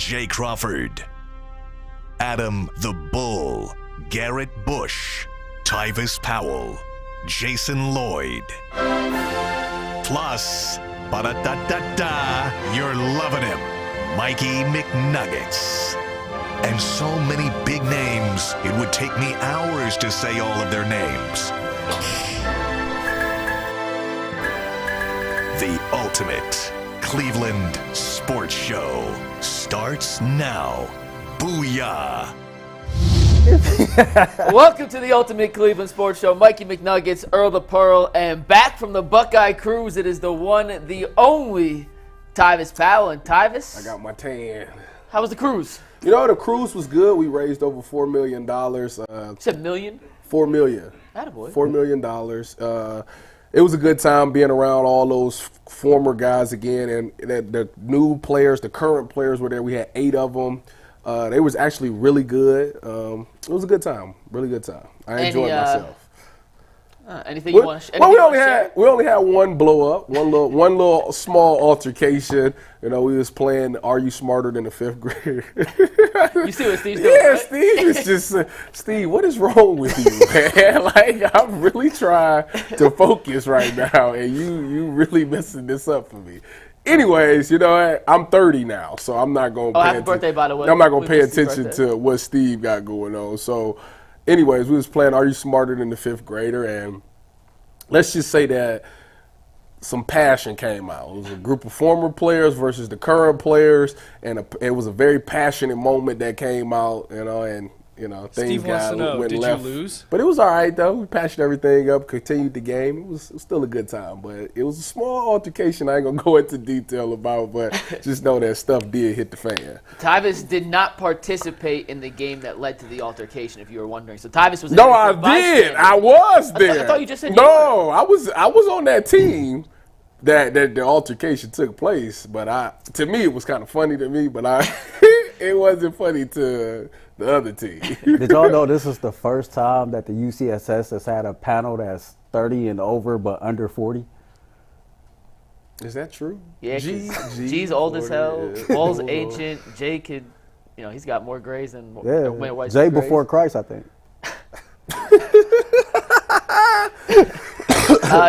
Jay Crawford, Adam the Bull, Garrett Bush, Tyvis Powell, Jason Lloyd. Plus, ba-da-da-da-da, you're loving him, Mikey McNuggets. And so many big names, it would take me hours to say all of their names. The ultimate Cleveland sports show starts now. Booyah! Welcome to the ultimate Cleveland sports show. Mikey McNuggets, Earl the Pearl, and back from the Buckeye Cruise, it is the one, the only Tyvis Powell. And Tyvis, I got my tan. How was the cruise? You know, the cruise was good. We raised over $4 million. You said million? $4 million. Attaboy. $4 million. It was a good time being around all those former guys again, and the new players, the current players were there. We had 8 of them. They was actually really good. It was a good time, really good time. I enjoyed myself. Anything you want to share? Well, we only had one blow up, one little small altercation. You know, we was playing "Are You Smarter Than a 5th Grader?" You see what Steve's doing? Yeah, right? Steve is just Steve. What is wrong with you, man? Like, I'm really trying to focus right now, and you really messing this up for me. Anyways, you know, I'm 30 now, so I'm not going to pay happy birthday, by the way. I'm not going to pay attention to what Steve got going on. So, anyways, we was playing Are You Smarter Than the 5th Grader? And let's just say that some passion came out. It was a group of former players versus the current players, and it was a very passionate moment that came out, you know, and things Steve wants to know, went did left. you lose? But it was all right, though. We patched everything up, continued the game. It was still a good time, but it was a small altercation I ain't going to go into detail about, but just know that stuff did hit the fan. Tyvis did not participate in the game that led to the altercation, if you were wondering. So Tyvis was No, I did. I was there. I thought you just said no. I was on that team that the altercation took place. But to me, it was kind of funny to me. But it wasn't funny to the other team. Did y'all know this is the first time that the UCSS has had a panel that's 30 and over but under 40? Is that true? Yeah, G's old as hell. Bull's ancient. Jay could, he's got more grades than White's Jay grades. before Christ, I think.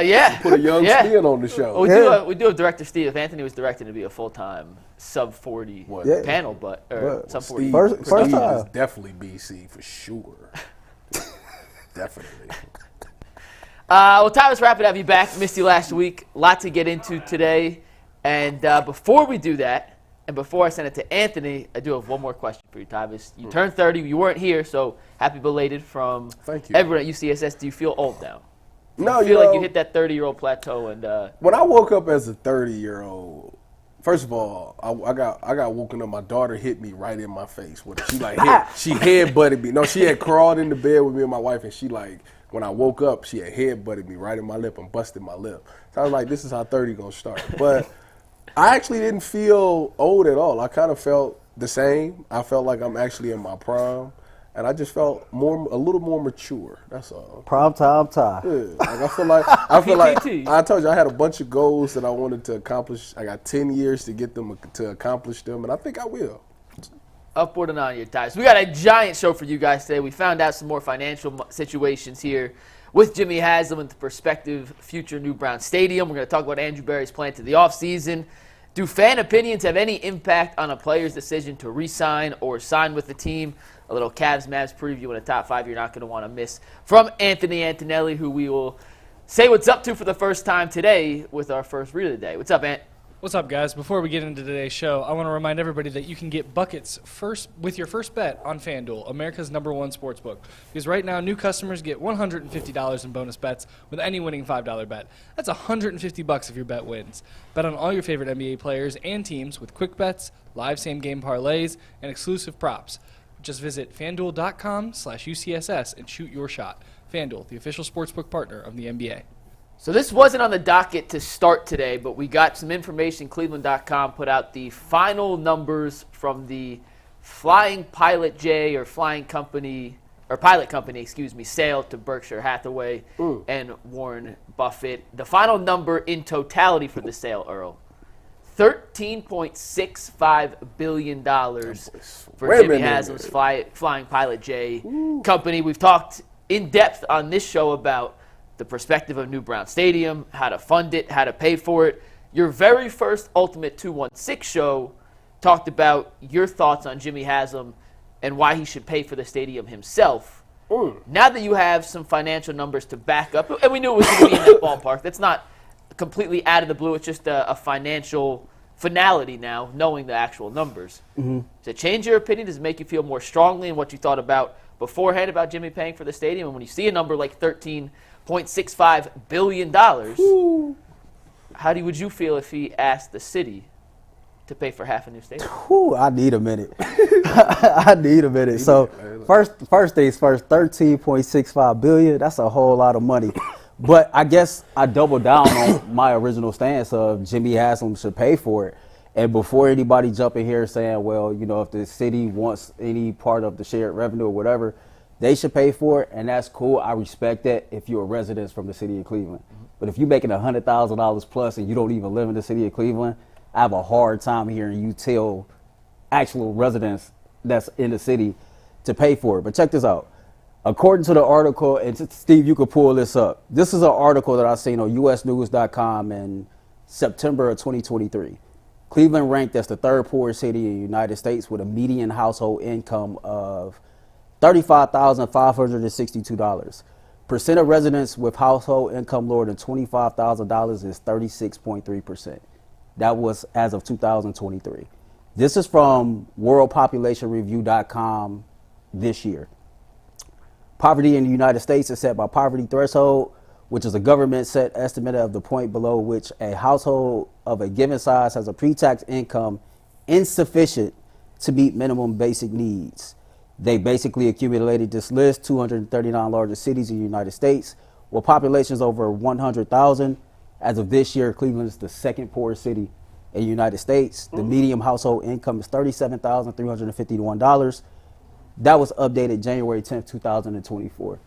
Yeah. Put a young spin on the show. Well, we do have Director Steve. If Anthony was directed to be a full-time sub-40 panel, sub-40. First Steve time. is definitely BC for sure. Definitely. Well, Tyvis, happy to have you back. Missed you last week. Lot to get into today. And before we do that, and before I send it to Anthony, I do have one more question for you, Tyvis. You turned 30. You weren't here, so happy belated from everyone at UCSS. Do you feel old now? No, you feel like you hit that 30-year-old plateau. And when I woke up as a 30-year-old, first of all, I got woken up. My daughter hit me right in my face with it. She head-butted me. No, she had crawled in the bed with me and my wife, and when I woke up, she had head-butted me right in my lip and busted my lip. So I was like, this is how 30 gonna start. But I actually didn't feel old at all. I kind of felt the same. I felt like I'm actually in my prime. And I just felt a little more mature. That's all. Prime time. Yeah, I feel like I told you I had a bunch of goals that I wanted to accomplish. I got 10 years to get them to accomplish them, and I think I will. Upward and on your ties. We got a giant show for you guys today. We found out some more financial situations here with Jimmy Haslam and the prospective future New Brown Stadium. We're going to talk about Andrew Berry's plan to the offseason. Do fan opinions have any impact on a player's decision to re-sign or sign with the team? A little Cavs-Mavs preview and a top 5 you're not going to want to miss from Anthony Antonelli, who we will say what's up to for the first time today with our first read of the day. What's up, Ant? What's up, guys? Before we get into today's show, I want to remind everybody that you can get buckets with your first bet on FanDuel, America's #1 sportsbook. Because right now, new customers get $150 in bonus bets with any winning $5 bet. That's $150 if your bet wins. Bet on all your favorite NBA players and teams with quick bets, live same-game parlays, and exclusive props. Just visit FanDuel.com/UCSS and shoot your shot. FanDuel, the official sportsbook partner of the NBA. So this wasn't on the docket to start today, but we got some information. Cleveland.com put out the final numbers from the Flying Pilot J or Pilot Company, sale to Berkshire Hathaway and Warren Buffett. The final number in totality for the sale, Earl, $13.65 billion for Wait a Jimmy minute. Haslam's Flying Pilot J company. We've talked in depth on this show about the perspective of New Brown Stadium, how to fund it, how to pay for it. Your very first Ultimate 216 show talked about your thoughts on Jimmy Haslam and why he should pay for the stadium himself. Now that you have some financial numbers to back up, and we knew it was going to be in that ballpark, that's not completely out of the blue. It's just a financial finality now, knowing the actual numbers. Does it change your opinion? Does it make you feel more strongly in what you thought about beforehand about Jimmy paying for the stadium? And when you see a number like $13.65 billion, would you feel if he asked the city to pay for half a new stadium? Whew, I need a minute. I need a minute. So first things first, $13.65 billion, that's a whole lot of money. But I guess I doubled down on my original stance of Jimmy Haslam should pay for it. And before anybody jump in here saying, well, you know, if the city wants any part of the shared revenue or whatever, they should pay for it, and that's cool. I respect that if you're a resident from the city of Cleveland. But if you're making $100,000 plus and you don't even live in the city of Cleveland, I have a hard time hearing you tell actual residents that's in the city to pay for it. But check this out. According to the article, and Steve, you could pull this up. This is an article that I seen on usnews.com in September of 2023. Cleveland ranked as the third poorest city in the United States with a median household income of $35,562. Percent of residents with household income lower than $25,000 is 36.3%. That was as of 2023. This is from worldpopulationreview.com this year. Poverty in the United States is set by poverty threshold, which is a government set estimate of the point below which a household of a given size has a pre-tax income insufficient to meet minimum basic needs. They basically accumulated this list, 239 largest cities in the United States, with populations over 100,000. As of this year, Cleveland is the second poorest city in the United States. The median household income is $37,351. That was updated January 10th, 2024.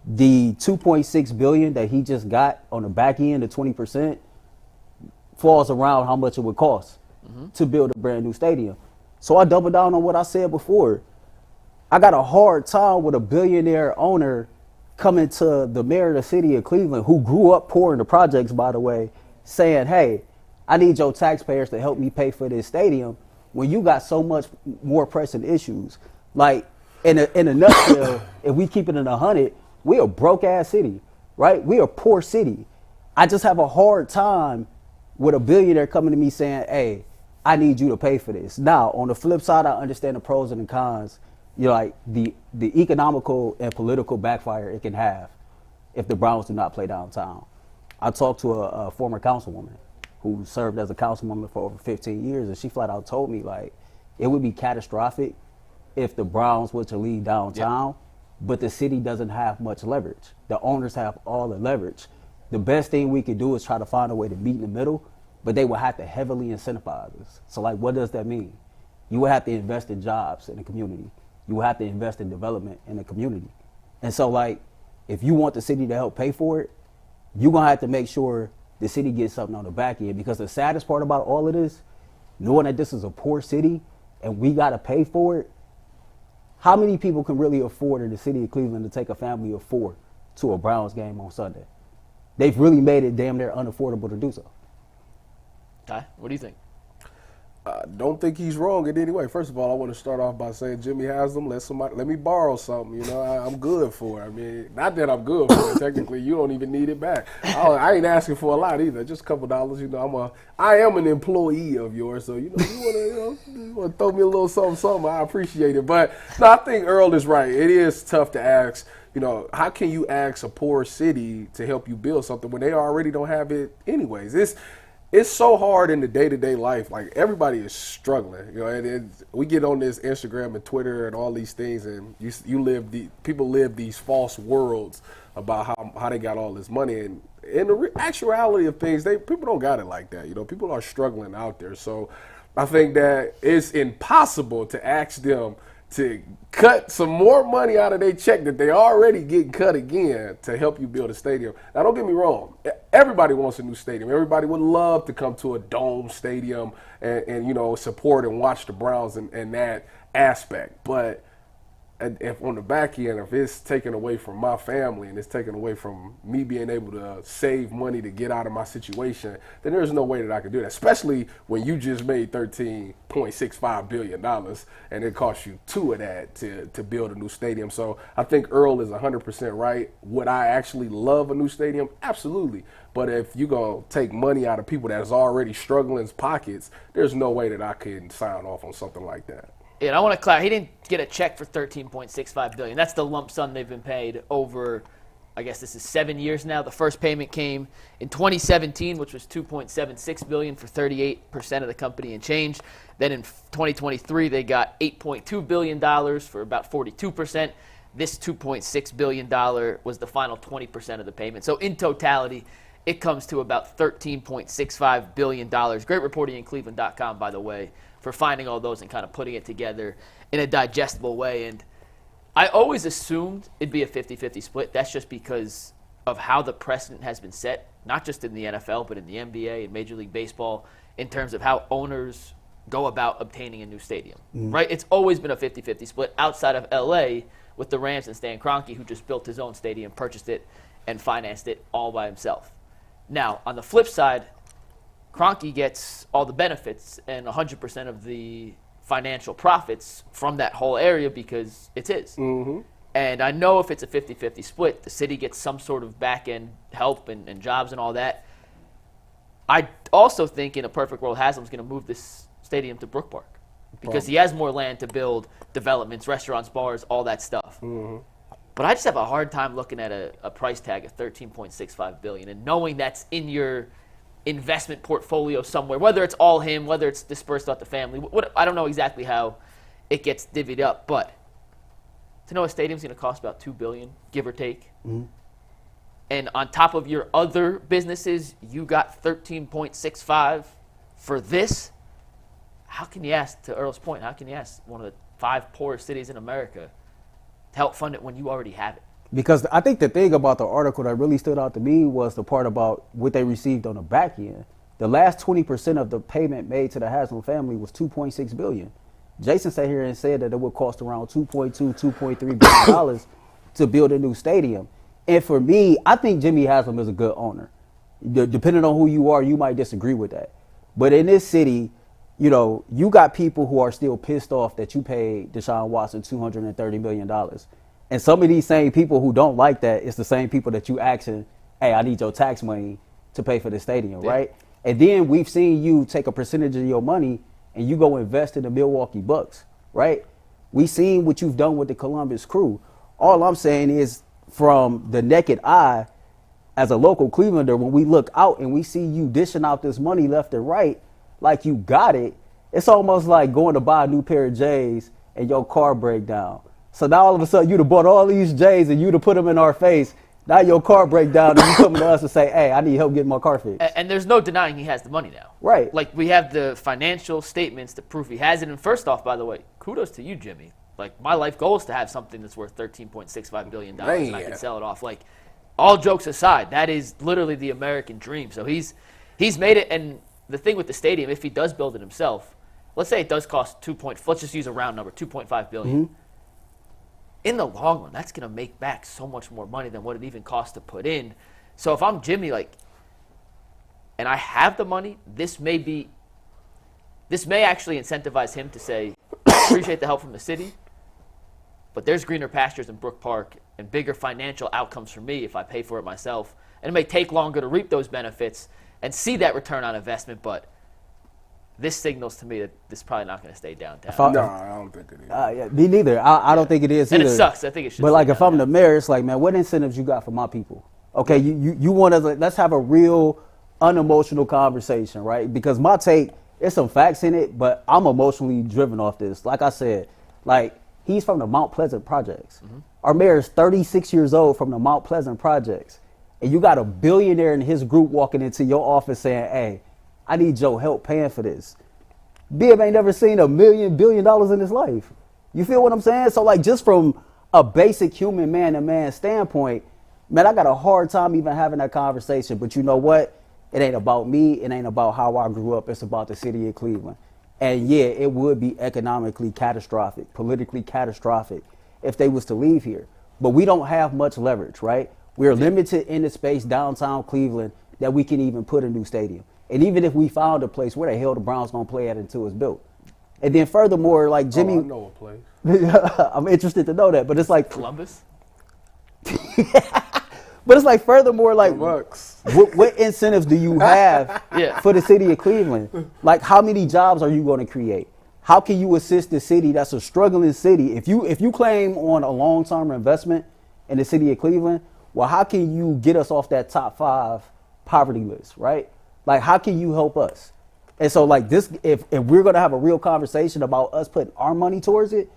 The $2.6 billion that he just got on the back end, the 20%, falls around how much it would cost to build a brand new stadium. So I doubled down on what I said before. I got a hard time with a billionaire owner coming to the mayor of the city of Cleveland, who grew up poor in the projects, by the way, saying, hey, I need your taxpayers to help me pay for this stadium, when you got so much more pressing issues. Like, in a nutshell, if we keep it in 100, we're a broke-ass city, right? We're a poor city. I just have a hard time with a billionaire coming to me saying, hey, I need you to pay for this. Now, on the flip side, I understand the pros and the cons. You know, like the economical and political backfire it can have if the Browns do not play downtown. I talked to a former councilwoman who served as a councilwoman for over 15 years, and she flat out told me, like, it would be catastrophic if the Browns were to leave downtown, but the city doesn't have much leverage. The owners have all the leverage. The best thing we could do is try to find a way to meet in the middle, but they would have to heavily incentivize us. So, like, what does that mean? You would have to invest in jobs in the community. You would have to invest in development in the community. And so, like, if you want the city to help pay for it, you're going to have to make sure the city gets something on the back end. Because the saddest part about all of this, knowing that this is a poor city and we got to pay for it, how many people can really afford in the city of Cleveland to take a family of 4 to a Browns game on Sunday? They've really made it damn near unaffordable to do so. Ty, what do you think? I don't think he's wrong in any way. First of all, I want to start off by saying Jimmy Haslam, let me borrow something. You know, I'm good for it. I mean, not that I'm good for it. Technically, you don't even need it back. I ain't asking for a lot either. Just a couple dollars. You know, I am an employee of yours, so you want to throw me a little something. I appreciate it. But no, I think Earl is right. It is tough to ask. You know, how can you ask a poor city to help you build something when they already don't have it anyways? It's so hard in the day-to-day life. Like, everybody is struggling, you know. And we get on this Instagram and Twitter and all these things, and people live these false worlds about how they got all this money. And in the actuality of things, people don't got it like that. You know, people are struggling out there. So I think that it's impossible to ask them to cut some more money out of their check that they already getting cut again to help you build a stadium. Now, don't get me wrong. Everybody wants a new stadium. Everybody would love to come to a dome stadium and you know, support and watch the Browns in that aspect. But if on the back end, if it's taken away from my family and it's taken away from me being able to save money to get out of my situation, then there's no way that I can do that, especially when you just made $13.65 billion and it cost you $2 of that to build a new stadium. So I think Earl is 100% right. Would I actually love a new stadium? Absolutely. But if you're going to take money out of people that's already struggling's pockets, there's no way that I can sign off on something like that. Yeah, I want to clarify. He didn't get a check for $13.65 billion. That's the lump sum they've been paid over, I guess this is 7 years now. The first payment came in 2017, which was $2.76 billion for 38% of the company and change. Then in 2023, they got $8.2 billion for about 42%. This $2.6 billion was the final 20% of the payment. So in totality, it comes to about $13.65 billion. Great reporting in Cleveland.com, by the way, for finding all those and kind of putting it together in a digestible way. And I always assumed it'd be a 50-50 split. That's just because of how the precedent has been set, not just in the NFL, but in the NBA and Major League Baseball, in terms of how owners go about obtaining a new stadium, right? It's always been a 50-50 split outside of LA with the Rams and Stan Kroenke, who just built his own stadium, purchased it, and financed it all by himself. Now, on the flip side, Kroenke gets all the benefits and 100% of the financial profits from that whole area because it's his. Mm-hmm. And I know if it's a 50-50 split, the city gets some sort of back-end help and jobs and all that. I also think in a perfect world, Haslam's going to move this stadium to Brook Park because he has more land to build developments, restaurants, bars, all that stuff. Mm-hmm. But I just have a hard time looking at a price tag of $13.65 billion and knowing that's in your investment portfolio somewhere, whether it's all him, whether it's dispersed out the family. I don't know exactly how it gets divvied up, but to know a stadium's going to cost about $2 billion, give or take, and on top of your other businesses, you got 13.65 for this. How can you ask, to Earl's point, how can you ask one of the 5 poorest cities in America to help fund it when you already have it? Because I think the thing about the article that really stood out to me was the part about what they received on the back end. The last 20% of the payment made to the Haslam family was $2.6 billion. Jason sat here and said that it would cost around $2.2, $2.3 billion to build a new stadium. And for me, I think Jimmy Haslam is a good owner. Depending on who you are, you might disagree with that. But in this city, you know, you got people who are still pissed off that you paid Deshaun Watson $230 million. And some of these same people who don't like that, it's the same people that you asking, hey, I need your tax money to pay for the stadium, right? And then we've seen you take a percentage of your money and you go invest in the Milwaukee Bucks, right? We've seen what you've done with the Columbus Crew. All I'm saying is from the naked eye, as a local Clevelander, when we look out and we see you dishing out this money left and right, like you got it, it's almost like going to buy a new pair of J's and your car break down. So now all of a sudden you'd have bought all these J's and you'd have put them in our face. Now your car break down and you come to us and say, hey, I need help getting my car fixed. And there's no denying he has the money now. Right. Like we have the financial statements to prove he has it. And first off, by the way, kudos to you, Jimmy. Like my life goal is to have something that's worth $13.65 billion and I can sell it off. Like all jokes aside, that is literally the American dream. So he's made it. And the thing with the stadium, if he does build it himself, let's say it does cost let's just use a round number, $2.5 billion. Mm-hmm. In the long run, that's going to make back so much more money than what it even costs to put in. So if I'm Jimmy, and I have the money, this may actually incentivize him to say, I appreciate the help from the city, but there's greener pastures in Brook Park and bigger financial outcomes for me if I pay for it myself. And it may take longer to reap those benefits and see that return on investment, but this signals to me that this is probably not going to stay downtown. No, I don't think it is. Yeah, me neither. I don't think it is and either. It sucks. I think it should. But if I'm the mayor, it's like, man, what incentives you got for my people? Okay, you want to, let's have a real unemotional conversation, right? Because my take, there's some facts in it, but I'm emotionally driven off this. Like I said, he's from the Mount Pleasant projects. Mm-hmm. Our mayor is 36 years old from the Mount Pleasant projects. And you got a billionaire in his group walking into your office saying, hey, I need your help paying for this. Bibb ain't never seen $1 billion in his life. You feel what I'm saying? So, like, just from a basic human man-to-man standpoint, man, I got a hard time even having that conversation. But you know what? It ain't about me. It ain't about how I grew up. It's about the city of Cleveland. And, yeah, it would be economically catastrophic, politically catastrophic if they was to leave here. But we don't have much leverage, right? We're limited in the space downtown Cleveland that we can even put a new stadium. And even if we found a place, where the hell the Browns going to play at until it's built? And then furthermore, like Jimmy, I know a place. I'm interested to know that, but it's like Columbus. But it's like furthermore, like Bucks. what incentives do you have for the city of Cleveland? Like, how many jobs are you going to create? How can you assist the city that's a struggling city? If you claim on a long-term investment in the city of Cleveland, well, how can you get us off that top 5 poverty list, right? Like, how can you help us? And so, like, this, if we're going to have a real conversation about us putting our money towards it,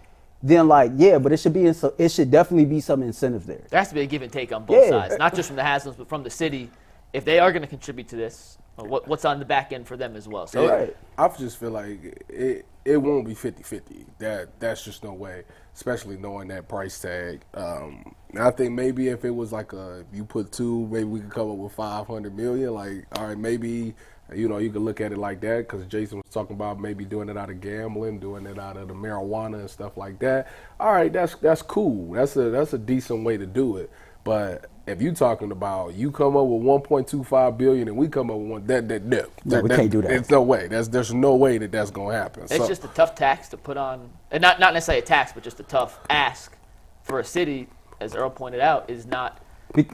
then, like, yeah, but it should definitely be some incentives there. There has to be a give and take on both sides, not just from the Haslams, but from the city. If they are going to contribute to this, what's on the back end for them as well. So, right. I just feel like it won't be 50-50. That's just no way, especially knowing that price tag. I think maybe if it was like you put 2, maybe we could come up with $500 million. Like, all right, maybe you could look at it like that, because Jason was talking about maybe doing it out of gambling, doing it out of the marijuana and stuff like that. All right, that's cool. That's a decent way to do it. But if you're talking about you come up with $1.25 billion and we come up with one, we can't do that. There's no way. There's no way that's going to happen. It's just a tough tax to put on, and not necessarily a tax, but just a tough ask for a city, as Earl pointed out, is not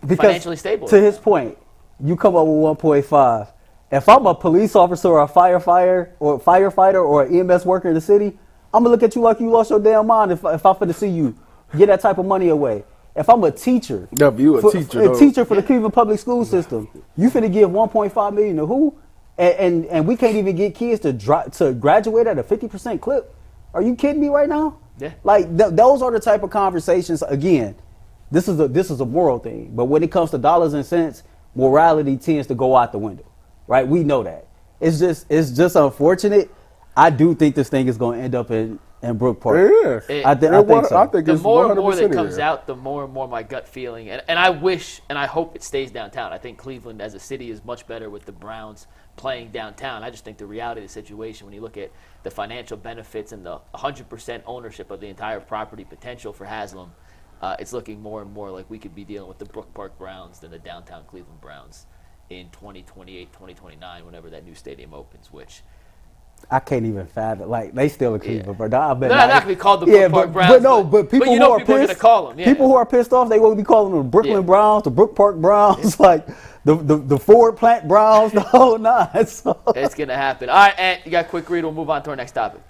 financially stable. To his point, you come up with 1.5. If I'm a police officer or a firefighter or an EMS worker in the city, I'm gonna look at you like you lost your damn mind if I'm finna see you get that type of money away. If I'm a teacher, a teacher for the Cleveland public school system, you finna give $1.5 million to who? And we can't even get kids to graduate at a 50% clip. Are you kidding me right now? Yeah. Like those are the type of conversations. Again, this is a moral thing, but when it comes to dollars and cents, morality tends to go out the window. Right? We know that. It's just unfortunate. I do think this thing is going to end up in Brook Park. Yeah. I think so. I think the it's more and more that 100% comes here. out, the more and more my gut feeling. And I wish and I hope it stays downtown. I think Cleveland as a city is much better with the Browns playing downtown. I just think the reality of the situation, when you look at the financial benefits and the 100% ownership of the entire property potential for Haslam, it's looking more and more like we could be dealing with the Brook Park Browns than the downtown Cleveland Browns in 2028, 2029, whenever that new stadium opens, which I can't even fathom. Like, they still in Cleveland, bro. I bet they're not going to be called the Brook Park Browns. But people you who know are people pissed, are going to call them. Yeah. People who are pissed off, they will be calling them the Brooklyn Browns, the Brook Park Browns, like the Ford Plant Browns, the whole nine. So. It's going to happen. All right, Ant, you got a quick read. We'll move on to our next topic.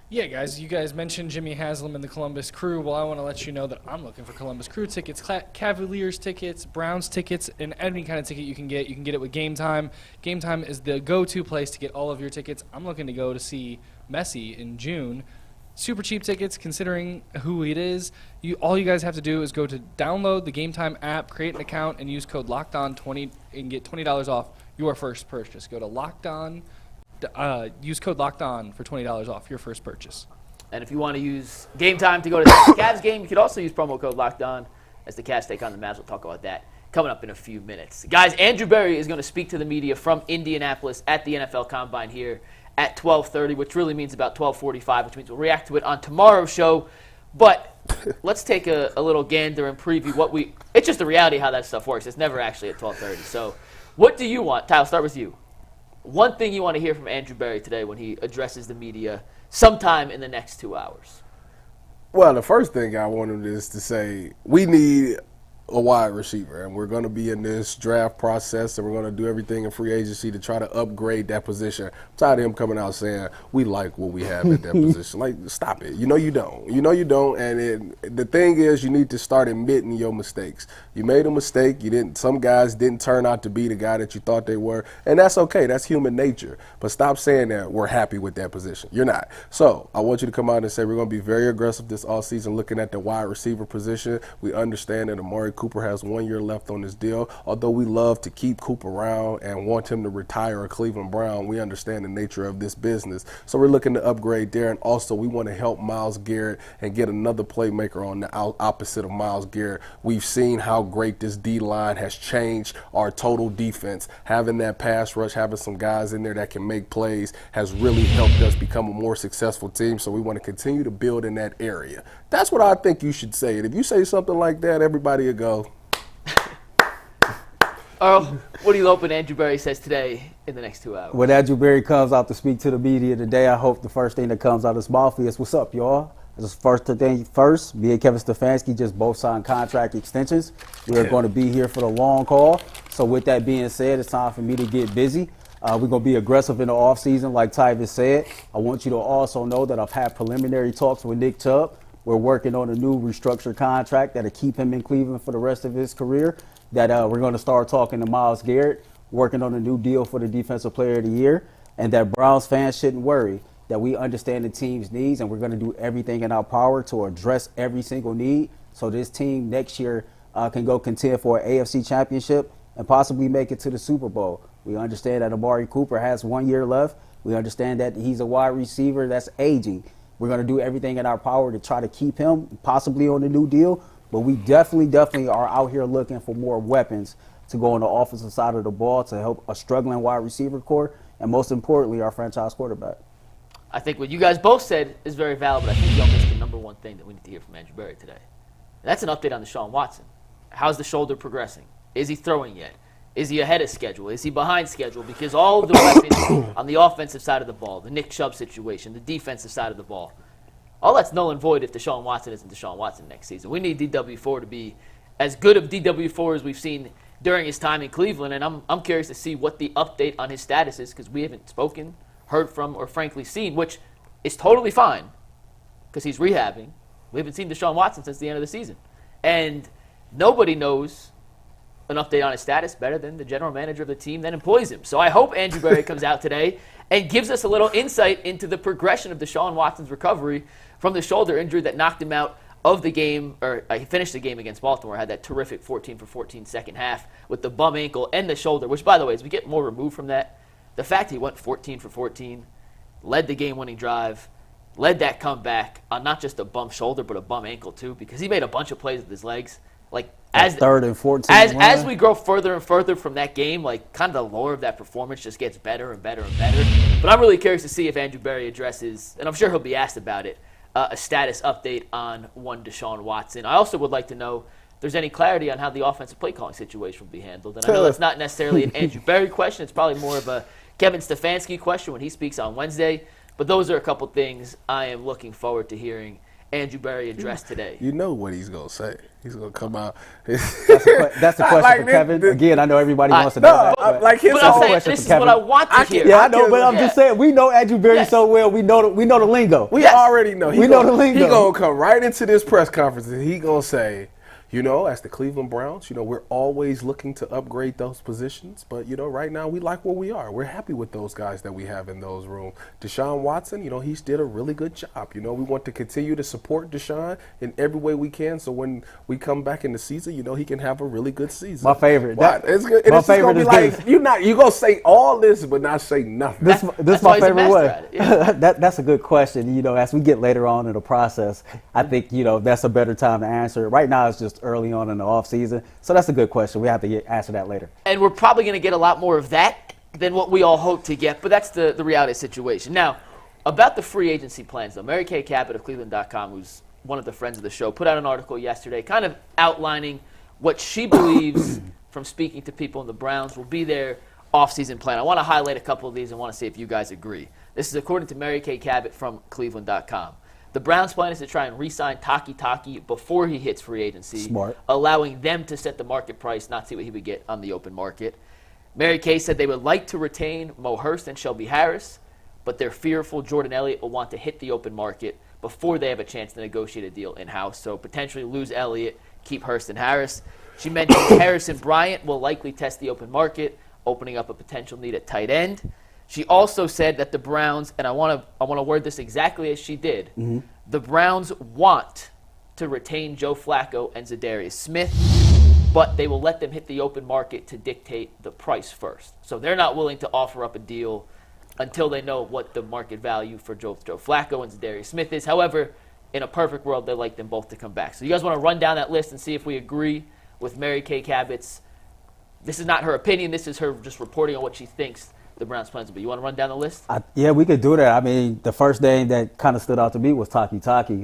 Yeah, guys, you guys mentioned Jimmy Haslam and the Columbus Crew. Well, I want to let you know that I'm looking for Columbus Crew tickets, Cavaliers tickets, Browns tickets, and any kind of ticket you can get. You can get it with Game Time. Game Time is the go-to place to get all of your tickets. I'm looking to go to see Messi in June. Super cheap tickets considering who it is. All you guys have to do is go to download the Game Time app, create an account, and use code LOCKEDON20 and get $20 off your first purchase. Go to LOCKEDON. Use code LOCKEDON for $20 off your first purchase. And if you want to use Game Time to go to the Cavs game, you could also use promo code LOCKEDON as the Cavs take on the Mavs. We'll talk about that coming up in a few minutes. Guys, Andrew Berry is going to speak to the media from Indianapolis at the NFL Combine here at 12:30, which really means about 12:45, which means we'll react to it on tomorrow's show. But let's take a little gander and preview it's just the reality of how that stuff works. It's never actually at 12:30. So what do you want? Ty, I'll start with you. One thing you want to hear from Andrew Berry today when he addresses the media sometime in the next 2 hours? Well, the first thing I want him is to say, we need a wide receiver, and we're going to be in this draft process, and we're going to do everything in free agency to try to upgrade that position. I'm tired of him coming out saying, we like what we have at that position. Like, stop it. You know you don't. You know you don't, and the thing is, you need to start admitting your mistakes. You made a mistake. Some guys didn't turn out to be the guy that you thought they were, and that's okay. That's human nature. But stop saying that we're happy with that position. You're not. So I want you to come out and say we're going to be very aggressive this offseason looking at the wide receiver position. We understand that Amari Cooper has 1 year left on his deal. Although we love to keep Cooper around and want him to retire a Cleveland Brown, we understand the nature of this business. So we're looking to upgrade there. And also, we want to help Myles Garrett and get another playmaker on the opposite of Myles Garrett. We've seen how great this D-line has changed our total defense. Having that pass rush, having some guys in there that can make plays has really helped us become a more successful team. So we want to continue to build in that area. That's what I think you should say. And if you say something like that, everybody will go. Earl, what are you hoping Andrew Berry says today in the next 2 hours? When Andrew Berry comes out to speak to the media today, I hope the first thing that comes out of his mouth is, "What's up, y'all?" First, me and Kevin Stefanski just both signed contract extensions. We're going to be here for the long haul. So with that being said, it's time for me to get busy. We're going to be aggressive in the offseason, like Tyvis said. I want you to also know that I've had preliminary talks with Nick Chubb. We're working on a new restructured contract that'll keep him in Cleveland for the rest of his career. That we're going to start talking to Myles Garrett, working on a new deal for the Defensive Player of the Year, and that Browns fans shouldn't worry, that we understand the team's needs, and we're going to do everything in our power to address every single need so this team next year can go contend for an AFC championship and possibly make it to the Super Bowl. We understand that Amari Cooper has 1 year left. We understand that he's a wide receiver that's aging. We're going to do everything in our power to try to keep him possibly on the new deal. But we definitely are out here looking for more weapons to go on the offensive side of the ball to help a struggling wide receiver core and, most importantly, our franchise quarterback. I think what you guys both said is very valid, but I think y'all missed the number one thing that we need to hear from Andrew Berry today. And that's an update on Deshaun Watson. How's the shoulder progressing? Is he throwing yet? Is he ahead of schedule? Is he behind schedule? Because all of the weapons on the offensive side of the ball, the Nick Chubb situation, the defensive side of the ball, all that's null and void if Deshaun Watson isn't Deshaun Watson next season. We need DW4 to be as good of DW4 as we've seen during his time in Cleveland, and I'm curious to see what the update on his status is because we haven't spoken, heard from, or frankly seen, which is totally fine because he's rehabbing. We haven't seen Deshaun Watson since the end of the season. And nobody knows an update on his status better than the general manager of the team that employs him. So I hope Andrew Berry comes out today and gives us a little insight into the progression of Deshaun Watson's recovery from the shoulder injury that knocked him out of the game, or he finished the game against Baltimore, had that terrific 14-for-14 second half with the bum ankle and the shoulder, which, by the way, as we get more removed from that, the fact he went 14-for-14, led the game-winning drive, led that comeback on not just a bum shoulder but a bum ankle too, because he made a bunch of plays with his legs. Like as third and 14. As we grow further and further from that game, like kind of the lore of that performance just gets better and better and better. But I'm really curious to see if Andrew Berry addresses, and I'm sure he'll be asked about it, a status update on one Deshaun Watson. I also would like to know if there's any clarity on how the offensive play calling situation will be handled. And I know that's not necessarily an Andrew Berry question. It's probably more of a Kevin Stefanski question when he speaks on Wednesday. But those are a couple things I am looking forward to hearing Andrew Berry address today. You know what he's going to say. He's going to come out. That's the question like for Kevin. Again, I know everybody wants to know that. Like his But I'm saying question this for is what Kevin. I want to hear. Yeah, I know, but I'm just saying, we know Andrew Berry Yes. so well. We know the lingo. We already know. We know the lingo. He's going to come right into this press conference and he's going to say, you know, as the Cleveland Browns, you know, we're always looking to upgrade those positions. But, you know, right now we like where we are. We're happy with those guys that we have in those rooms. Deshaun Watson, you know, he's did a really good job. You know, we want to continue to support Deshaun in every way we can. So when we come back in the season, you know, he can have a really good season. My favorite. Wow, it's good. My It's just favorite gonna be is like, you're going to say all this but not say nothing. This That's my why he's a favorite master way. at it, yeah. That's a good question. You know, as we get later on in the process, I think, you know, that's a better time to answer it. Right now, it's just early on in the off season. So that's a good question. We have to answer that later. And we're probably going to get a lot more of that than what we all hope to get, but that's the reality situation. Now, about the free agency plans, though, Mary Kay Cabot of Cleveland.com, who's one of the friends of the show, put out an article yesterday kind of outlining what she believes from speaking to people in the Browns will be their offseason plan. I want to highlight a couple of these and want to see if you guys agree. This is according to Mary Kay Cabot from Cleveland.com. The Browns' plan is to try and re-sign Taki before he hits free agency, Smart. allowing them to set the market price, not see what he would get on the open market. Mary Kay said they would like to retain Mo Hurst and Shelby Harris, but they're fearful Jordan Elliott will want to hit the open market before they have a chance to negotiate a deal in-house. So potentially lose Elliott, keep Hurst and Harris. She mentioned Harrison Bryant will likely test the open market, opening up a potential need at tight end. She also said that the Browns, and I want to word this exactly as she did, the Browns want to retain Joe Flacco and Zadarius Smith. but they will let them hit the open market to dictate the price first. So they're not willing to offer up a deal until they know what the market value for Joe Flacco and Zadarius Smith is. However, in a perfect world, they'd like them both to come back. So you guys want to run down that list and see if we agree with Mary Kay Cabot's. This is not her opinion. This is her just reporting on what she thinks the Browns' plans will be. You want to run down the list? Yeah, we could do that. I mean, the first name that kind of stood out to me was Taki.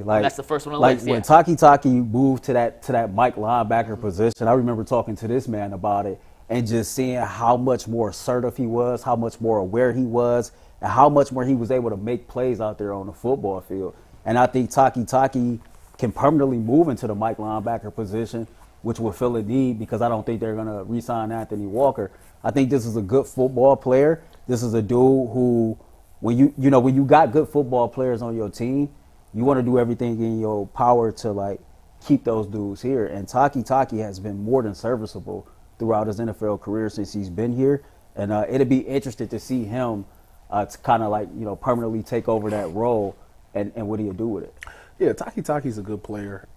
Like, that's the first one on the list, when Taki moved to that Mike linebacker position, I remember talking to this man about it and just seeing how much more assertive he was, how much more aware he was, and how much more he was able to make plays out there on the football field. And I think Taki can permanently move into the Mike linebacker position, which will fill a need because I don't think they're going to re-sign Anthony Walker. I think this is a good football player. This is a dude who, when you got good football players on your team, you want to do everything in your power to like keep those dudes here. And Taki has been more than serviceable throughout his NFL career since he's been here. And it'd be interesting to see him to kind of like permanently take over that role and what he'll do with it. Yeah, Taki's a good player.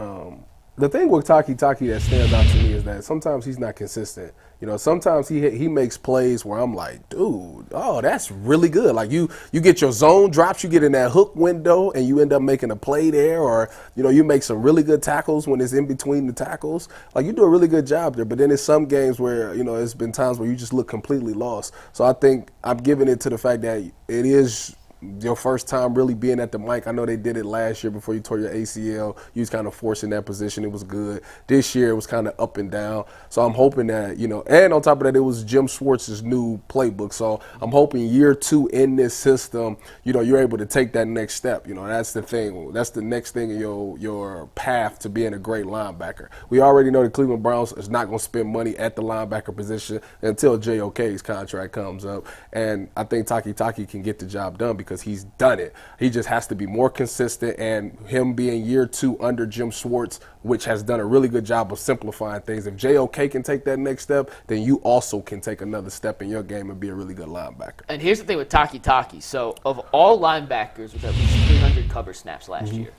The thing with Taki that stands out to me is that sometimes he's not consistent. Sometimes he makes plays where I'm like, dude, oh, that's really good. Like you get your zone drops, you get in that hook window, and you end up making a play there, or you make some really good tackles when it's in between the tackles. Like you do a really good job there. But then there's some games where it's been times where you just look completely lost. So I think I'm giving it to the fact that it is your first time really being at the mic. I know they did it last year before you tore your ACL. You was kind of forced in that position. It was good. This year it was kind of up and down. So I'm hoping that, and on top of that, it was Jim Schwartz's new playbook. So I'm hoping year 2 in this system, you're able to take that next step. That's the thing. That's the next thing in your path to being a great linebacker. We already know the Cleveland Browns is not going to spend money at the linebacker position until JOK's contract comes up. And I think Taki can get the job done because he's done it. He just has to be more consistent, and him being year 2 under Jim Schwartz, which has done a really good job of simplifying things. If JOK can take that next step, then you also can take another step in your game and be a really good linebacker. And here's the thing with Taki. So of all linebackers with at least 300 cover snaps last year,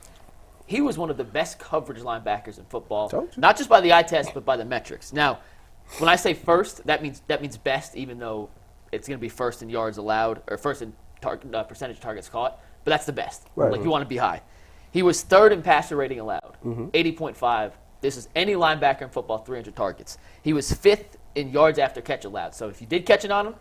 he was one of the best coverage linebackers in football, not just by the eye test, but by the metrics. Now, when I say first, that means best, even though it's going to be first in yards allowed or first in percentage targets caught, but that's the best. Right. Like you want to be high. He was 3rd in passer rating allowed, 80.5. This is any linebacker in football, 300 targets. He was 5th in yards after catch allowed. So if you did catch it on him,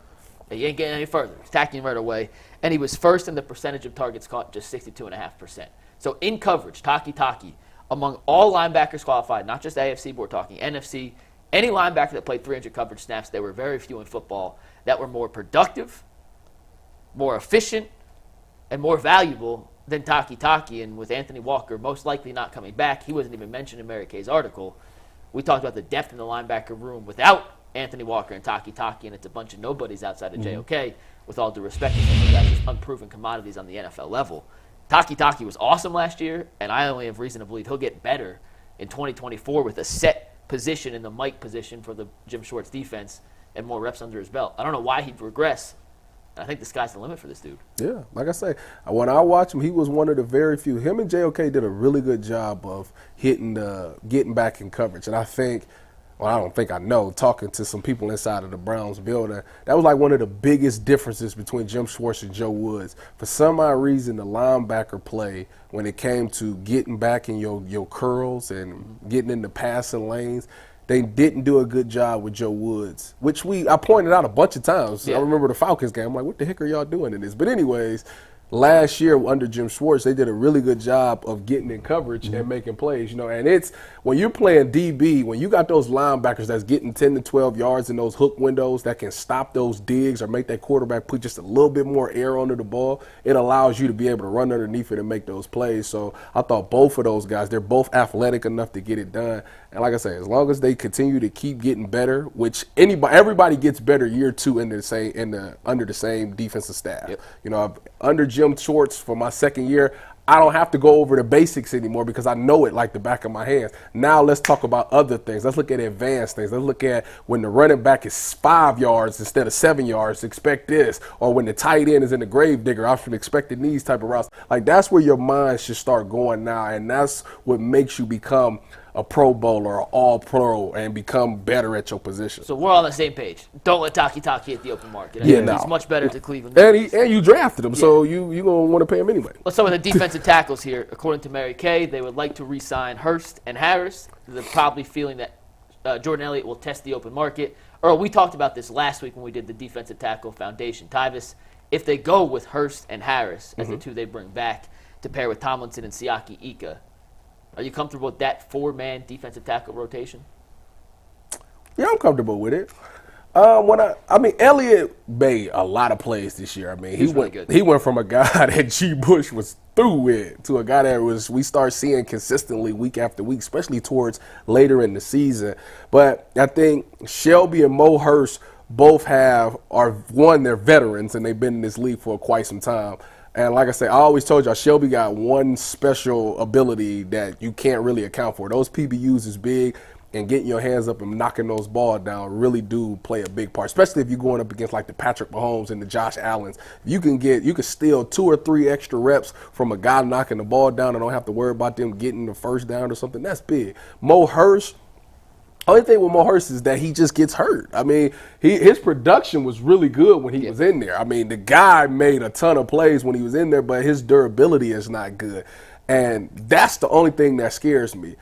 you ain't getting any further. He's tacking right away. And he was 1st in the percentage of targets caught, just 62.5%. So in coverage, Taki, among all linebackers qualified, not just AFC, but we're talking NFC, any linebacker that played 300 coverage snaps, there were very few in football that were more productive, more efficient, and more valuable than Taki. And with Anthony Walker most likely not coming back, he wasn't even mentioned in Mary Kay's article. We talked about the depth in the linebacker room without Anthony Walker and Taki, and it's a bunch of nobodies outside of JOK, with all due respect to some of guys, just unproven commodities on the NFL level. Taki was awesome last year, and I only have reason to believe he'll get better in 2024 with a set position in the Mike position for the Jim Schwartz defense and more reps under his belt. I don't know why he'd regress. I think the sky's the limit for this dude. Yeah, like I say, when I watch him, he was one of the very few. Him and JOK did a really good job of getting back in coverage. And I think, I know, talking to some people inside of the Browns building, that was like one of the biggest differences between Jim Schwartz and Joe Woods. For some odd reason, the linebacker play, when it came to getting back in your curls and getting in the passing lanes, they didn't do a good job with Joe Woods, which I pointed out a bunch of times. Yeah. I remember the Falcons game. I'm like, what the heck are y'all doing in this? But anyways, last year under Jim Schwartz, they did a really good job of getting in coverage and making plays. And it's when you're playing DB, when you got those linebackers that's getting 10 to 12 yards in those hook windows that can stop those digs or make that quarterback put just a little bit more air under the ball, it allows you to be able to run underneath it and make those plays. So I thought both of those guys, they're both athletic enough to get it done. And like I say, as long as they continue to keep getting better, which everybody gets better year 2 under the same defensive staff. Yep. Under Jim Schwartz for my second year, I don't have to go over the basics anymore because I know it like the back of my hands. Now let's talk about other things. Let's look at advanced things. Let's look at when the running back is 5 yards instead of 7 yards, expect this. Or when the tight end is in the grave digger, I should expect these type of routes. Like that's where your mind should start going now, and that's what makes you become a Pro Bowler or All-Pro and become better at your position. So we're all on the same page. Don't let Taki hit the open market. Yeah, no. He's much better to Cleveland. And you drafted him, so you going to want to pay him anyway. Let's start with the defensive tackles here. According to Mary Kay, they would like to re-sign Hurst and Harris. They're probably feeling that Jordan Elliott will test the open market. Earl, we talked about this last week when we did the defensive tackle foundation. Tyvis, if they go with Hurst and Harris as the two they bring back to pair with Tomlinson and Siaki Ika, are you comfortable with that 4-man defensive tackle rotation? Yeah, I'm comfortable with it. Elliott made a lot of plays this year. I mean, he went from a guy that G. Bush was through with to a guy that we start seeing consistently week after week, especially towards later in the season. But I think Shelby and Mo Hurst both they're veterans and they've been in this league for quite some time. And like I say, I always told y'all, Shelby got one special ability that you can't really account for. Those PBUs is big, and getting your hands up and knocking those balls down really do play a big part, especially if you're going up against like the Patrick Mahomes and the Josh Allens. You can steal 2 or 3 extra reps from a guy knocking the ball down and don't have to worry about them getting the first down or something. That's big. Mo Hurst. Only thing with Mo Hurst is that he just gets hurt. I mean, his production was really good when he was in there. I mean, the guy made a ton of plays when he was in there, but his durability is not good. And that's the only thing that scares me.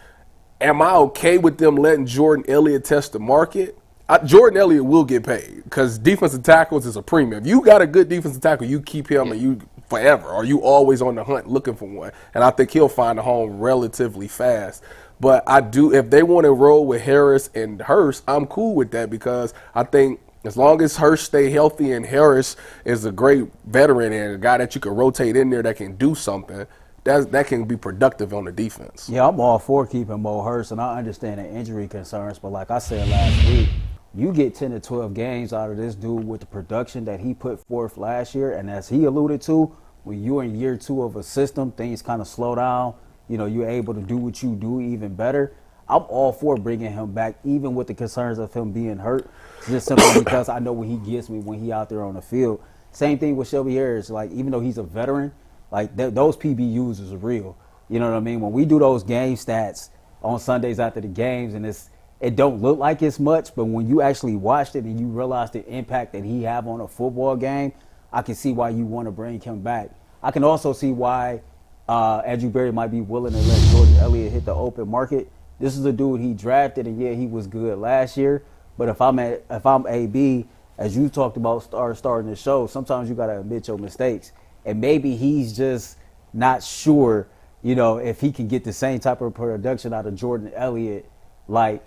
Am I okay with them letting Jordan Elliott test the market? Jordan Elliott will get paid because defensive tackles is a premium. If you got a good defensive tackle, you keep him and you forever, or you always on the hunt looking for one. And I think he'll find a home relatively fast. But if they want to roll with Harris and Hurst, I'm cool with that because I think as long as Hurst stay healthy and Harris is a great veteran and a guy that you can rotate in there that can do something, that can be productive on the defense. Yeah, I'm all for keeping Mo Hurst, and I understand the injury concerns. But like I said last week, you get 10 to 12 games out of this dude with the production that he put forth last year. And as he alluded to, when you're in year 2 of a system, things kind of slow down. You know, you're able to do what you do even better. I'm all for bringing him back, even with the concerns of him being hurt, just simply because I know what he gets me when he out there on the field. Same thing with Shelby Harris. Like, even though he's a veteran, like those PBUs is real. You know what I mean? When we do those game stats on Sundays after the games, and it don't look like it's much, but when you actually watched it and you realize the impact that he have on a football game, I can see why you want to bring him back. I can also see why Andrew Berry might be willing to let Jordan Elliott hit the open market. This is a dude he drafted, and yeah, he was good last year. But if I'm AB, as you talked about starting the show, sometimes you gotta admit your mistakes, and maybe he's just not sure, you know, if he can get the same type of production out of Jordan Elliott like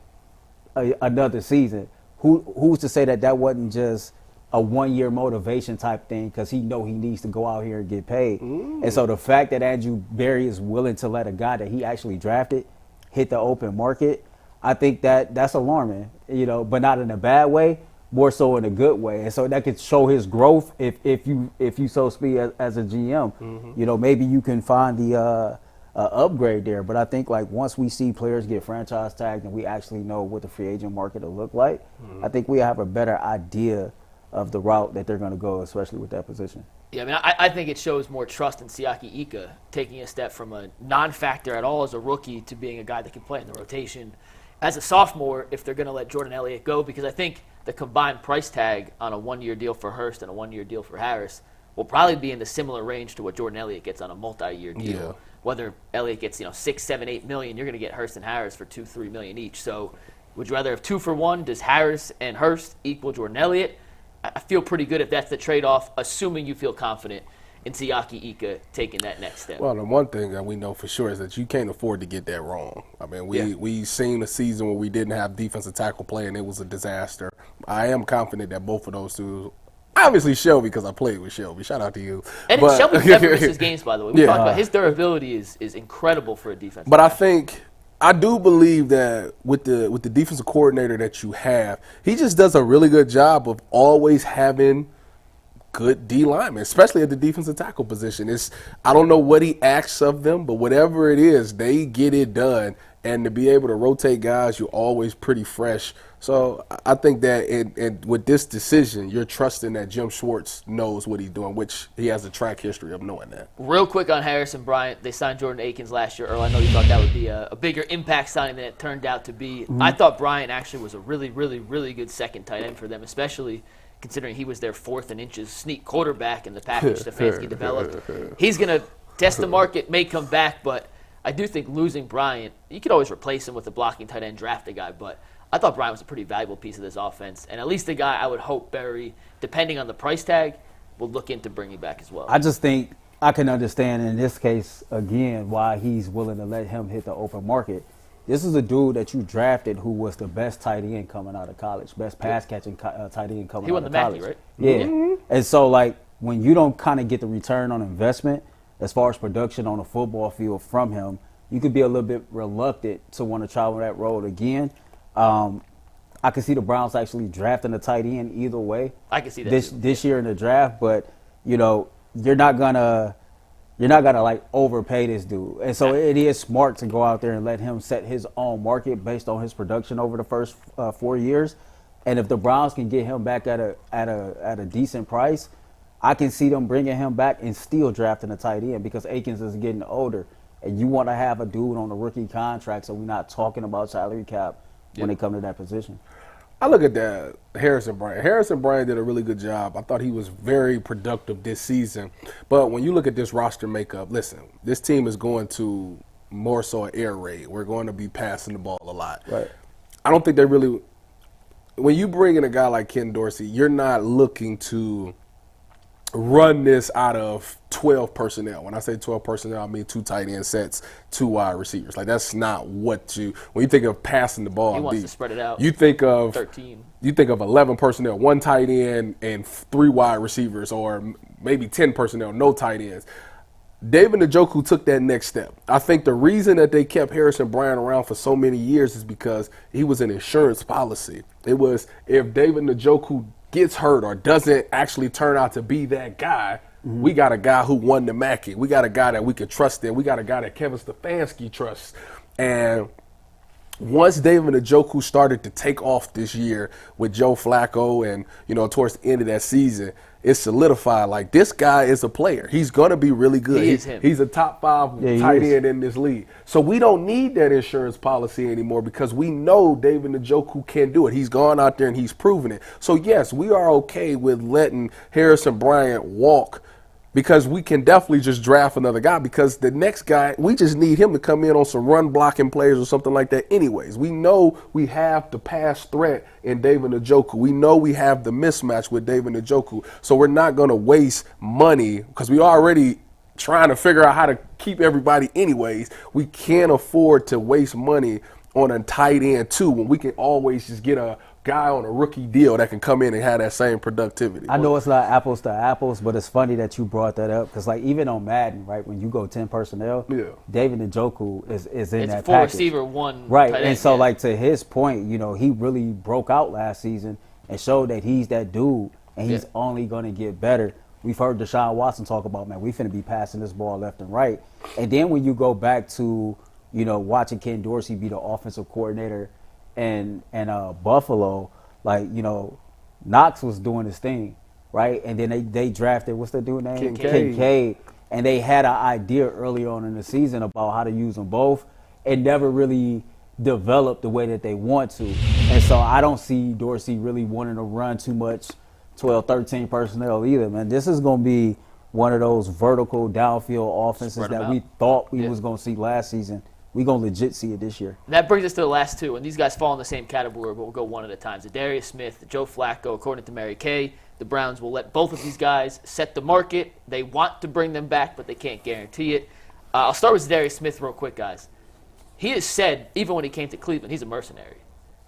another season. Who's to say that wasn't just a 1-year motivation type thing because he know he needs to go out here and get paid. And so the fact that Andrew Berry is willing to let a guy that he actually drafted hit the open market, I think that's alarming, you know, but not in a bad way, more so in a good way. And so that could show his growth if you so speak as a GM. You know, maybe you can find the upgrade there. But I think like once we see players get franchise tagged and we actually know what the free agent market will look like, I think we have a better idea of the route that they're going to go, especially with that position. Yeah, I mean, I think it shows more trust in Siaki Ika taking a step from a non-factor at all as a rookie to being a guy that can play in the rotation as a sophomore if they're going to let Jordan Elliott go, because I think the combined price tag on a 1-year deal for Hurst and a 1-year deal for Harris will probably be in the similar range to what Jordan Elliott gets on a multi-year deal. Yeah. Whether Elliott gets, $6, $7, $8 million, you're going to get Hurst and Harris for $2, $3 million each. So would you rather have 2 for 1? Does Harris and Hurst equal Jordan Elliott? I feel pretty good if that's the trade-off, assuming you feel confident in Siaki Ika taking that next step. Well, the one thing that we know for sure is that you can't afford to get that wrong. I mean, we seen a season where we didn't have defensive tackle play, and it was a disaster. I am confident that both of those two, obviously Shelby, because I played with Shelby. Shout out to you. And Shelby never misses games, by the way. We talked about his durability is incredible for a defense. But I do believe that with the defensive coordinator that you have, he just does a really good job of always having good D linemen, especially at the defensive tackle position. I don't know what he asks of them, but whatever it is, they get it done. And to be able to rotate guys, you're always pretty fresh. So I think that with this decision, you're trusting that Jim Schwartz knows what he's doing, which he has a track history of knowing that. Real quick on Harrison Bryant, they signed Jordan Akins last year. Earl, I know you thought that would be a bigger impact signing than it turned out to be. Mm-hmm. I thought Bryant actually was a really, really, really good second tight end for them, especially considering he was their 4th and inches sneak quarterback in the package Stefanski developed. He's going to test the market, may come back, but I do think losing Bryant, you could always replace him with a blocking tight end, draft a guy, but I thought Bryant was a pretty valuable piece of this offense, and at least a guy I would hope Barry, depending on the price tag, will look into bringing back as well. I just think I can understand in this case, again, why he's willing to let him hit the open market. This is a dude that you drafted who was the best tight end coming out of college, best pass-catching tight end coming out of college. He won the Mackey, right? Yeah. Mm-hmm. And so, like, when you don't kind of get the return on investment as far as production on a football field from him, you could be a little bit reluctant to want to travel that road again. I can see the Browns actually drafting a tight end either way. I can see that this year in the draft, but you're not gonna like overpay this dude. And so it is smart to go out there and let him set his own market based on his production over the first 4 years. And if the Browns can get him back at a decent price, I can see them bringing him back and still drafting a tight end because Akins is getting older. And you want to have a dude on a rookie contract so we're not talking about salary cap when they come to that position. I look at that Harrison Bryant. Harrison Bryant did a really good job. I thought he was very productive this season. But when you look at this roster makeup, listen, this team is going to more so an air raid. We're going to be passing the ball a lot. Right. I don't think they really – when you bring in a guy like Ken Dorsey, you're not looking to run this out of 12 personnel. When I say 12 personnel, I mean 2 tight end sets, 2 wide receivers. Like, that's not what when you think of passing the ball. He wants to spread it out. You think of 13. You think of 11 personnel, 1 tight end and 3 wide receivers, or maybe 10 personnel, no tight ends. David Njoku took that next step. I think the reason that they kept Harrison Bryant around for so many years is because he was an insurance policy. It was if David Njoku gets hurt or doesn't actually turn out to be that guy, we got a guy who won the Mackey. We got a guy that we could trust in. We got a guy that Kevin Stefanski trusts. And once David Njoku started to take off this year with Joe Flacco and, towards the end of that season, it solidified like this guy is a player. He's going to be really good. He is him. He's a top 5 tight end in this league. So we don't need that insurance policy anymore because we know David Njoku can do it. He's gone out there and he's proven it. So, yes, we are okay with letting Harrison Bryant walk because we can definitely just draft another guy because the next guy, we just need him to come in on some run blocking players or something like that anyways. We know we have the pass threat in David Njoku. We know we have the mismatch with David Njoku. So we're not going to waste money because we already trying to figure out how to keep everybody anyways. We can't afford to waste money on a tight end too when we can always just get a guy on a rookie deal that can come in and have that same productivity. I know it's not apples to apples, but it's funny that you brought that up because, like, even on Madden, right, when you go 10 personnel, David Njoku is in that package. It's 4 receiver, 1 right, tight and end, so, like, to his point, he really broke out last season and showed that he's that dude, and he's only going to get better. We've heard Deshaun Watson talk about, man, we finna be passing this ball left and right. And then when you go back to, watching Ken Dorsey be the offensive coordinator and Buffalo, like, Knox was doing his thing, right? And then they drafted, what's that dude name? Kincaid. And they had an idea early on in the season about how to use them both and never really developed the way that they want to. And so I don't see Dorsey really wanting to run too much 12, 13 personnel either, man. This is going to be one of those vertical downfield offenses that we thought we was going to see last season. We're going to legit see it this year. That brings us to the last 2, and these guys fall in the same category, but we'll go one at a time. Zadarius Smith, Joe Flacco, according to Mary Kay, the Browns will let both of these guys set the market. They want to bring them back, but they can't guarantee it. I'll start with Zadarius Smith real quick, guys. He has said, even when he came to Cleveland, he's a mercenary.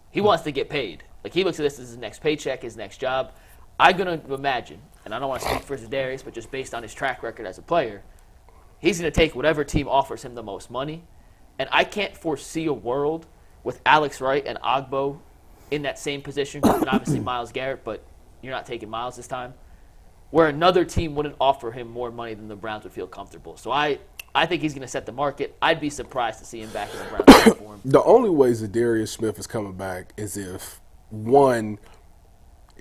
He wants to get paid. Like, he looks at this as his next paycheck, his next job. I'm going to imagine, and I don't want to speak for Zadarius, but just based on his track record as a player, he's going to take whatever team offers him the most money. And I can't foresee a world with Alex Wright and Ogbo in that same position, and obviously Myles Garrett, but you're not taking Myles this time. where another team wouldn't offer him more money than the Browns would feel comfortable. So I think he's going to set the market. I'd be surprised to see him back in the Browns uniform. The only way Zadarius Smith is coming back is if, one,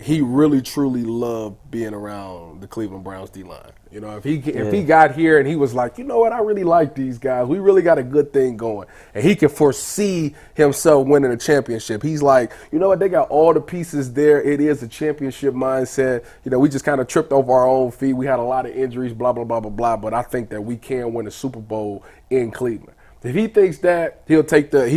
he really truly loved being around the Cleveland Browns D-line. You know, if he got here and he was like, you know what, I really like these guys. We really got a good thing going. And he can foresee himself winning a championship. He's like, you know what, they got all the pieces there. It is a championship mindset. You know, we just kind of tripped over our own feet. We had a lot of injuries, blah, blah, blah, blah, blah. But I think that we can win a Super Bowl in Cleveland. If he thinks that, he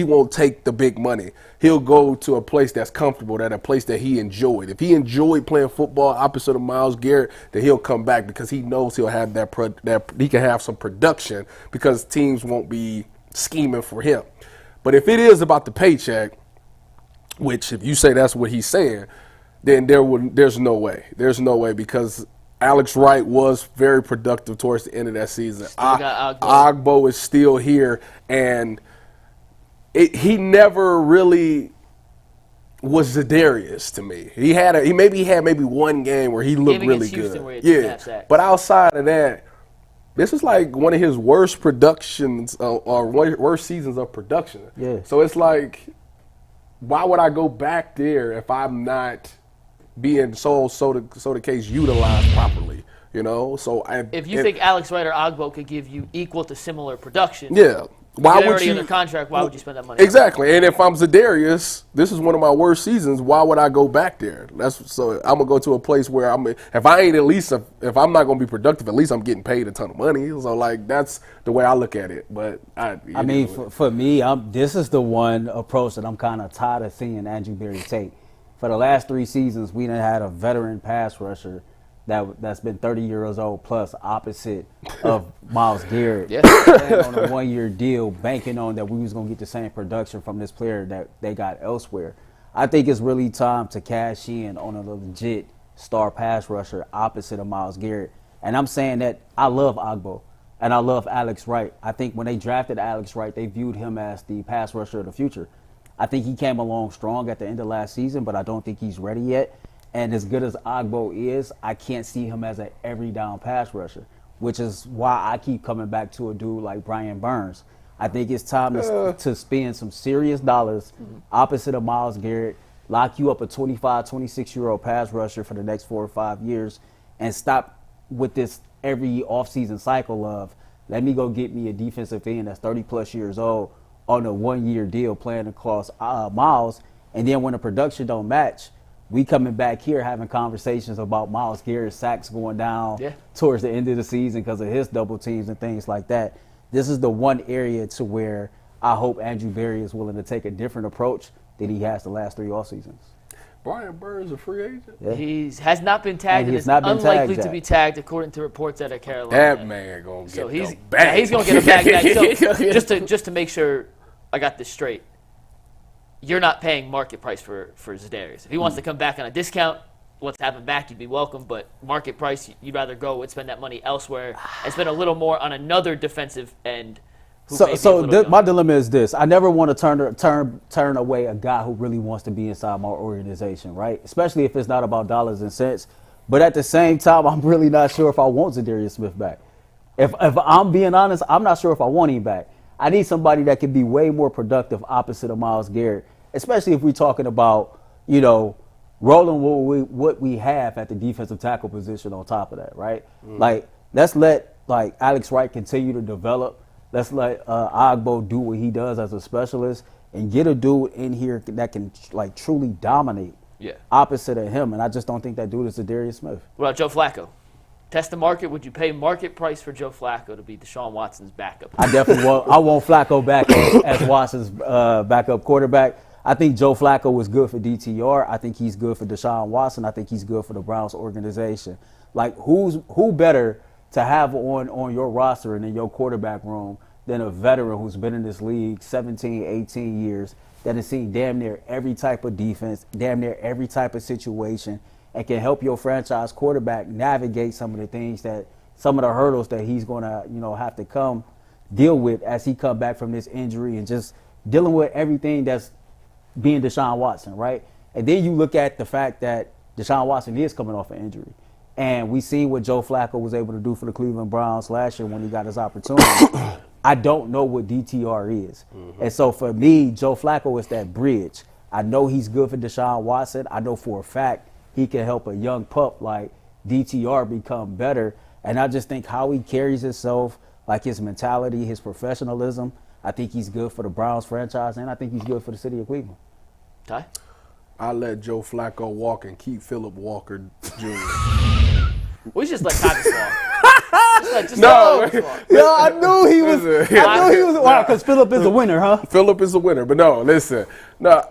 won't take the big money. He'll go to a place that's comfortable, a place that he enjoyed. If he enjoyed playing football opposite of Myles Garrett, then he'll come back because he knows he'll have that he can have some production because teams won't be scheming for him. But if it is about the paycheck, which if you say that's what he's saying, then there's no way. There's no way because Alex Wright was very productive towards the end of that season. Ogbo is still here, and he never really was Zadarius to me. He had maybe one game where he looked really good. Yeah, but outside of that, this is like one of his worst productions or worst seasons of production. Yeah. So it's like, why would I go back there if I'm not being so the case utilized properly, you know? So if you think Alex Wright or Ogbo could give you equal to similar production, yeah, why would already you under contract? Why would you spend that money? Exactly. And if I'm Zadarius, this is one of my worst seasons. Why would I go back there? So I'm gonna go to a place where if I'm not gonna be productive, at least I'm getting paid a ton of money. So like that's the way I look at it. But for me, this is the one approach that I'm kind of tired of seeing Andrew Berry take. For the last 3 seasons, we done had a veteran pass rusher that's been 30 years old plus, opposite of Myles Garrett. Yeah. On a 1-year deal, banking on that we was going to get the same production from this player that they got elsewhere. I think it's really time to cash in on a legit star pass rusher opposite of Myles Garrett. And I'm saying that I love Ogbo and I love Alex Wright. I think when they drafted Alex Wright, they viewed him as the pass rusher of the future. I think he came along strong at the end of last season, but I don't think he's ready yet. And as good as Ogbo is, I can't see him as an every down pass rusher, which is why I keep coming back to a dude like Brian Burns. I think it's time to spend some serious dollars opposite of Myles Garrett, lock you up a 25, 26-year-old pass rusher for the next 4 or 5 years, and stop with this every offseason cycle of let me go get me a defensive end that's 30-plus years old on a 1-year deal playing across Myles, and then when the production don't match, we coming back here having conversations about Myles Garrett's sacks going down towards the end of the season because of his double teams and things like that. This is the one area to where I hope Andrew Berry is willing to take a different approach than he has the last 3 off seasons. Brian Burns a free agent? Yeah. He has not been tagged and is unlikely to be tagged according to reports out of Carolina. That man gonna get the bag. Yeah, he's gonna get a bag back. So just to make sure I got this straight, you're not paying market price for Zadarius. If he wants to come back on a discount, let's have him back. You'd be welcome. But market price, you'd rather go and spend that money elsewhere and spend a little more on another defensive end. My dilemma is this. I never want to turn away a guy who really wants to be inside my organization, right? Especially if it's not about dollars and cents. But at the same time, I'm really not sure if I want Zadarius Smith back. If I'm being honest, I'm not sure if I want him back. I need somebody that can be way more productive opposite of Myles Garrett, especially if we're talking about, rolling what we have at the defensive tackle position on top of that, right? Like, let's let Alex Wright continue to develop. Let's let Ogbo do what he does as a specialist and get a dude in here that can truly dominate opposite of him. And I just don't think that dude is Zadarius Smith. What about Joe Flacco? Test the market. Would you pay market price for Joe Flacco to be Deshaun Watson's backup? I definitely want Flacco back as Watson's backup quarterback. I think Joe Flacco was good for DTR. I think he's good for Deshaun Watson. I think he's good for the Browns organization. Like, who better to have on your roster and in your quarterback room than a veteran who's been in this league 17, 18 years, that has seen damn near every type of defense, damn near every type of situation, and can help your franchise quarterback navigate some of the hurdles that he's going to, have to deal with as he come back from this injury and just dealing with everything that's being Deshaun Watson, right? And then you look at the fact that Deshaun Watson is coming off an injury. And we seen what Joe Flacco was able to do for the Cleveland Browns last year when he got his opportunity. I don't know what DTR is. And so for me, Joe Flacco is that bridge. I know he's good for Deshaun Watson. I know for a fact he can help a young pup like DTR become better. And I just think how he carries himself, like his mentality, his professionalism, I think he's good for the Browns franchise, and I think he's good for the city of Cleveland. Ty? I let Joe Flacco walk and keep Philip Walker Jr. We just let Thomas walk. No, I knew he was. Wow, because Philip is a winner, huh? Philip is a winner, but no, listen. No,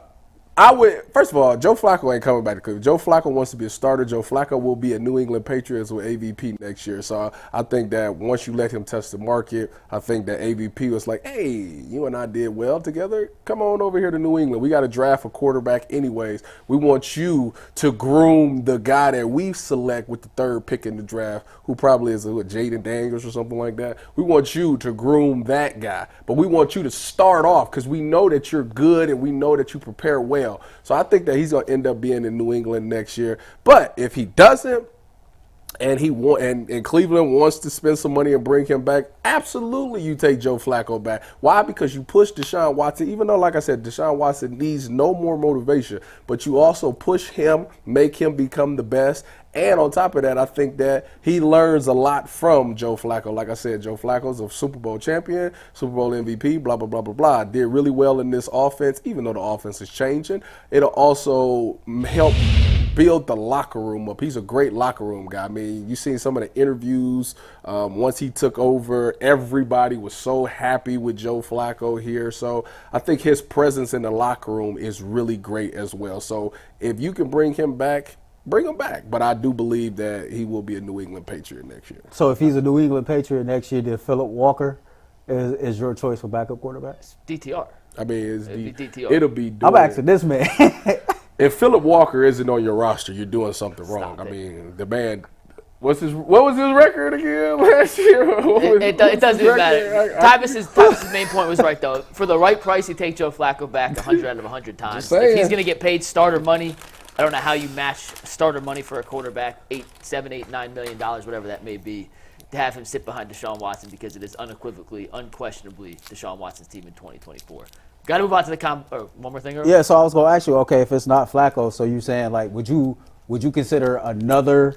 first of all, Joe Flacco ain't coming back to Cleveland. Joe Flacco wants to be a starter. Joe Flacco will be a New England Patriots with AVP next year. So I think that once you let him test the market, I think that AVP was like, hey, you and I did well together. Come on over here to New England. We got to draft a quarterback anyways. We want you to groom the guy that we select with the third pick in the draft, who probably is Jaden Daniels or something like that. We want you to groom that guy. But we want you to start off because we know that you're good and we know that you prepare well. So I think that he's going to end up being in New England next year. But if he doesn't, and Cleveland wants to spend some money and bring him back, absolutely you take Joe Flacco back. Why? Because you push Deshaun Watson, even though, like I said, Deshaun Watson needs no more motivation, but you also push him, make him become the best. And on top of that, I think that he learns a lot from Joe Flacco. Like I said, Joe Flacco's a Super Bowl champion, Super Bowl MVP, blah, blah, blah, blah, blah. Did really well in this offense, even though the offense is changing. It'll also help build the locker room up. He's a great locker room guy. I mean, you've seen some of the interviews. Once he took over, everybody was so happy with Joe Flacco here. So I think his presence in the locker room is really great as well. So if you can bring him back, bring him back. But I do believe that he will be a New England Patriot next year. So if he's a New England Patriot next year, then Philip Walker is your choice for backup quarterback? DTR. I mean, DTR. It'll be. I'm asking this man. If Philip Walker isn't on your roster, you're doing something wrong. I mean, the man. What was his record again last year? It doesn't even matter. Tyvus's main point was right, though. For the right price, you take Joe Flacco back 100 out of 100 times. If he's going to get paid starter money, I don't know how you match starter money for a quarterback, $7, $8, $9 million, whatever that may be, to have him sit behind Deshaun Watson, because it is unequivocally, unquestionably Deshaun Watson's team in 2024. Got to move on to the one more thing. Yeah, so I was going to ask you, okay, if it's not Flacco, so you're saying, like, would you consider another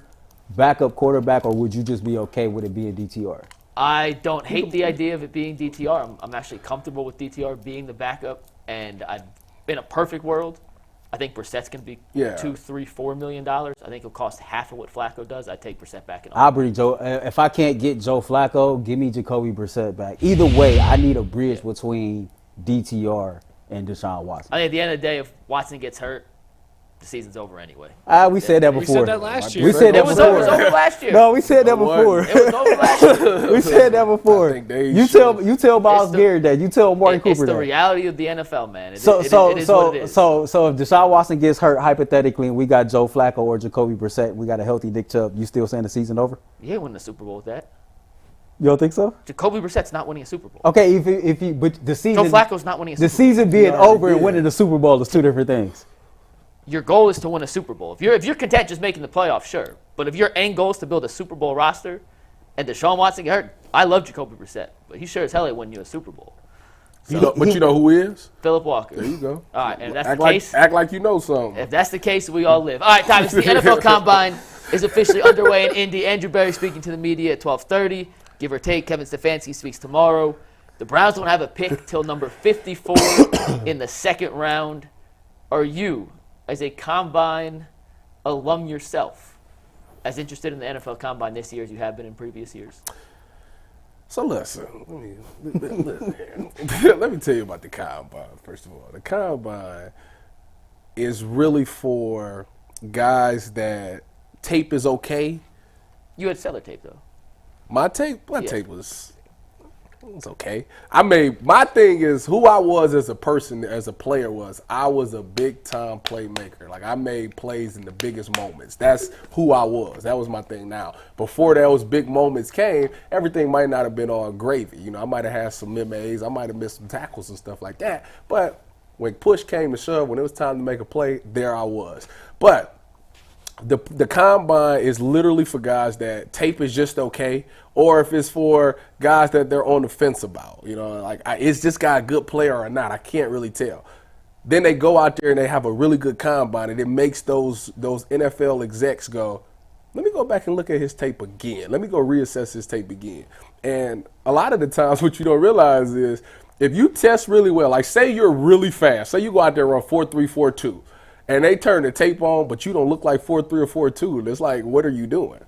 backup quarterback, or would you just be okay with it being DTR? I don't hate the idea of it being DTR. I'm actually comfortable with DTR being the backup, and in a perfect world, I think Brissett's going to be $2, $3, $4 million. I think it'll cost half of what Flacco does. I'd take Brissett back. I'll bring Joe. If I can't get Joe Flacco, give me Jacoby Brissett back. Either way, I need a bridge between DTR and Deshaun Watson. I think at the end of the day, if Watson gets hurt, the season's over anyway. We said that before. We said that last year. We said that before. It was over last year. No, we said that before. It was over last year. We said that before. You tell Miles Garrett that. You tell Marty Cooper that. It's the reality of the NFL, man. It is So what it is. if Deshaun Watson gets hurt hypothetically, and we got Joe Flacco or Jacoby Brissett, we got a healthy Nick Chubb, you still saying the season over? He ain't winning the Super Bowl with that. You don't think so? Jacoby Brissett's not winning a Super Bowl. Okay, but the season. Joe Flacco's not winning a Super Bowl. The season being over and winning the Super Bowl is two different things. Your goal is to win a Super Bowl. If you're content just making the playoffs, sure. But if your end goal is to build a Super Bowl roster, and Deshaun Watson get hurt, I love Jacoby Brissett, but he sure as hell ain't winning you a Super Bowl. So, but you know who he is? Philip Walker. There you go. All right, and if that's act the case. Act like you know something. If that's the case, we all live. All right, Tyvus, the NFL Combine is officially underway in Indy. Andrew Berry speaking to the media at 12:30. Give or take, Kevin Stefanski speaks tomorrow. The Browns don't have a pick till number 54 in the second round. Are you, as a Combine alum yourself, as interested in the NFL Combine this year as you have been in previous years? So listen, let me tell you about the Combine, first of all. The Combine is really for guys that tape is okay. You had stellar tape, though. My tape was okay. My thing is who I was as a person, as a player I was a big time playmaker. Like I made plays in the biggest moments. That's who I was. That was my thing. Now, before those big moments came, everything might not have been all gravy. You know, I might have had some MAs, I might have missed some tackles and stuff like that. But when push came to shove, when it was time to make a play, there I was. But the combine is literally for guys that tape is just okay, or if it's for guys that they're on the fence about. You know, like, is this guy a good player or not? I can't really tell. Then they go out there and they have a really good combine, and it makes those NFL execs go, let me go back and look at his tape again. Let me go reassess his tape again. And a lot of the times what you don't realize is if you test really well, like say you're really fast, say you go out there and run 4.3, 4.2, and they turn the tape on, but you don't look like 4.3 or 4.2, and it's like, what are you doing?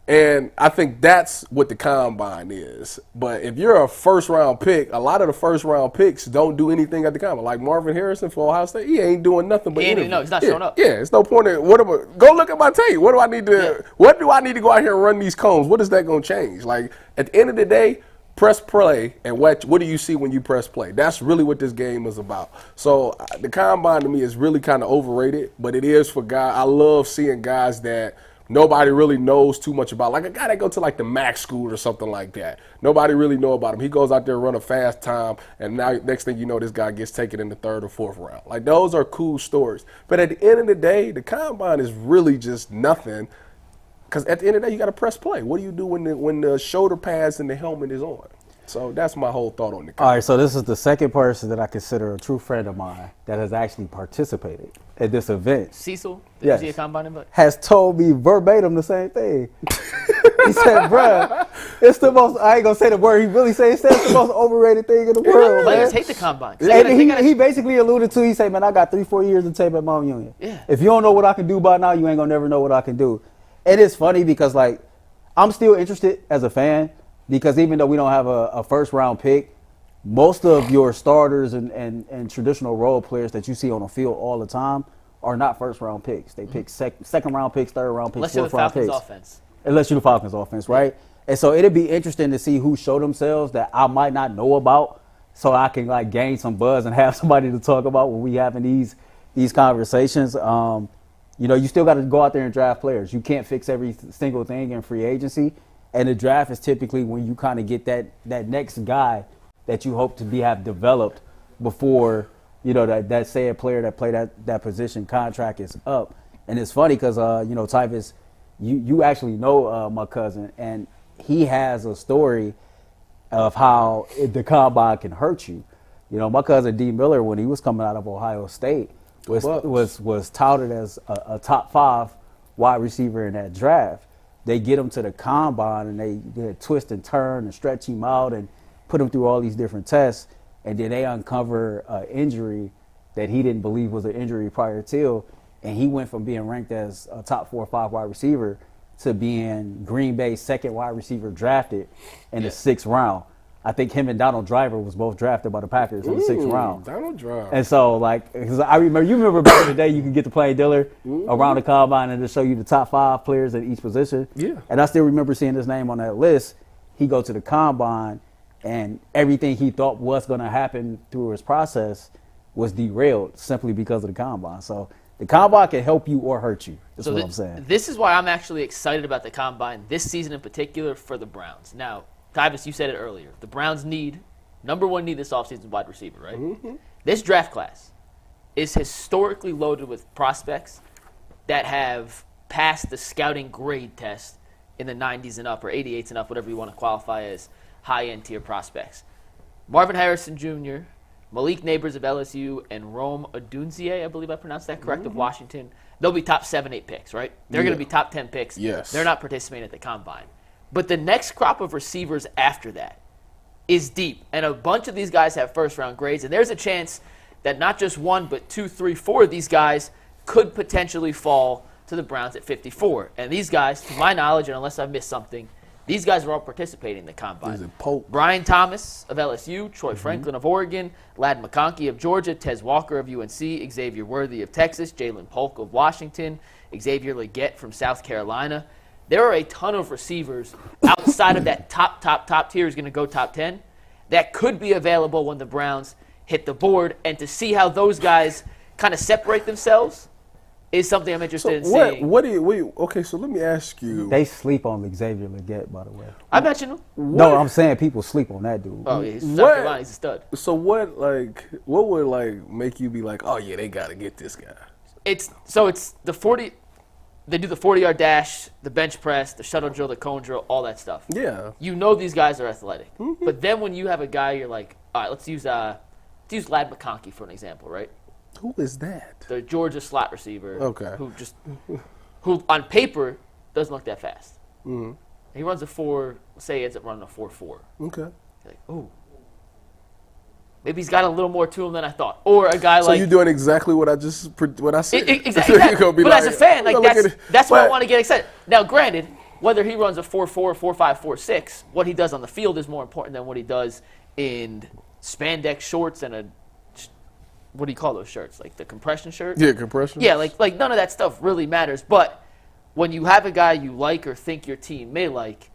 And I think that's what the combine is. But if you're a first-round pick, a lot of the first-round picks don't do anything at the combine. Like Marvin Harrison for Ohio State, he ain't doing nothing but interview. He's not showing up. Yeah, it's no point in go look at my tape. What do I need to go out here and run these cones? What is that going to change? Like, at the end of the day, press play, and what do you see when you press play? That's really what this game is about. So the combine to me is really kind of overrated, but it is for guys. I love seeing guys that nobody really knows too much about. Like a guy that go to like the Mac school or something like that. Nobody really know about him. He goes out there and run a fast time, and now next thing you know, this guy gets taken in the 3rd or 4th round. Like, those are cool stories. But at the end of the day, the combine is really just nothing, because at the end of the day, you got to press play. What do you do when the shoulder pads and the helmet is on? So that's my whole thought on the combine. All right, so this is the second person that I consider a true friend of mine that has actually participated at this event. Cecil, Yes. is he a combine invite? Has told me verbatim the same thing. He said, bruh, it's the most, I ain't going to say the word he really said, it's the most overrated thing in the world, Players man. hate the combine. And he basically alluded to, he said, man, I got 3-4 years of tape at Mount Union. Yeah. If you don't know what I can do by now, you ain't going to never know what I can do. It is funny because, like, I'm still interested as a fan, because even though we don't have a first-round pick, most of your starters and traditional role players that you see on the field all the time are not first-round picks. They pick second-round picks, third-round picks, Unless you're the fourth-round Falcons picks. offense. Unless you're the Falcons offense, right? And so it'd be interesting to see who show themselves that I might not know about, so I can like gain some buzz and have somebody to talk about when we having these conversations. You know, you still got to go out there and draft players. You can't fix every single thing in free agency. And the draft is typically when you kind of get that next guy that you hope to have developed before, you know, that said player that played that position contract is up. And it's funny because, you know, Tyvus, you actually know my cousin, and he has a story of how the combine can hurt you. You know, my cousin D. Miller, when he was coming out of Ohio State, was touted as a top 5 wide receiver in that draft. They get him to the combine, and they twist and turn and stretch him out and put him through all these different tests, and then they uncover an injury that he didn't believe was an injury prior to, and he went from being ranked as a top 4 or 5 wide receiver to being Green Bay's 2nd wide receiver drafted in the 6th round. I think him and Donald Driver was both drafted by the Packers in the 6th round. Donald Driver. And so, like, because you remember back in the day, you could get to play Diller around the combine and just show you the top 5 players at each position. Yeah. And I still remember seeing his name on that list. He go to the combine, and everything he thought was going to happen through his process was derailed simply because of the combine. So the combine can help you or hurt you. That's what I'm saying. This is why I'm actually excited about the combine this season in particular for the Browns. Now, Tyvus, you said it earlier. The Browns number one need this offseason wide receiver, right? Mm-hmm. This draft class is historically loaded with prospects that have passed the scouting grade test in the 90s and up, or 88s and up, whatever you want to qualify as high-end tier prospects. Marvin Harrison Jr., Malik Neighbors of LSU, and Rome Odunze, I believe I pronounced that correct, of Washington. They'll be top 7, 8 picks, right? They're going to be top 10 picks. Yes. They're not participating at the combine. But the next crop of receivers after that is deep. And a bunch of these guys have first-round grades. And there's a chance that not just 1, but 2, 3, 4 of these guys could potentially fall to the Browns at 54. And these guys, to my knowledge, and unless I've missed something, these guys are all participating in the combine. Is it Pope? Brian Thomas of LSU, Troy Franklin of Oregon, Ladd McConkey of Georgia, Tez Walker of UNC, Xavier Worthy of Texas, Jalen Polk of Washington, Xavier Legette from South Carolina. There are a ton of receivers outside of that top tier is going to go top 10 that could be available when the Browns hit the board. And to see how those guys kind of separate themselves is something I'm interested in seeing. Okay, so let me ask you. They sleep on Xavier Legette, by the way. I mentioned him. No, I'm saying people sleep on that dude. Oh, yeah, he's South Carolina. He's a stud. So what would make you be like, oh yeah, they got to get this guy? It's the 40. They do the 40-yard dash, the bench press, the shuttle drill, the cone drill, all that stuff. Yeah. You know these guys are athletic. But then when you have a guy, you're like, all right, let's use Lad McConkey for an example, right? Who is that? The Georgia slot receiver. Okay. Who on paper doesn't look that fast. He runs a 4. Say he ends up running a 4.4. Okay. You're like, ooh. Maybe he's got a little more to him than I thought. Or a guy So like. you're doing exactly what I said. Exactly. But as a fan, like that's why I want to get excited. Now, granted, whether he runs a 4.4, 4.5, 4.6, what he does on the field is more important than what he does in spandex shorts and a. What do you call those shirts? Like the compression shirt? Yeah, compression. Yeah, like none of that stuff really matters. But when you have a guy you like or think your team may like,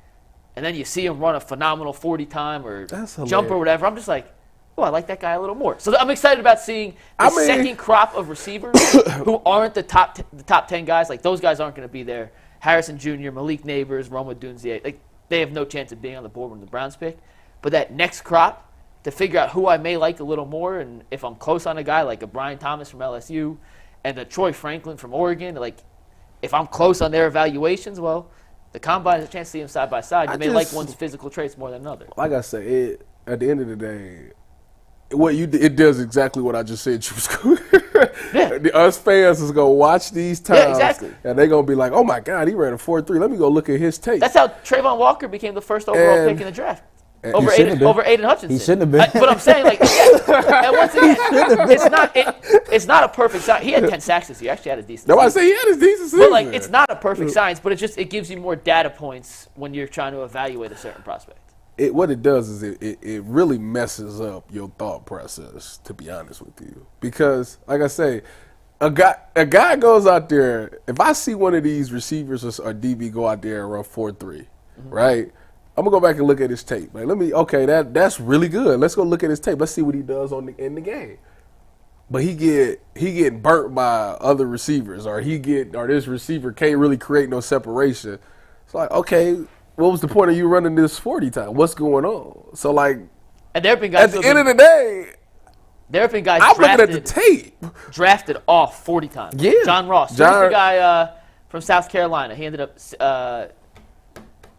and then you see him run a phenomenal 40 time or jump or whatever, I'm just like, oh, I like that guy a little more. So I'm excited about seeing the second crop of receivers who aren't the top 10 guys. Like those guys aren't going to be there. Harrison Jr., Malik Neighbors, Roma Dunzier, like they have no chance of being on the board when the Browns pick. But that next crop, to figure out who I may like a little more, and if I'm close on a guy like a Brian Thomas from LSU and a Troy Franklin from Oregon, like if I'm close on their evaluations, well, the combine has a chance to see them side by side. You may like one's physical traits more than another. Like I say, at the end of the day, it does exactly what I just said. You was going. Yeah. Us fans is gonna watch these times, Yeah, exactly. and they're gonna be like, "Oh my God, he ran a 4.3. Let me go look at his tape." That's how Trayvon Walker became the first overall pick in the draft. Over He shouldn't have been. Aiden Hutchinson. He shouldn't have been. But I'm saying, like, and once again, it's not a perfect science. He had 10 sacks this year. Actually had a decent Nobody season. say he had his decent season. But, like, it's not a perfect science, but it gives you more data points when you're trying to evaluate a certain prospect. What it does is it really messes up your thought process, to be honest with you. Because, like I say, a guy goes out there, if I see one of these receivers or DB go out there and run 4.3, right? I'm gonna go back and look at his tape. Like, that's really good. Let's go look at his tape. Let's see what he does in the game. But he get burnt by other receivers, or this receiver can't really create no separation. It's like, okay, what was the point of you running this 40 time? What's going on? So like, And there have been guys at the end of the day, there have been guys I'm looking at the tape. drafted off 40 times. Yeah. John Ross. Who's the guy from South Carolina? He ended up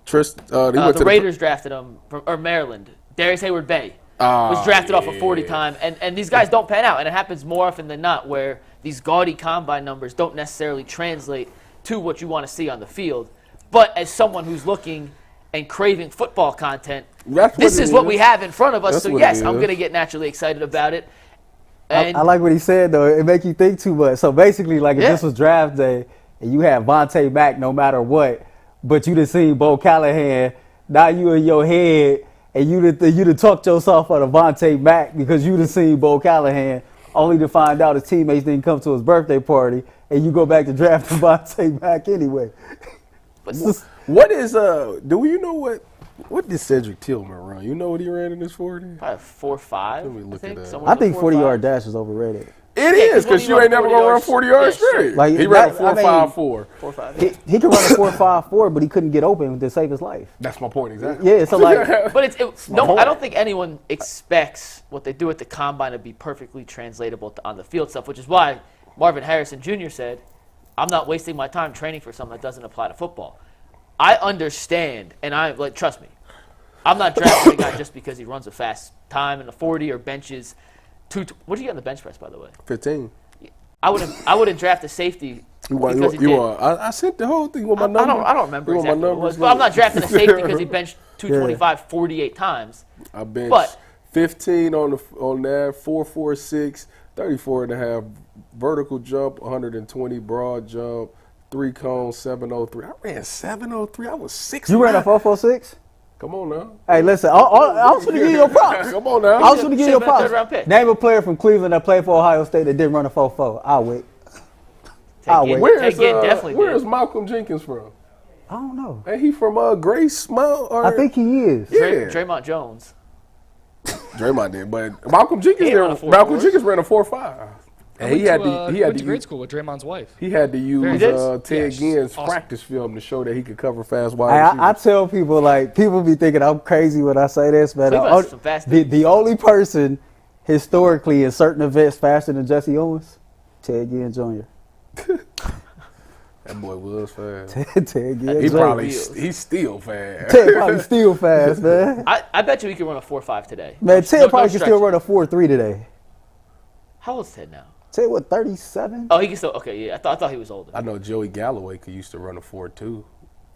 the Raiders drafted him or Maryland. Darius Hayward-Bay was drafted off a 40 time, and these guys don't pan out, and it happens more often than not where these gaudy combine numbers don't necessarily translate to what you want to see on the field. But as someone who's looking and craving football content, this is what we have in front of us. So yes, I'm going to get naturally excited about it. And I like what he said though. It make you think too much. So basically, like if this was draft day and you had Vontae Mack no matter what, but you done seen Bo Callahan, now you in your head and you done talked yourself out of Vontae Mack because you done seen Bo Callahan, only to find out his teammates didn't come to his birthday party, and you go back to draft Vontae Mack anyway. What is do you know what did Cedric Tillman run? You know what he ran in this 40? Probably 4.5. Let me look it up. I think 40-yard dash is overrated. It is, because you ain't never going to run 40 yards straight. Like, he ran a 4.54. 4.5. He could run a 4.54, but he couldn't get open to save his life. That's my point, exactly. Yeah, so like, But I don't think anyone expects what they do at the combine to be perfectly translatable to on the field stuff, which is why Marvin Harrison Jr. said, "I'm not wasting my time training for something that doesn't apply to football." I understand, and trust me, I'm not drafting a guy just because he runs a fast time in the 40 or benches. What did you get on the bench press, by the way? 15. I wouldn't draft a safety because he did. I sent the whole thing. You want my numbers? I don't remember exactly what it was, but I'm not drafting a safety because he benched 225 48 times. I benched 15 on that, 4.46, 34 and a half vertical jump, 120 broad jump, 3 cones, 703. I ran 703. I was 6. You ran a 4.46? Come on now. Hey, listen, I was going to give you your props. Come on now. I was going to give you your third round props. pick. Name a player from Cleveland that played for Ohio State that didn't run a 4.4. I'll wait. Where is Malcolm Jenkins from? I don't know. Ain't he from Grace Mount? I think he is. Yeah. Draymond Jones. Draymond did, but Malcolm Jenkins ran a 4.5. And he had went to grade school with Draymond's wife. He had to use Ted Ginn's practice film to show that he could cover fast wide receivers. I tell people, like, people be thinking I'm crazy when I say this, but the only person historically in certain events faster than Jesse Owens, Ted Ginn Jr. That boy was fast. Ted Ginn He Jr. probably he's still fast. Ted probably still fast, man. I bet you he could run a 4.5 today. Man, Ted No probably can still stretch. run a 4.3 today. How old is Ted now? Ted, what, 37? Oh, he can still. Okay, yeah. I thought he was older. I know Joey Galloway could used to run a 4.2,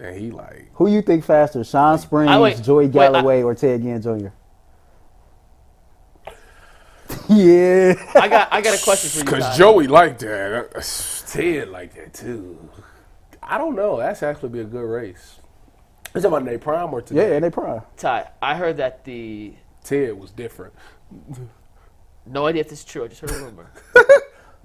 and he like Who you think faster, Sean Springs, Joey Galloway, or Ted Ginn Jr.? Yeah. I got a question for you because guys. Joey like that. Ted like that too. I don't know. That's actually be a good race. Is that about their prime or today? Yeah, and they prime. Ty, I heard that the. Ted was different. No idea if this is true. I just heard a rumor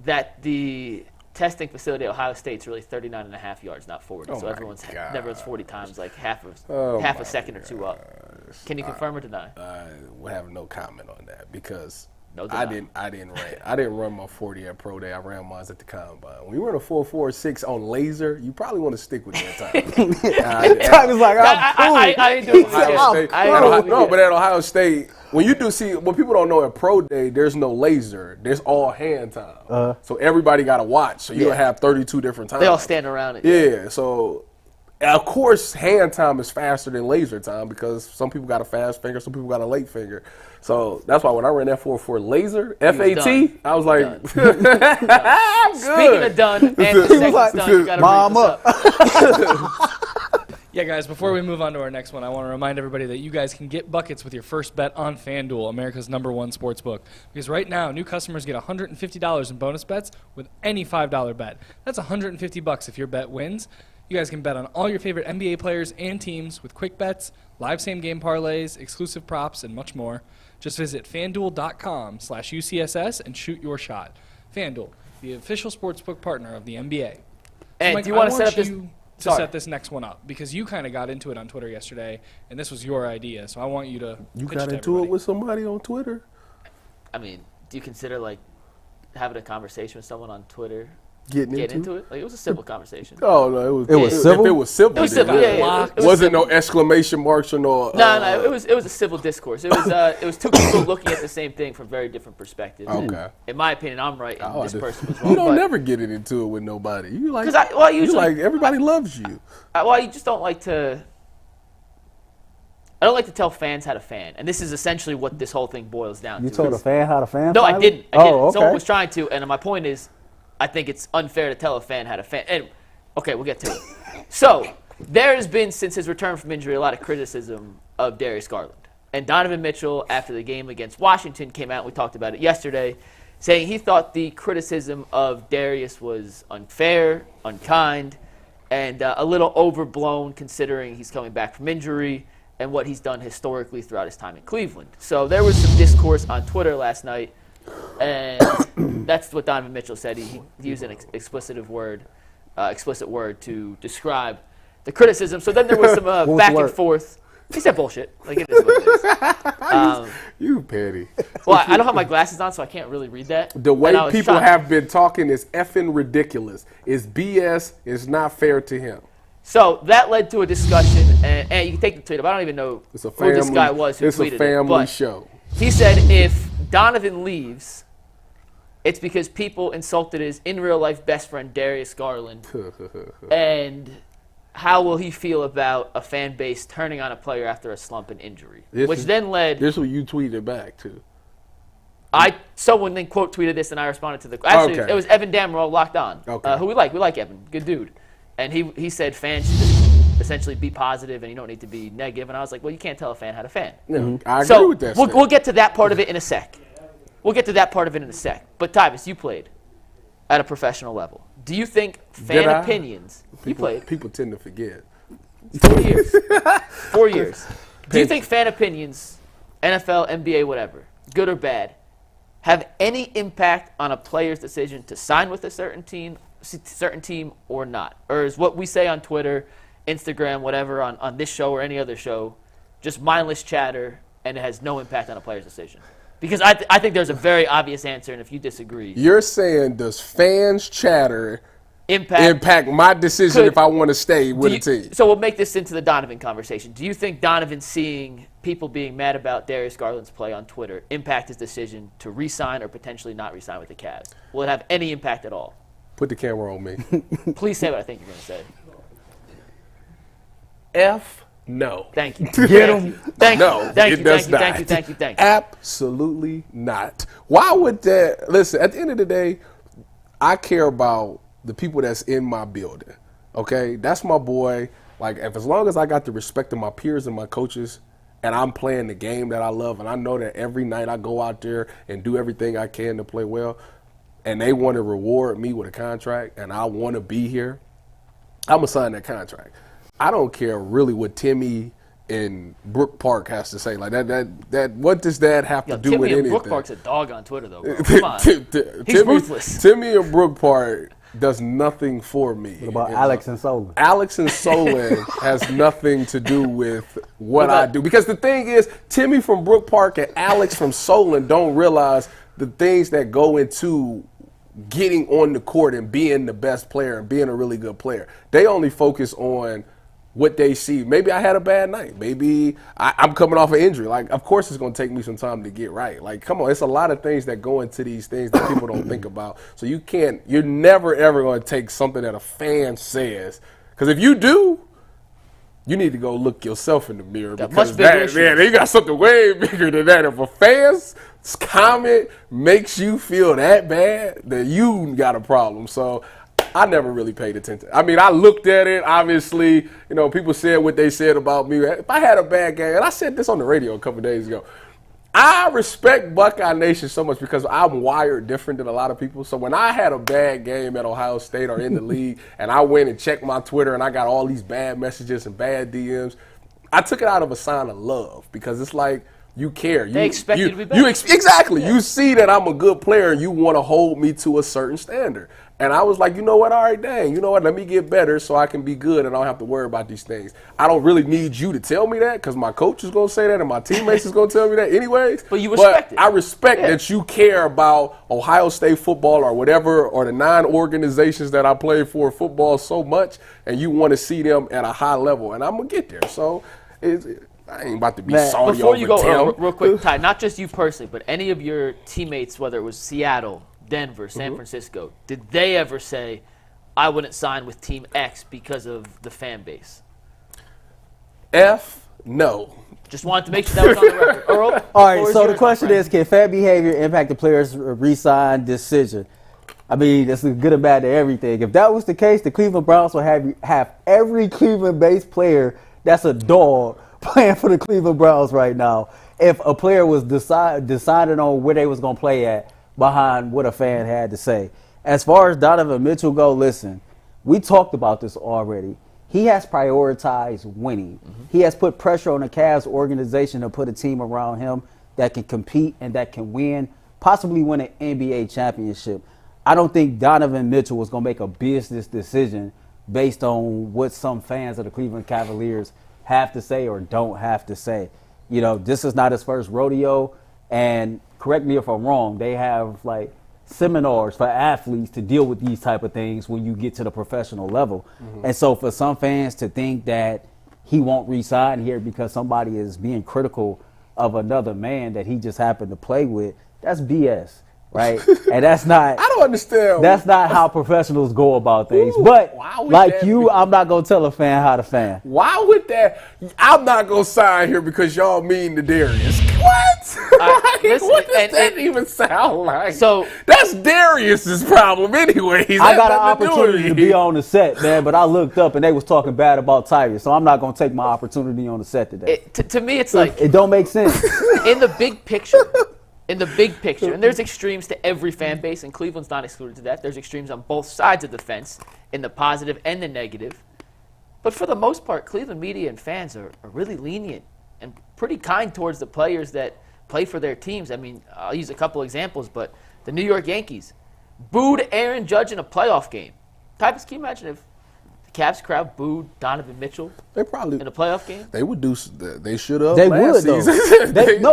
that the testing facility at Ohio State's really 39.5 yards, not 40. Oh so my everyone's God. never runs 40 times, like half Oh a my second or two up. Can you confirm or deny? I will have no comment on that because No I deny. didn't run my 40 at Pro Day. I ran mine at the combine. When you run a 4.46 on laser, you probably want to stick with that time. Time is like, I ain't doing Ohio State. it. No, but at Ohio State, when you do see, what people don't know at Pro Day, there's no laser. There's all hand time. So everybody got to watch. So you'll have 32 different times. They all stand around it. Yeah, so of course hand time is faster than laser time because some people got a fast finger, some people got a late finger. So that's why when I ran that 4.4 laser, FAT, done. I was like, I'm good. Speaking of done and the He was second like, done, you got to Mom bring this up. Yeah, guys, before we move on to our next one, I want to remind everybody that you guys can get buckets with your first bet on FanDuel, America's #1 sports book. Because right now, new customers get $150 in bonus bets with any $5 bet. That's $150 if your bet wins. You guys can bet on all your favorite NBA players and teams with quick bets, live same-game parlays, exclusive props, and much more. Just visit FanDuel.com/UCSS and shoot your shot. FanDuel, the official sportsbook partner of the NBA. And Mike, do you want I to set up this? you to Sorry. set this next one up because you kind of got into it on Twitter yesterday, and this was your idea. So I want you to You pitch got to into it everybody. with somebody on Twitter? I mean, do you consider like having a conversation with someone on Twitter? Getting Get into into it? Like, it was a civil conversation. Oh, no, It was civil? If it was civil, It was then civil, yeah, yeah. it was Wasn't civil. no exclamation marks or no. No, it was a civil discourse. It was two people looking at the same thing from very different perspectives. Okay. In my opinion, I'm right, and Oh, this I person was You wrong. don't but- never get it into it with nobody. You like, 'Cause I usually- you like everybody loves you. Well, you just don't like to. I don't like to tell fans how to fan, and this is essentially what this whole thing boils down You to. told a fan how to fan? No, I finally? didn't. Oh, okay. Someone was trying to, and my point is, I think it's unfair to tell a fan how to fan. And, okay, we'll get to it. So, there has been, since his return from injury, a lot of criticism of Darius Garland. And Donovan Mitchell, after the game against Washington, came out, and we talked about it yesterday, saying he thought the criticism of Darius was unfair, unkind, and a little overblown considering he's coming back from injury and what he's done historically throughout his time in Cleveland. So there was some discourse on Twitter last night, and that's what Donovan Mitchell said. He used an explicit word to describe the criticism. So then there was some was back the and word? forth. He said bullshit. Like, it is what it is. You petty. Well, I don't have my glasses on, so I can't really read that. The way And I was people trying- have been talking is effing ridiculous. It's BS. It's not fair to him. So that led to a discussion, and you can take the tweet up. I don't even know It's a who family. this guy was who It's tweeted a family it. But show. he said if Donovan leaves, it's because people insulted his in real life best friend Darius Garland. And how will he feel about a fan base turning on a player after a slump and injury? Which then led. This is what you tweeted back to. Someone then quote tweeted this, and I responded to the. Actually, Okay. it was Evan Damrow, Locked On, Okay. who we like. We like Evan, good dude. And he said fans should just essentially be positive, and you don't need to be negative. And I was like, well, you can't tell a fan how to fan. No, I agree So with that. we'll get to that part of it in a sec. But Tyvus, you played at a professional level. Do you think fan Did I? opinions? You played People tend to forget. 4 years. 4 years. Do you think fan opinions, NFL, NBA, whatever, good or bad, have any impact on a player's decision to sign with a certain team or not? Or is what we say on Twitter, Instagram, whatever, on this show or any other show, just mindless chatter and it has no impact on a player's decision? Because I think there's a very obvious answer, and if you disagree, You're saying does fans chatter impact my decision Could- if I want to stay with a team? So we'll make this into the Donovan conversation. Do you think Donovan seeing people being mad about Darius Garland's play on Twitter impact his decision to re-sign or potentially not re-sign with the Cavs? Will it have any impact at all? Put the camera on me. Please say what I think you're going to say. F no. Thank you. Get him. Thank you. No, Thank it you. does Thank you. not. Thank you. Thank you. Absolutely not. Why would that? Listen, at the end of the day, I care about the people that's in my building. Okay, that's my boy. Like, as long as I got the respect of my peers and my coaches, and I'm playing the game that I love, and I know that every night I go out there and do everything I can to play well, and they want to reward me with a contract, and I want to be here, I'm going to sign that contract. I don't care really what Timmy in Brook Park has to say. Like, that what does that have to do Timmy with in anything? Brook Park's a dog on Twitter, though, bro. Come on. He's ruthless. Timmy in Brook Park does nothing for me. What about Alex and Solon? Alex and Solon has nothing to do with what I do. Because the thing is, Timmy from Brook Park and Alex from Solon don't realize the things that go into getting on the court and being the best player and being a really good player. They only focus on what they see. Maybe I had a bad night. Maybe I'm coming off an injury. Like, of course it's going to take me some time to get right. Like, come on, it's a lot of things that go into these things that people don't think about. So you're never, ever going to take something that a fan says. Because if you do, you need to go look yourself in the mirror. Got Because much bigger issues. they got something way bigger than that. If a fan's comment makes you feel that bad, then you got a problem. So I never really paid attention. I mean, I looked at it. Obviously, people said what they said about me. If I had a bad game, and I said this on the radio a couple days ago, I respect Buckeye Nation so much because I'm wired different than a lot of people. So when I had a bad game at Ohio State or in the league, and I went and checked my Twitter and I got all these bad messages and bad DMs, I took it out of a sign of love because it's like, you care. They expect you to be better. Exactly. Yeah. You see that I'm a good player and you want to hold me to a certain standard. And I was like, you know what? All right, dang. You know what? Let me get better so I can be good and I don't have to worry about these things. I don't really need you to tell me that because my coach is going to say that and my teammates is going to tell me that anyways. But you respect it. I respect that you care about Ohio State football or whatever, or the 9 organizations that I play for football so much, and you want to see them at a high level. And I'm going to get there. So I ain't about to be salty before over you go, Tim. real quick, Ty, not just you personally, but any of your teammates, whether it was Seattle, Denver, San Francisco, did they ever say, I wouldn't sign with Team X because of the fan base? F, no. Just wanted to make sure that was on the record. Earl? All right, so the question is, can fan behavior impact the player's re-sign decision? I mean, that's good or bad to everything. If that was the case, the Cleveland Browns would have every Cleveland-based player that's a dog playing for the Cleveland Browns right now if a player was decided on where they was going to play at behind what a fan had to say. As far as Donovan Mitchell go, listen, we talked about this already. He has prioritized winning. He has put pressure on the Cavs organization to put a team around him that can compete and that can win, possibly win an NBA championship. I don't think Donovan Mitchell was going to make a business decision based on what some fans of the Cleveland Cavaliers have to say or don't have to say. This is not his first rodeo, and correct me if I'm wrong, they have like seminars for athletes to deal with these type of things when you get to the professional level. And so for some fans to think that he won't re-sign here because somebody is being critical of another man that he just happened to play with, that's BS. Right, and that's not. I don't understand. That's not how professionals go about things. But like you, I'm not gonna tell a fan how to fan. Why would that? I'm not gonna sign here because y'all mean to Darius. What? Listen, what does that even sound like? So that's Darius's problem, anyways. I got an opportunity to be on the set, man, but I looked up and they was talking bad about Tyrese, so I'm not gonna take my opportunity on the set today. To me, it's like it don't make sense in the big picture. In the big picture, and there's extremes to every fan base, and Cleveland's not excluded to that. There's extremes on both sides of the fence, in the positive and the negative. But for the most part, Cleveland media and fans are really lenient and pretty kind towards the players that play for their teams. I mean, I'll use a couple examples, but the New York Yankees booed Aaron Judge in a playoff game. Typus, can you imagine if the Cavs crowd booed Donovan Mitchell in a playoff game? They would do. They should have. They last would, season. they should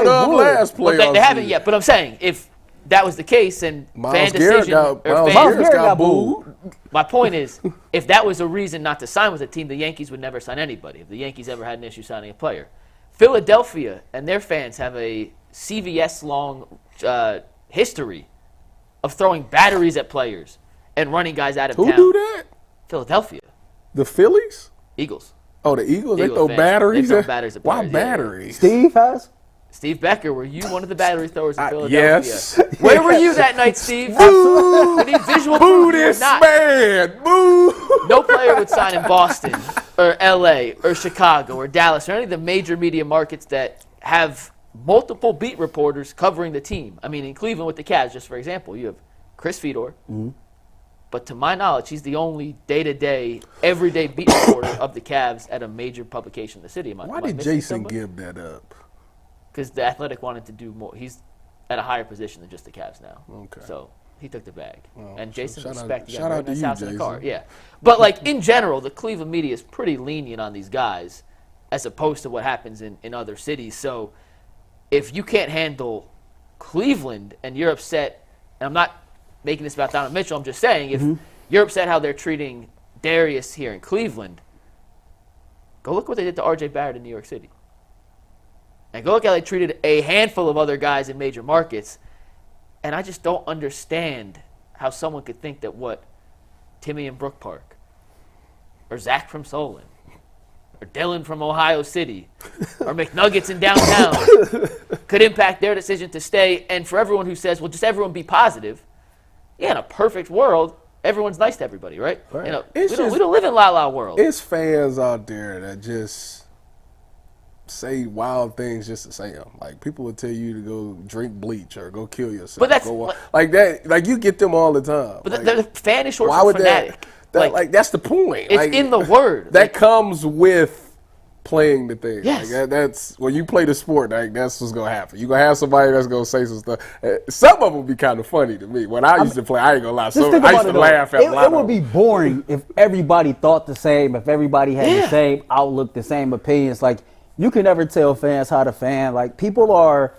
have last playoff. Well, they haven't yet, but I'm saying if that was the case and Miles fan decision Garrett got booed. My point is, if that was a reason not to sign with a team, the Yankees would never sign anybody. If the Yankees ever had an issue signing a player, Philadelphia and their fans have a CVS long history of throwing batteries at players and running guys out of Who town. do that? Philadelphia. The Phillies? Eagles. Oh, the Eagles? They Eagles throw fans. batteries? They throw batteries at Why players, yeah. batteries? Steve has? Steve Becker, were you one of the battery throwers in Philadelphia? Yes. Where were you that night, Steve? Boo! We need visual Boo proof you were this not. man! Boo! No player would sign in Boston or LA or Chicago or Dallas or any of the major media markets that have multiple beat reporters covering the team. I mean, in Cleveland with the Cavs, just for example, you have Chris Fedor. Mm-hmm. But to my knowledge, he's the only day-to-day, everyday beat reporter of the Cavs at a major publication in the city. Why did Jason give that up? Because the Athletic wanted to do more. He's at a higher position than just the Cavs now. Okay. So he took the bag. Well, and Jason, shout out- respect. shout out to his you, house in the car. Jason. Yeah. But, like, in general, the Cleveland media is pretty lenient on these guys as opposed to what happens in other cities. So if you can't handle Cleveland and you're upset, and I'm not making this about Donovan Mitchell, I'm just saying if you're upset how they're treating Darius here in Cleveland, go look what they did to R.J. Barrett in New York City. And go look how they treated a handful of other guys in major markets. And I just don't understand how someone could think that what Timmy in Brook Park, or Zach from Solon, or Dylan from Ohio City, or McNuggets in downtown could impact their decision to stay. And for everyone who says, well, just everyone be positive, yeah, in a perfect world, everyone's nice to everybody, right? Right. You know, It's we don't live in La La world. It's fans out there that just say wild things just to say them. Like, people will tell you to go drink bleach or go kill yourself. But that's like that. Like, you get them all the time. But like, the fan is short why for would fanatic. that that's the point. It's Like, in the word. That comes with playing the thing. Yes. Like that's when you play the sport. Like, that's what's gonna happen. You're gonna have somebody that's gonna say some stuff. Some of them be kind of funny to me. When I used to play, I ain't gonna lie. Just So think I about used it, to though. laugh at a lot It of would be them. boring if everybody thought the same, if everybody had Yeah. the same outlook, the same opinions. Like, you can never tell fans how to fan. Like, people are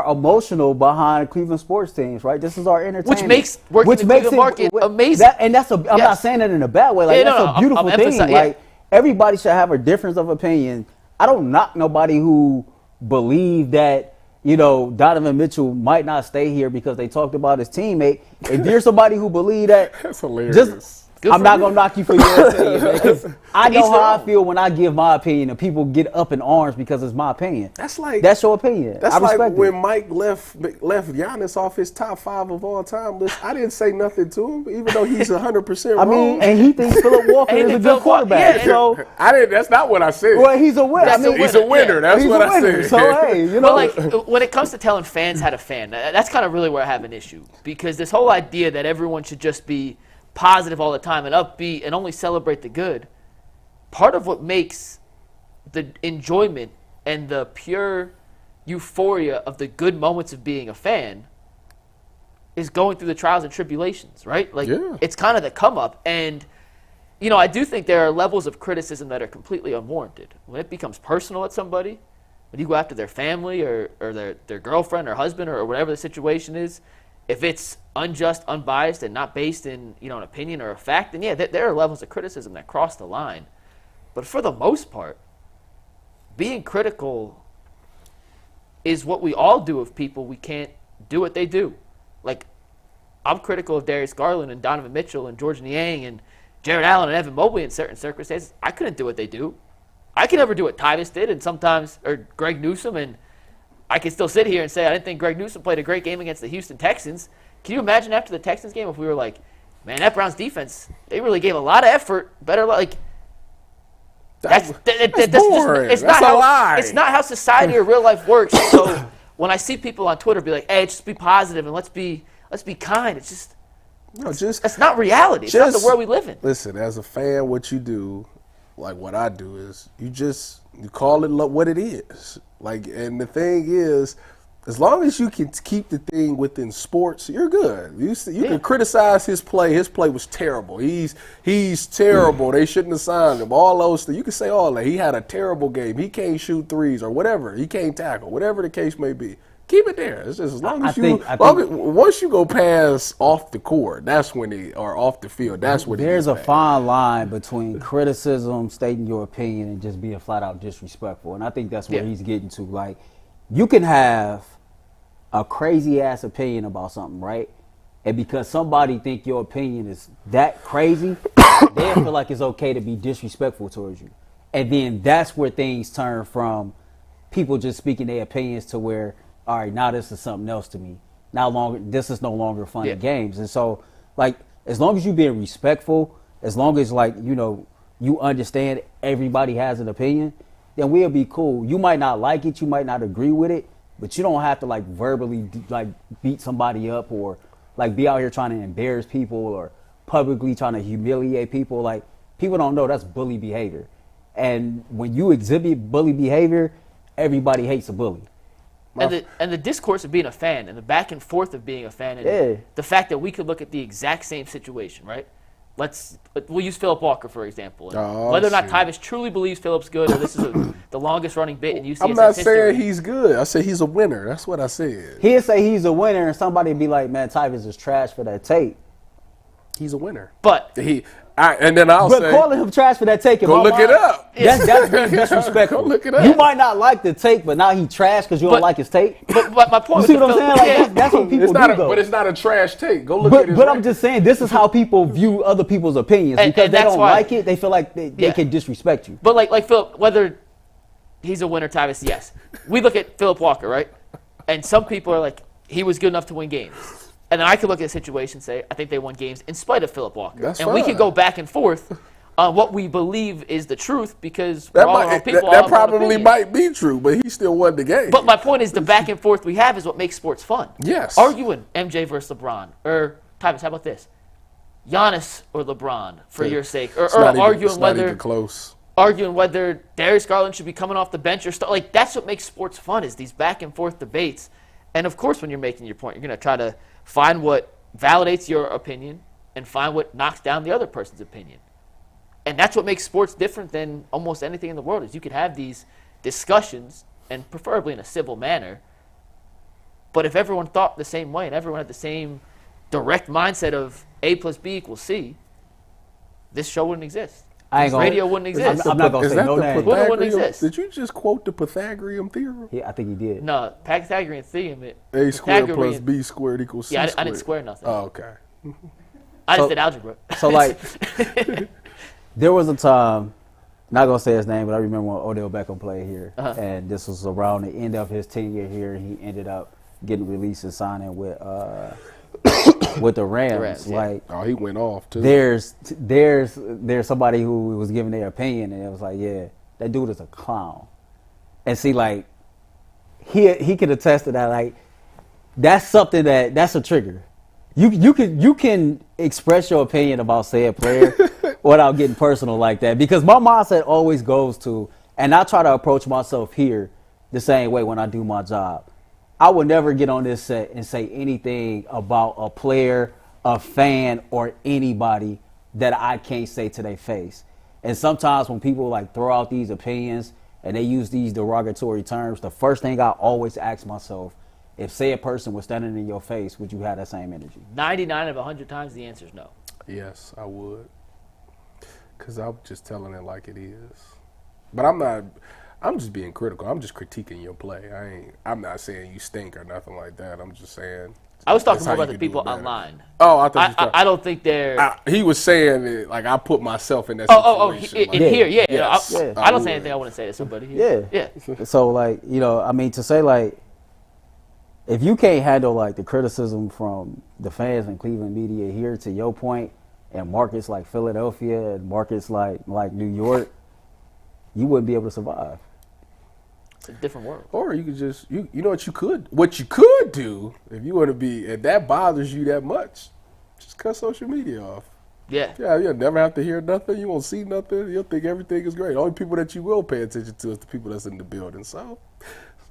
emotional behind Cleveland sports teams, right? This is our entertainment. Which makes working the Cleveland market amazing. I'm not Yes. saying that in a bad way. Like, Yeah, that's no, a beautiful I'm thing. emphasizing- Like, everybody should have a difference of opinion. I don't knock nobody who believe that, you know, Donovan Mitchell might not stay here because they talked about his teammate. If you're somebody who believe that, That's hilarious. Good I'm for not you. going to knock you for your opinion, man, 'cause I know Each how their I own. feel when I give my opinion and people get up in arms because it's my opinion. That's like That's your opinion. That's I like respect when it. Mike left Giannis off his top 5 of all time list. I didn't say nothing to him, even though he's 100% I wrong. mean, and he thinks Philip Walker And he is a thinks good Philip Walker- quarterback. yeah, So, I didn't. That's not what I said. well, he's a winner. That's a He's a winner. Yeah. That's He's what a I winner. said. So, hey, you But know. like when it comes to telling fans how to fan, that's kind of really where I have an issue, because this whole idea that everyone should just be positive all the time and upbeat and only celebrate the good, part of what makes the enjoyment and the pure euphoria of the good moments of being a fan is going through the trials and tribulations, right? Like, Yeah. it's kind of the come up. And you know, I do think there are levels of criticism that are completely unwarranted. When it becomes personal at somebody, when you go after their family or their girlfriend or husband or whatever the situation is, if it's unjust, unbiased, and not based in, you know, an opinion or a fact, then yeah, there are levels of criticism that cross the line. But for the most part, being critical is what we all do of people we can't do what they do. Like, I'm critical of Darius Garland and Donovan Mitchell and George Niang and Jared Allen and Evan Mobley in certain circumstances. I couldn't do what they do. I can never do what Tyvus did, and sometimes, or Greg Newsome, and I can still sit here and say I didn't think Greg Newsome played a great game against the Houston Texans. Can you imagine after the Texans game if we were like, man, that Browns defense, they really gave a lot of effort, better, like, that's boring. It's That's not a how, lie. It's not how society or real life works. So when I see people on Twitter be like, hey, just be positive and let's be kind, it's just, No, just that's not reality. It's not the world we live in. Listen, as a fan, what you do, like what I do, is you call it what it is. Like, and the thing is, as long as you can keep the thing within sports, you're good. You can criticize his play. His play was terrible. He's terrible. They shouldn't have signed him. All those things. You can say all that. He had a terrible game. He can't shoot threes or whatever. He can't tackle. Whatever the case may be. Keep it there. It's just as long as once you go past off the court, that's when or off the field, that's when There's a bad. fine line between criticism, stating your opinion, and just being flat out disrespectful. And I think that's where he's getting to. Like, you can have a crazy ass opinion about something, right? And because somebody think your opinion is that crazy, they feel like it's okay to be disrespectful towards you. And then that's where things turn from people just speaking their opinions to where, all right, now this is something else to me. This is no longer fun and games. And so, like, as long as you're being respectful, as long as, like, you know, you understand everybody has an opinion, then we'll be cool. You might not like it, you might not agree with it, but you don't have to, like, verbally, like, beat somebody up or, like, be out here trying to embarrass people or publicly trying to humiliate people. Like, people don't know that's bully behavior. And when you exhibit bully behavior, everybody hates a bully. And the discourse of being a fan and the back and forth of being a fan and the fact that we could look at the exact same situation, right? We'll use Philip Walker, for example. Whether or not Tyvus truly believes Philip's good or this is the longest running bit in UCSS history. I'm not saying he's good. I said he's a winner. That's what I said. He'll say he's a winner and somebody be like, man, Tyvus is trash for that tape. He's a winner. But calling him trash for that take, go look it up. That's being disrespectful. Go look it up. You might not like the take, but now he trash because you don't like his take. But my point. You see what I'm saying? Like that's what people do. But it's not a trash take. Go look at it. But I'm just saying, this is how people view other people's opinions because they don't like it. They feel like they can disrespect you. But like Philip, whether he's a winner, Tyvus, yes. We look at Philip Walker, right? And some people are like, he was good enough to win games. And then I could look at a situation and say, I think they won games in spite of Philip Walker. That's and fine. we could go back and forth on what we believe is the truth because we're all our own people. That probably might be true, but he still won the game. But my point is the back and forth we have is what makes sports fun. Yes. Arguing MJ versus LeBron. Or, Tyvus, how about this? Giannis or LeBron, for your sake. Or arguing whether Darius Garland should be coming off the bench or stuff. Like, that's what makes sports fun is these back and forth debates. And, of course, when you're making your point, you're going to try to find what validates your opinion and find what knocks down the other person's opinion. And that's what makes sports different than almost anything in the world is you could have these discussions, and preferably in a civil manner, but if everyone thought the same way and everyone had the same direct mindset of A plus B equals C, this show wouldn't exist. Radio wouldn't exist. I'm not going to say no name. Wouldn't exist. Did you just quote the Pythagorean theorem? Yeah, I think he did. No, Pythagorean theorem. A squared plus B squared equals C squared. I didn't square nothing. Oh, okay. I just did algebra. So, like, there was a time, not going to say his name, but I remember when Odell Beckham played here. And this was around the end of his tenure here, and he ended up getting released and signing with the Rams. He went off too. There's somebody who was giving their opinion, and it was like, yeah, that dude is a clown. And see, like, he could attest to that. Like, that's something that's a trigger. You can express your opinion about said player without getting personal like that, because my mindset always goes to, and I try to approach myself here the same way when I do my job. I would never get on this set and say anything about a player, a fan, or anybody that I can't say to their face. And sometimes when people like throw out these opinions and they use these derogatory terms, the first thing I always ask myself, if say a person was standing in your face, would you have that same energy? 99 of 100 times the answer is no. Yes, I would. Because I'm just telling it like it is. But I'm just being critical. I'm just critiquing your play. I'm not saying you stink or nothing like that. I'm just saying. I was talking more about the people online. Oh, I thought I don't think they're. He was saying that, like, I put myself in that situation. Here, yeah. Yes, I don't say anything I wouldn't say to somebody here. Yeah. So, like, I mean, to say, like, if you can't handle, like, the criticism from the fans and Cleveland media here, to your point, and markets like Philadelphia and markets like New York, you wouldn't be able to survive. It's a different world. Or you could just, you know what you could do, if you want to be, if that bothers you that much, just cut social media off. Yeah. Yeah, you'll never have to hear nothing. You won't see nothing. You'll think everything is great. The only people that you will pay attention to is the people that's in the building. So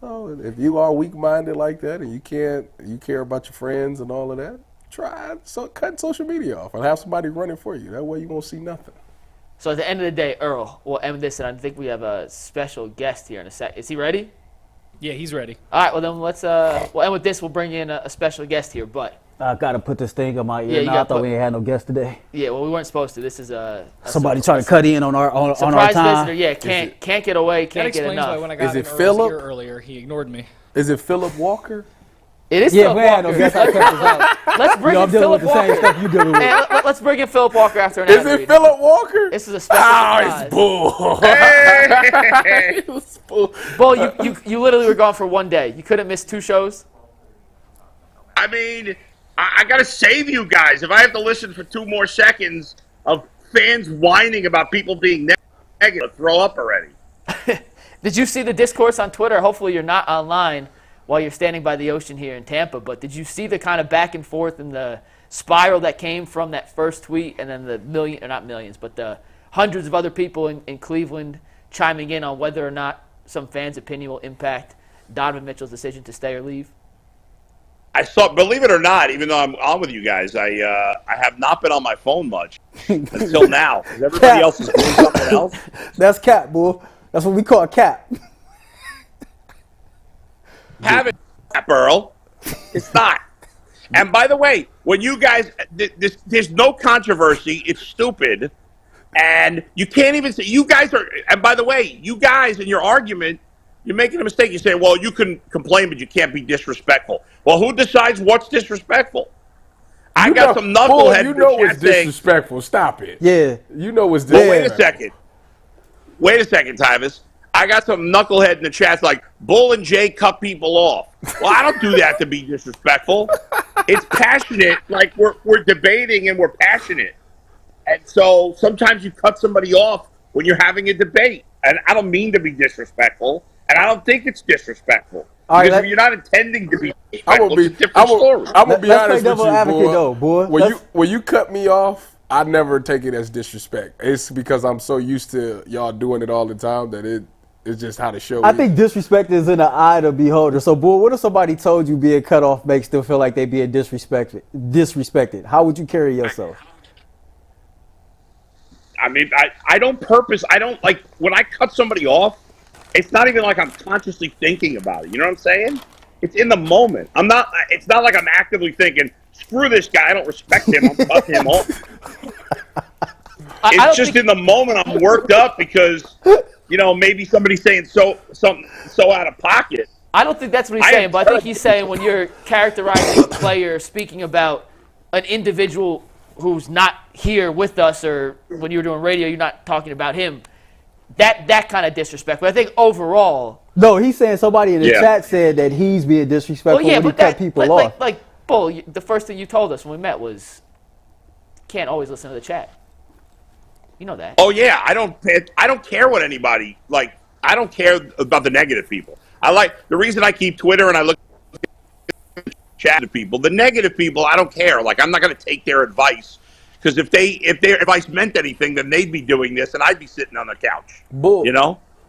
if you are weak-minded like that and you care about your friends and all of that, cut social media off and have somebody running for you. That way you won't see nothing. So at the end of the day, Earl, we'll end this, and I think we have a special guest here in a sec. Is he ready? Yeah, he's ready. All right, well then let's we'll end with this. We'll bring in a special guest here, but I gotta put this thing in my ear. I thought we ain't had no guest today. Yeah, well, we weren't supposed to. This is somebody trying to cut in on our surprise time. Visitor. Yeah, can't get away, can't get enough. That explains why when I got is it in Philip earlier, he ignored me. Is it Philip Walker? It is Yeah, Philip man, Walker. that's how I kept us out. Let's bring in I'm dealing with Philip the same Walker. stuff you dealing with. Hey, let's bring in Philip Walker after an Is ad it read. Philip Walker? This is a special surprise. It's bull. It's bull. Bull, you literally were gone for one day. You couldn't miss 2 shows? I mean, I got to save you guys. If I have to listen for 2 more seconds of fans whining about people being negative, throw up already. Did you see the discourse on Twitter? Hopefully you're not online while you're standing by the ocean here in Tampa, but did you see the kind of back and forth and the spiral that came from that first tweet and then the hundreds of other people in Cleveland chiming in on whether or not some fans' opinion will impact Donovan Mitchell's decision to stay or leave? I saw, believe it or not, even though I'm on with you guys, I have not been on my phone much until now. Because everybody else is doing something else. That's cap, boy. That's what we call cap. Have it, Earl. It's not. And by the way, when you guys, there's no controversy. It's stupid. And you can't even say, you guys are, and by the way, you guys in your argument, you're making a mistake. You say, well, you can complain, but you can't be disrespectful. Well, who decides what's disrespectful? I got some knucklehead. You know it's disrespectful. Stop it. Yeah. You know it's Well, disrespectful. wait a second, Tyvis. I got some knucklehead in the chat like, Bull and Jay cut people off. Well, I don't do that to be disrespectful. It's passionate, like we're debating and we're passionate. And so sometimes you cut somebody off when you're having a debate. And I don't mean to be disrespectful, and I don't think it's disrespectful. All Because right, if you're not intending to be disrespectful, it's a different story. I'm gonna be Let's honest play with devil you, advocate, boy. though, boy. When you cut me off, I never take it as disrespect. It's because I'm so used to y'all doing it all the time that it's just how the show I is. think disrespect is in the eye of the beholder. So, boy, what if somebody told you being cut off makes them feel like they being disrespected? How would you carry yourself? I mean, I don't like, when I cut somebody off, it's not even like I'm consciously thinking about it. You know what I'm saying? It's in the moment. It's not like I'm actively thinking, screw this guy, I don't respect him, I'm cutting him off. It's just in the moment I'm worked up because, maybe somebody's saying something so out of pocket. I don't think that's what he's saying, but I think he's saying when you're characterizing a player, speaking about an individual who's not here with us, or when you're doing radio, you're not talking about him, that kind of disrespect. But I think overall... No, he's saying somebody in the chat said that he's being disrespectful when he cut people off. Bull, the first thing you told us when we met was, can't always listen to the chat. You know that. Oh yeah, I don't care what anybody like. I don't care about the negative people. The reason I keep Twitter and I look at the chat to people. The negative people, I don't care. Like, I'm not going to take their advice because if their advice meant anything, then they'd be doing this and I'd be sitting on the couch. Bull.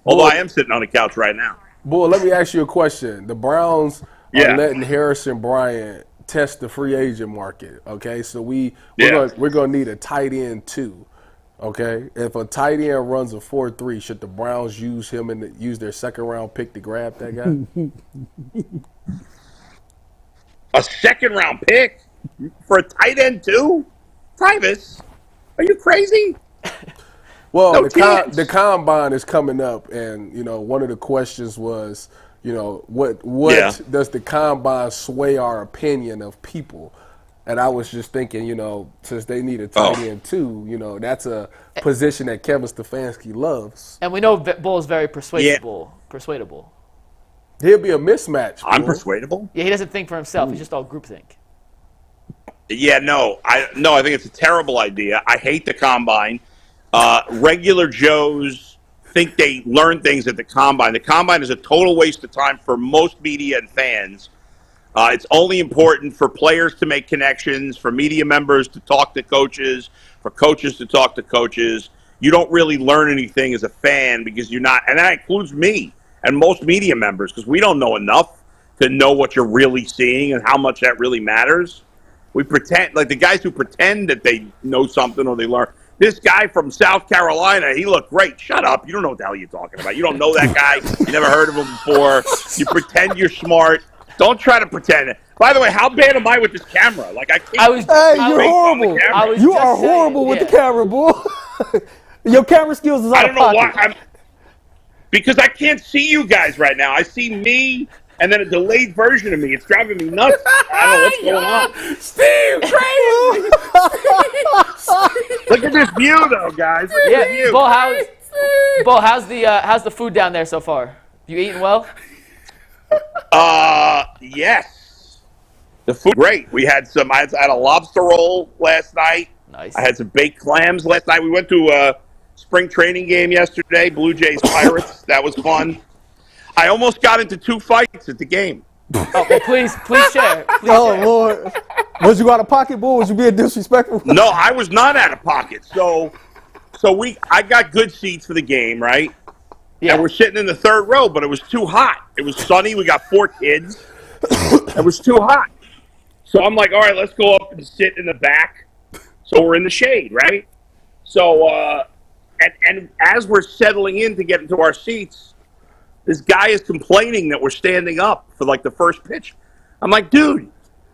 Although I am sitting on the couch right now. Bull, let me ask you a question. The Browns are letting Harrison Bryant test the free agent market. Okay, so we're gonna need a tight end too. Okay, if a tight end runs a 4.3, should the Browns use him and use their second round pick to grab that guy? A second round pick for a tight end too? Travis, are you crazy? Well, No the combine is coming up, and one of the questions was, what does the combine sway our opinion of people? And I was just thinking, since they need a tight end too, that's a position that Kevin Stefanski loves. And we know Bull is very persuadable. He'll be a mismatch. I'm Bull. persuadable? Yeah, he doesn't think for himself. He's just all groupthink. Yeah, no, I think it's a terrible idea. I hate the combine. Regular Joes think they learn things at the combine. The combine is a total waste of time for most media and fans. It's only important for players to make connections, for media members to talk to coaches, for coaches to talk to coaches. You don't really learn anything as a fan because you're not, and that includes me and most media members, because we don't know enough to know what you're really seeing and how much that really matters. We pretend, like the guys who pretend that they know something or they learn. This guy from South Carolina, he looked great. Shut up. You don't know what the hell you're talking about. You don't know that guy. You never heard of him before. You pretend you're smart. Don't try to pretend it. By the way, how bad am I with this camera? Like, you're horrible. You are horrible with the camera, boy. Your camera skills is out of pocket. I don't know why. Because I can't see you guys right now. I see me and then a delayed version of me. It's driving me nuts. I don't know what's going on. Steve, crazy. Look at this view, though, guys. Look at the view. Bull, how's the food down there so far? You eating well? Yes. The food great. I had a lobster roll last night. Nice. I had some baked clams last night. We went to a spring training game yesterday, Blue Jays Pirates. That was fun. I almost got into 2 fights at the game. Oh, well, please share. Lord. Was you out of pocket, Bull? Was you being disrespectful? No, I was not out of pocket. So I got good seats for the game, right? Yeah. And we're sitting in the 3rd row, but it was too hot. It was sunny. We got 4 kids. It was too hot. So I'm like, all right, let's go up and sit in the back. So we're in the shade, right? So, and as we're settling in to get into our seats, this guy is complaining that we're standing up for like the first pitch. I'm like, dude,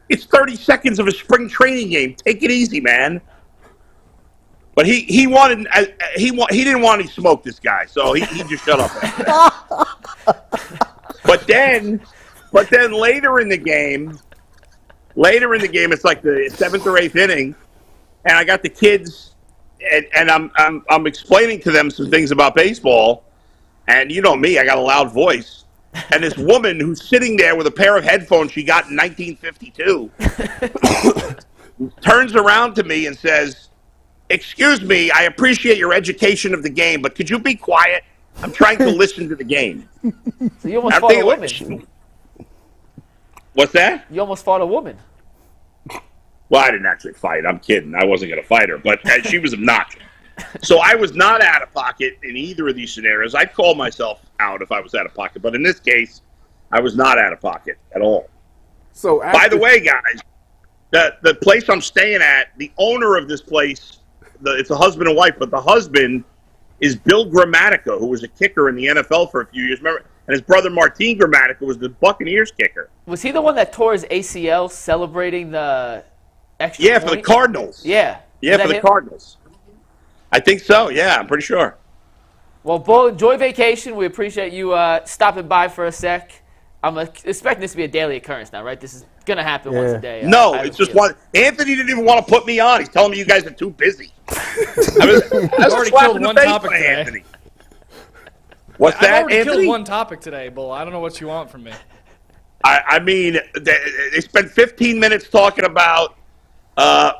it's 30 seconds of a spring training game. Take it easy, man. But he didn't want any smoke, this guy, so he just shut up after that. But then later in the game, it's like the 7th or 8th inning, and I got the kids, and I'm explaining to them some things about baseball, and you know me, I got a loud voice, and this woman who's sitting there with a pair of headphones she got in 1952 turns around to me and says, "Excuse me, I appreciate your education of the game, but could you be quiet? I'm trying to listen to the game." So you almost fought a woman. What's that? You almost fought a woman. Well, I didn't actually fight. I'm kidding. I wasn't going to fight her, but she was obnoxious. So I was not out of pocket in either of these scenarios. I'd call myself out if I was out of pocket, but in this case, I was not out of pocket at all. So by the way, guys, the place I'm staying at, the owner of this place, it's a husband and wife, but the husband is Bill Gramatica, who was a kicker in the NFL for a few years. Remember? And his brother Martin Gramatica was the Buccaneers kicker. Was he the one that tore his ACL celebrating the extra Yeah, point? for the Cardinals. Yeah. Yeah, for the Cardinals. I think so. Yeah, I'm pretty sure. Well, Bull, enjoy vacation. We appreciate you stopping by for a sec. I'm expecting this to be a daily occurrence now, right? This is going to happen once a day. No, it's just one. Anthony didn't even want to put me on. He's telling me you guys are too busy. I was already slapping killed the one face topic by today. Anthony. What's I've that, already Anthony? killed one topic today, Bull. I don't know what you want from me. I mean, they spent 15 minutes talking about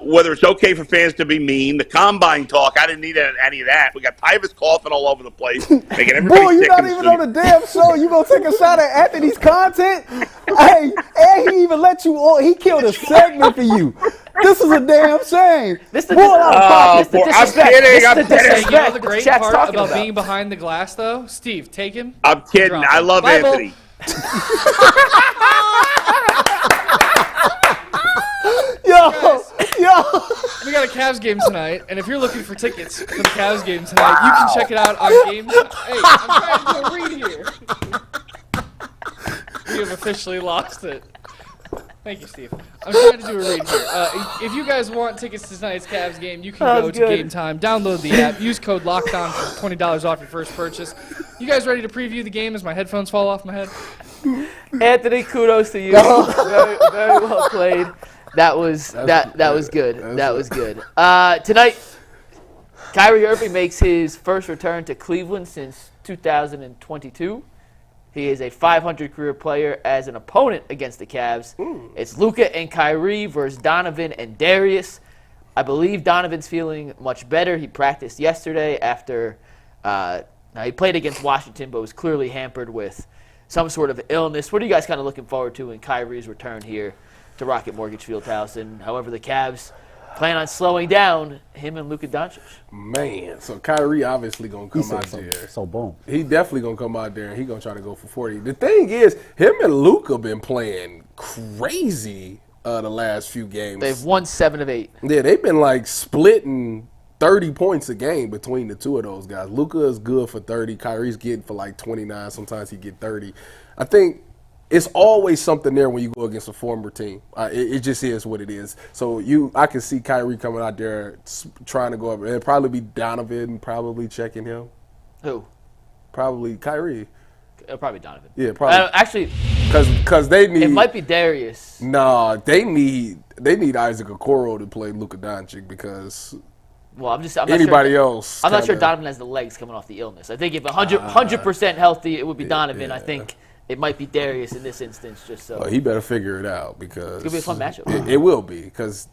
whether it's okay for fans to be mean. The combine talk, I didn't need any of that. We got Tyvus coughing all over the place, making everybody Boy, sick. you're not even on the damn show. You gonna take a shot at Anthony's content? Hey, and he even let you on. He killed a segment for you. This is a damn shame. This the Bull out of pocket. I'm kidding. I'm This is the kidding. Hey, you know disrespect the that great chat's part talking about about. being behind the glass, though? Steve, take him. I'm kidding. Drop I him. love Bye, Bull. Anthony. Yo. We got a Cavs game tonight, and if you're looking for tickets for the Cavs game tonight, you can check it out on Game. Hey, I'm trying to read here. We have officially lost it. Thank you, Steve. I'm trying to do a read here. If you guys want tickets to tonight's Cavs game, you can go to Game Time, download the app, use code LOCKEDON for $20 off your first purchase. You guys ready to preview the game as my headphones fall off my head? Anthony, kudos to you. Very, very well played. That was good. That was good. Tonight, Kyrie Irving makes his first return to Cleveland since 2022. He is a .500 career player as an opponent against the Cavs. It's Luka and Kyrie versus Donovan and Darius. I believe Donovan's feeling much better. He practiced yesterday after now he played against Washington, but was clearly hampered with some sort of illness. What are you guys kind of looking forward to in Kyrie's return here to Rocket Mortgage Fieldhouse? And however the Cavs plan on slowing down him and Luka Doncic. Man, so Kyrie obviously going to come out there. So boom. He definitely going to come out there and he going to try to go for 40. The thing is, him and Luka been playing crazy the last few games. They've won 7 of 8. Yeah, they've been like splitting 30 points a game between the two of those guys. Luka is good for 30. Kyrie's getting for like 29. Sometimes he get 30. I think it's always something there when you go against a former team. It just is what it is. So I can see Kyrie coming out there trying to go up. It'll probably be Donovan probably checking him. Who? Probably Kyrie. It'll probably be Donovan. Yeah, probably. Actually, because they need. it might be Darius. Nah, they need Isaac Okoro to play Luka Doncic because Well, I'm not anybody sure, else. I'm not sure Donovan has the legs coming off the illness. I think if 100% healthy, it would be Donovan. I think it might be Darius in this instance, just so. Well, he better figure it out because It's going to be a fun matchup. It will be because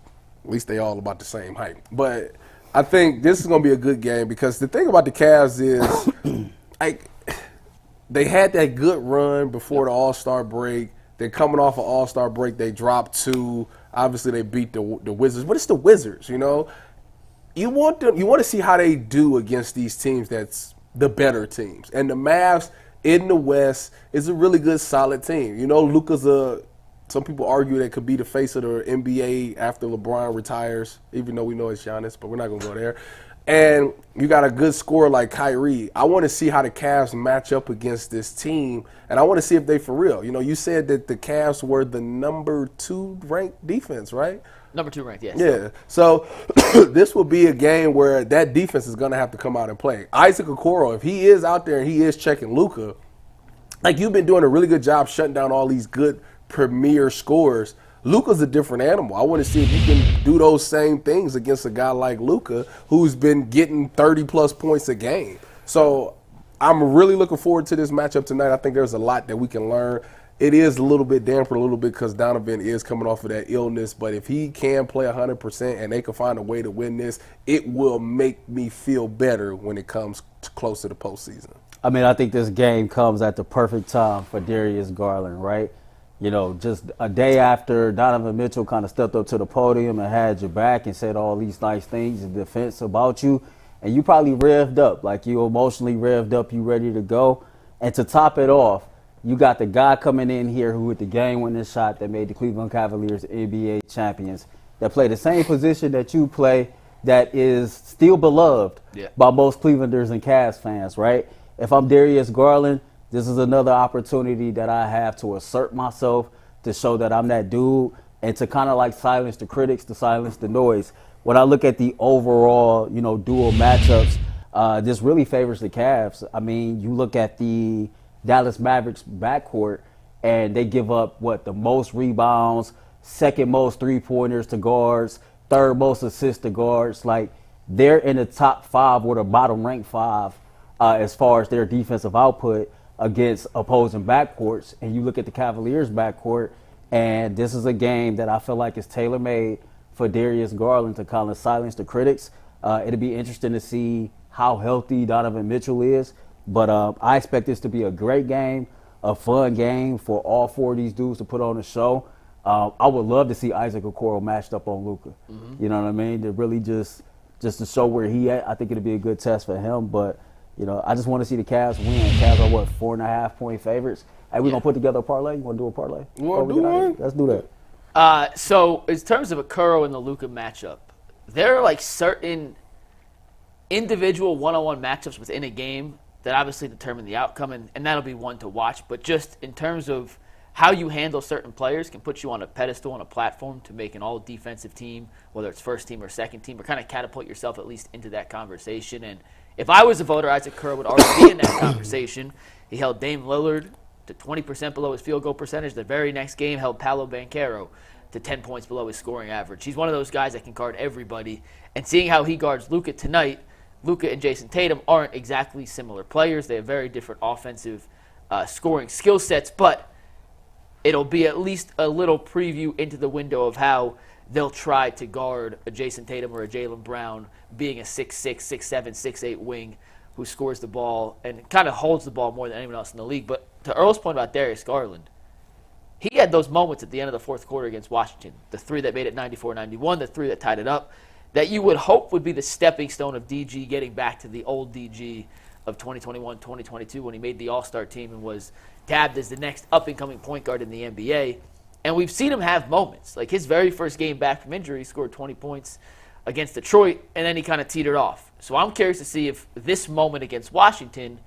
at least they all about the same height. But I think this is going to be a good game because the thing about the Cavs is they had that good run before the All-Star break. They're coming off an All-Star break. They dropped 2. Obviously, they beat the Wizards, but it's the Wizards, you know. You want to see how they do against these teams that's the better teams. And the Mavs in the West is a really good, solid team. You know, Luka's some people argue that could be the face of the NBA after LeBron retires, even though we know it's Giannis, but we're not going to go there. And you got a good scorer like Kyrie. I want to see how the Cavs match up against this team, and I want to see if they for real. You know, you said that the Cavs were the number 2 ranked defense, right? Number 2 ranked, yes. Yeah. So this will be a game where that defense is going to have to come out and play. Isaac Okoro, if he is out there and he is checking Luka, like you've been doing a really good job shutting down all these good premier scorers. Luka's a different animal. I want to see if you can do those same things against a guy like Luka who's been getting 30-plus points a game. So I'm really looking forward to this matchup tonight. I think there's a lot that we can learn. It is a little bit damper a little bit because Donovan is coming off of that illness. But if he can play 100% and they can find a way to win this, it will make me feel better when it comes close to the postseason. I mean, I think this game comes at the perfect time for Darius Garland, right? You know, just a day after Donovan Mitchell kind of stepped up to the podium and had your back and said all these nice things in defense about you, and you probably revved up, like you emotionally revved up, you ready to go. And to top it off, you got the guy coming in here who hit the game-winning shot that made the Cleveland Cavaliers NBA champions, that play the same position that you play, that is still beloved by most Clevelanders and Cavs fans, right? If I'm Darius Garland, this is another opportunity that I have to assert myself, to show that I'm that dude, and to kind of like silence the critics, to silence the noise. When I look at the overall, you know, dual matchups, this really favors the Cavs. I mean, you look at the Dallas Mavericks backcourt, and they give up, the most rebounds, second most three-pointers to guards, third most assists to guards. Like, they're in the top 5 or the bottom-ranked 5 as far as their defensive output against opposing backcourts. And you look at the Cavaliers backcourt, and this is a game that I feel like is tailor-made for Darius Garland to kind of silence the critics. It'll be interesting to see how healthy Donovan Mitchell is, but I expect this to be a great game, a fun game for all 4 of these dudes to put on a show. I would love to see Isaac Okoro matched up on Luka. You know what I mean? To really just to show where he at. I think it'll be a good test for him, but you know, I just want to see the Cavs win. Cavs are 4.5-point favorites. Hey, we're going to put together a parlay? You want to do a parlay? You want to do one? Let's do that. So in terms of Okoro and the Luka matchup, there are like certain individual one-on-one matchups within a game that obviously determine the outcome, and that'll be one to watch. But just in terms of how you handle certain players can put you on a pedestal, on a platform to make an all-defensive team, whether it's first team or second team, or kind of catapult yourself at least into that conversation. And if I was a voter, Isaac Okoro would already be in that conversation. He held Dame Lillard to 20% below his field goal percentage. The very next game held Paolo Banchero to 10 points below his scoring average. He's one of those guys that can guard everybody. And seeing how he guards Luka tonight, Luka and Jason Tatum aren't exactly similar players. They have very different offensive scoring skill sets, but it'll be at least a little preview into the window of how they'll try to guard a Jason Tatum or a Jaylen Brown, being a 6'6", 6'7", 6'8" wing who scores the ball and kind of holds the ball more than anyone else in the league. But to Earl's point about Darius Garland, he had those moments at the end of the fourth quarter against Washington, the 3 that made it 94-91, the 3 that tied it up, that you would hope would be the stepping stone of DG getting back to the old DG of 2021-2022 when he made the All-Star team and was tabbed as the next up-and-coming point guard in the NBA. And we've seen him have moments. Like his very first game back from injury, he scored 20 points against Detroit, and then he kind of teetered off. So I'm curious to see if this moment against Washington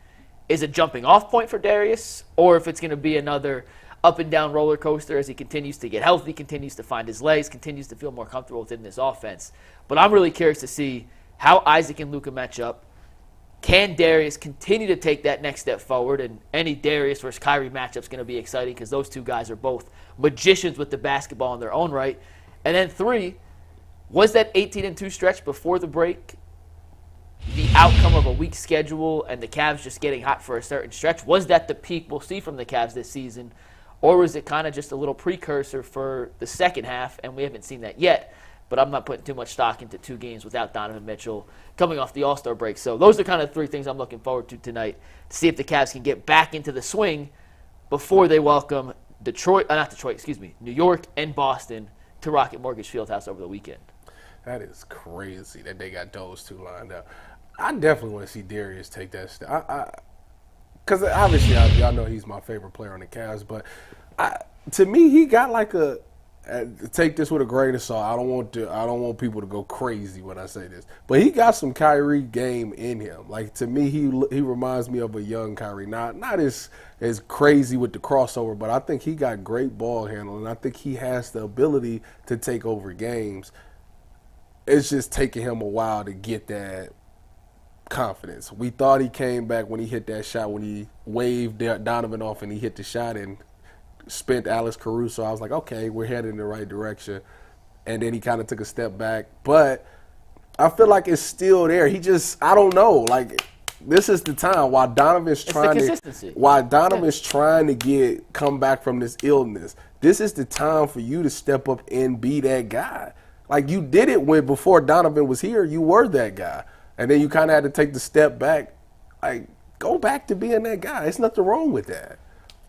is a jumping-off point for Darius, or if it's going to be another up-and-down roller coaster as he continues to get healthy, continues to find his legs, continues to feel more comfortable within this offense. But I'm really curious to see how Isaac and Luka match up. Can Darius continue to take that next step forward? And any Darius versus Kyrie matchup is going to be exciting because those two guys are both magicians with the basketball in their own right. And then 3, was that 18-2 stretch before the break the outcome of a weak schedule and the Cavs just getting hot for a certain stretch? Was that the peak we'll see from the Cavs this season? Or was it kind of just a little precursor for the second half, and we haven't seen that yet? But I'm not putting too much stock into 2 games without Donovan Mitchell coming off the All-Star break. So those are kind of 3 things I'm looking forward to tonight to see if the Cavs can get back into the swing before they welcome New York and Boston to Rocket Mortgage Fieldhouse over the weekend. That is crazy that they got those 2 lined up. I definitely want to see Darius take that step. Because obviously, y'all know he's my favorite player on the Cavs, but to me, he got like a take this with a grain of salt. I don't want people to go crazy when I say this, but he got some Kyrie game in him. Like, to me, he reminds me of a young Kyrie. Not as crazy with the crossover, but I think he got great ball handling. I think he has the ability to take over games. It's just taking him a while to get that confidence. We thought he came back when he hit that shot, when he waved Donovan off and he hit the shot and spent Alex Caruso. I was like, okay, we're headed in the right direction. And then he kind of took a step back. But I feel like it's still there. I don't know. Like, this is the time while Donovan's trying to come back from this illness. This is the time for you to step up and be that guy. Like, you did it before Donovan was here. You were that guy. And then you kind of had to take the step back. Like, go back to being that guy. There's nothing wrong with that.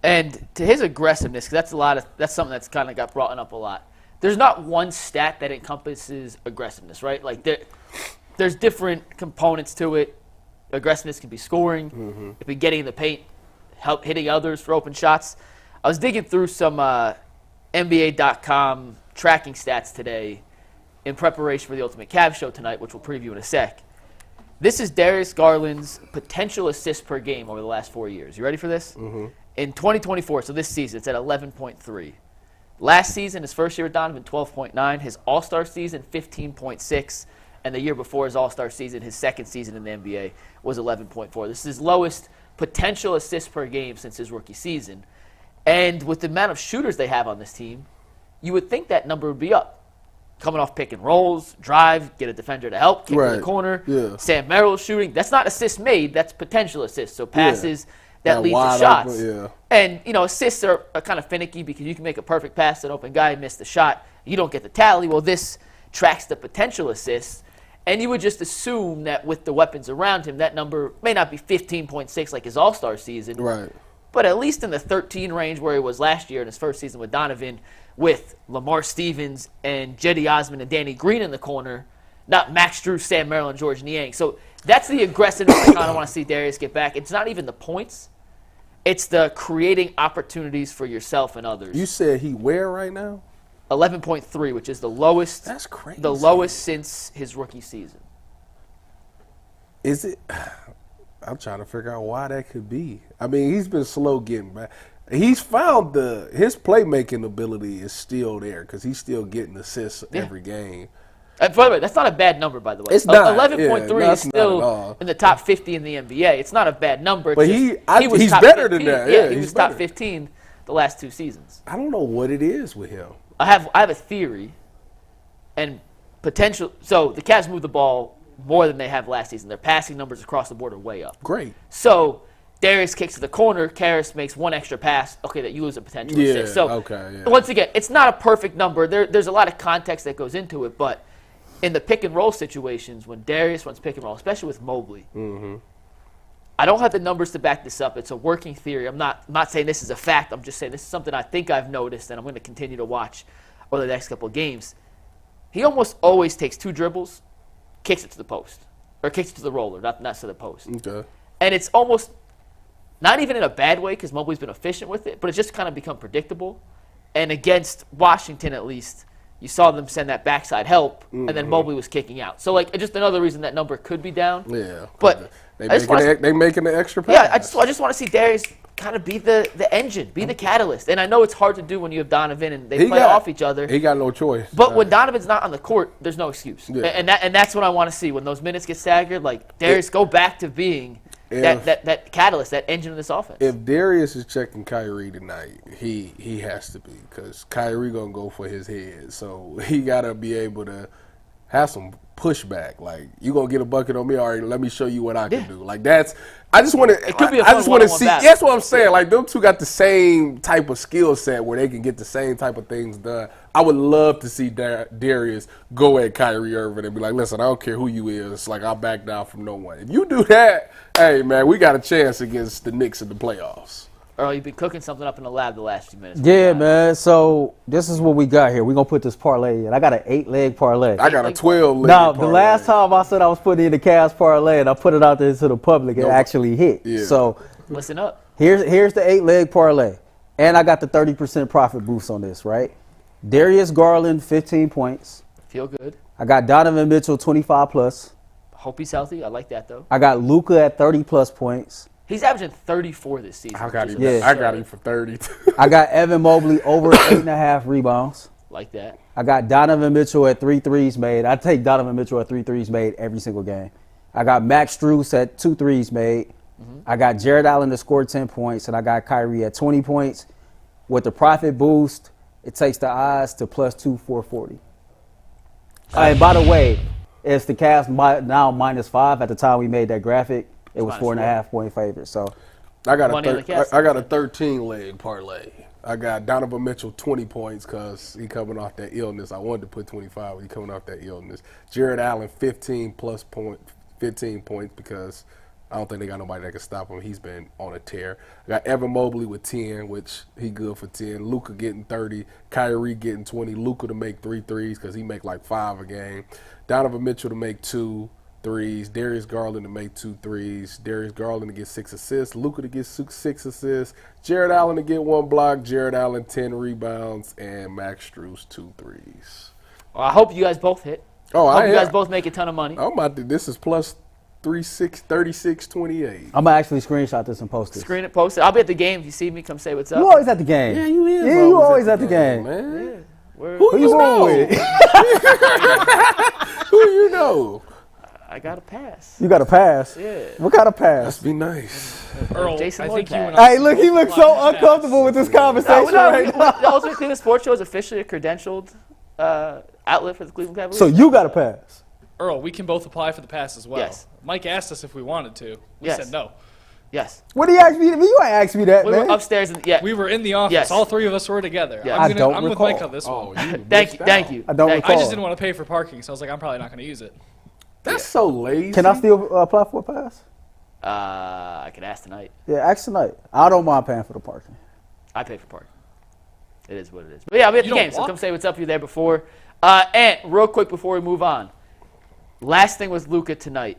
And to his aggressiveness, because that's something that's kind of got brought up a lot. There's not one stat that encompasses aggressiveness, right? Like, there's different components to it. Aggressiveness can be scoring, it can be getting in the paint, help hitting others for open shots. I was digging through some NBA.com tracking stats today in preparation for the Ultimate Cavs show tonight, which we'll preview in a sec. This is Darius Garland's potential assists per game over the last 4 years. You ready for this? In 2024, so this season, it's at 11.3. Last season, his first year with Donovan, 12.9. His All-Star season, 15.6. And the year before his All-Star season, his second season in the NBA, was 11.4. This is his lowest potential assists per game since his rookie season. And with the amount of shooters they have on this team, you would think that number would be up. Coming off pick and rolls, drive, get a defender to help, kick in the corner. Yeah. Sam Merrill shooting. That's not assists made. That's potential assists. So passes that lead to shots. And, assists are kind of finicky because you can make a perfect pass to an open guy and miss the shot. You don't get the tally. Well, this tracks the potential assists. And you would just assume that with the weapons around him, that number may not be 15.6 like his All-Star season. Right. But at least in the 13 range where he was last year in his first season with Donovan, with Lamar Stevens and Jetty Osman and Danny Green in the corner, not Max Drew, Sam Merrill, and George Niang. So that's the aggressiveness I kind of want to see Darius get back. It's not even the points. It's the creating opportunities for yourself and others. You said he where right now? 11.3, which is the lowest. That's crazy. The lowest since his rookie season. Is it? I'm trying to figure out why that could be. I mean, he's been slow getting back. He's found his playmaking ability is still there because he's still getting assists every game. By the way, that's not a bad number, by the way. It's not. 11.3 is still in the top 50 in the NBA. It's not a bad number. But he's better than that. Yeah, he was top 15 the last 2 seasons. I don't know what it is with him. I have a theory and potential. So the Cavs move the ball more than they have last season. Their passing numbers across the board are way up. Great. So Darius kicks to the corner. Karras makes one extra pass. Okay, that you lose a potential assist. So once again, it's not a perfect number. There's a lot of context that goes into it, but in the pick and roll situations, when Darius runs pick and roll, especially with Mobley, I don't have the numbers to back this up. It's a working theory. I'm not saying this is a fact. I'm just saying this is something I think I've noticed, and I'm going to continue to watch over the next couple of games. He almost always takes 2 dribbles, kicks it to the post, or kicks it to the roller, not to the post. Okay. And it's almost not even in a bad way because Mobley's been efficient with it, but it's just kind of become predictable. And against Washington, at least, you saw them send that backside help, and then Mobley was kicking out. So, just another reason that number could be down. Yeah. But they making the extra pass. Yeah, I just want to see Darius kind of be the engine, be the catalyst. And I know it's hard to do when you have Donovan and they play off each other. He got no choice. But when Donovan's not on the court, there's no excuse. Yeah. And that's what I want to see. When those minutes get staggered, like Darius, go back to being that catalyst, that engine of this offense. If Darius is checking Kyrie tonight, he has to be, because Kyrie going to go for his head. So he got to be able to have some pushback. Like, you going to get a bucket on me, all right, let me show you what I can do. Like, that's – I just want to – it could be a I just want to see – battle. that's what I'm saying. Like, them two got the same type of skill set where they can get the same type of things done. I would love to see Darius go at Kyrie Irving and be like, listen, I don't care who you is. Like, I'll back down from no one. If you do that, hey, man, we got a chance against the Knicks in the playoffs. Earl, you've been cooking something up in the lab the last few minutes. Yeah, man. So this is what we got here. We're going to put this parlay in. I got an 8-leg parlay. I got a 12-leg Now, parlay. the last time I said I was putting in the Cavs parlay and I put it out there to the public, it actually hit. Yeah. So Listen up. here's the 8-leg parlay. And I got the 30% profit boost on this, right? Darius Garland, 15 points. Feel good. I got Donovan Mitchell, 25 plus. Hope he's healthy. I like that, though. I got Luka at 30 plus points. He's averaging 34 this season. I got him. Yeah. I got him for 30. I got Evan Mobley over 8.5 rebounds. Like that. I got Donovan Mitchell at 3 threes made. I take Donovan Mitchell at 3 threes made every single game. I got Max Strus at 2 threes made. I got Jared Allen to score 10 points, and I got Kyrie at 20 points. With the profit boost, it takes the odds to plus 2,440. And by the way, it's the Cavs now -5. At the time we made that graphic, it was 4.5 point favorite. So I got Money on the Cavs. I got a 13-leg parlay. I got Donovan Mitchell 20 points because he coming off that illness. I wanted to put 25, but he coming off that illness. Jared Allen 15 points because I don't think they got nobody that can stop him. He's been on a tear. I got Evan Mobley with 10, which he good for 10. Luka getting 30. Kyrie getting 20. Luka to make 3 threes because he make like 5 a game. Donovan Mitchell to make 2 threes. Darius Garland to make 2 threes. Darius Garland to get 6 assists. Luka to get 6 assists. Jared Allen to get 1 block. Jared Allen 10 rebounds. And Max Strus 2 threes. Well, I hope you guys both hit. Oh, I hope you guys both make a ton of money. I'm about to. This is plus 36.28. I'm going to actually screenshot this and post it. Screen it, post it. I'll be at the game. If you see me, come say what's up. You always at the game. Yeah, you is. Yeah, you always at the game. man. Who Who you going with? Who you know? I got a pass. You got a pass? Yeah. What kind of pass? Must be nice. Earl, Jason I Lloyd think you pass. and I Hey, look, he looks so uncomfortable with this conversation right now. The Ultimate Cleveland Sports Show is officially a credentialed outlet for the Cleveland Cavaliers. So you got a pass. Earl, we can both apply for the pass as well. Yes. Mike asked us if we wanted to. We Yes. said no. Yes. What do you ask me? You ain't ask me that, We man. were upstairs. We were in the office. Yes. All 3 of us were together. Yeah. I don't I'm with recall. Mike on this Oh, one. you Thank you. missed Thank out. you. I don't Thank I recall. just didn't want to pay for parking, so I was like, I'm probably not going to use it. That's so lazy. Can I still apply for a pass? I could ask tonight. Yeah, ask tonight. I don't mind paying for the parking. I pay for parking. It is what it is. But yeah, I'll be at the You don't game, so walk? come say what's up. You were there before. And real quick before we move on, last thing was Luka tonight.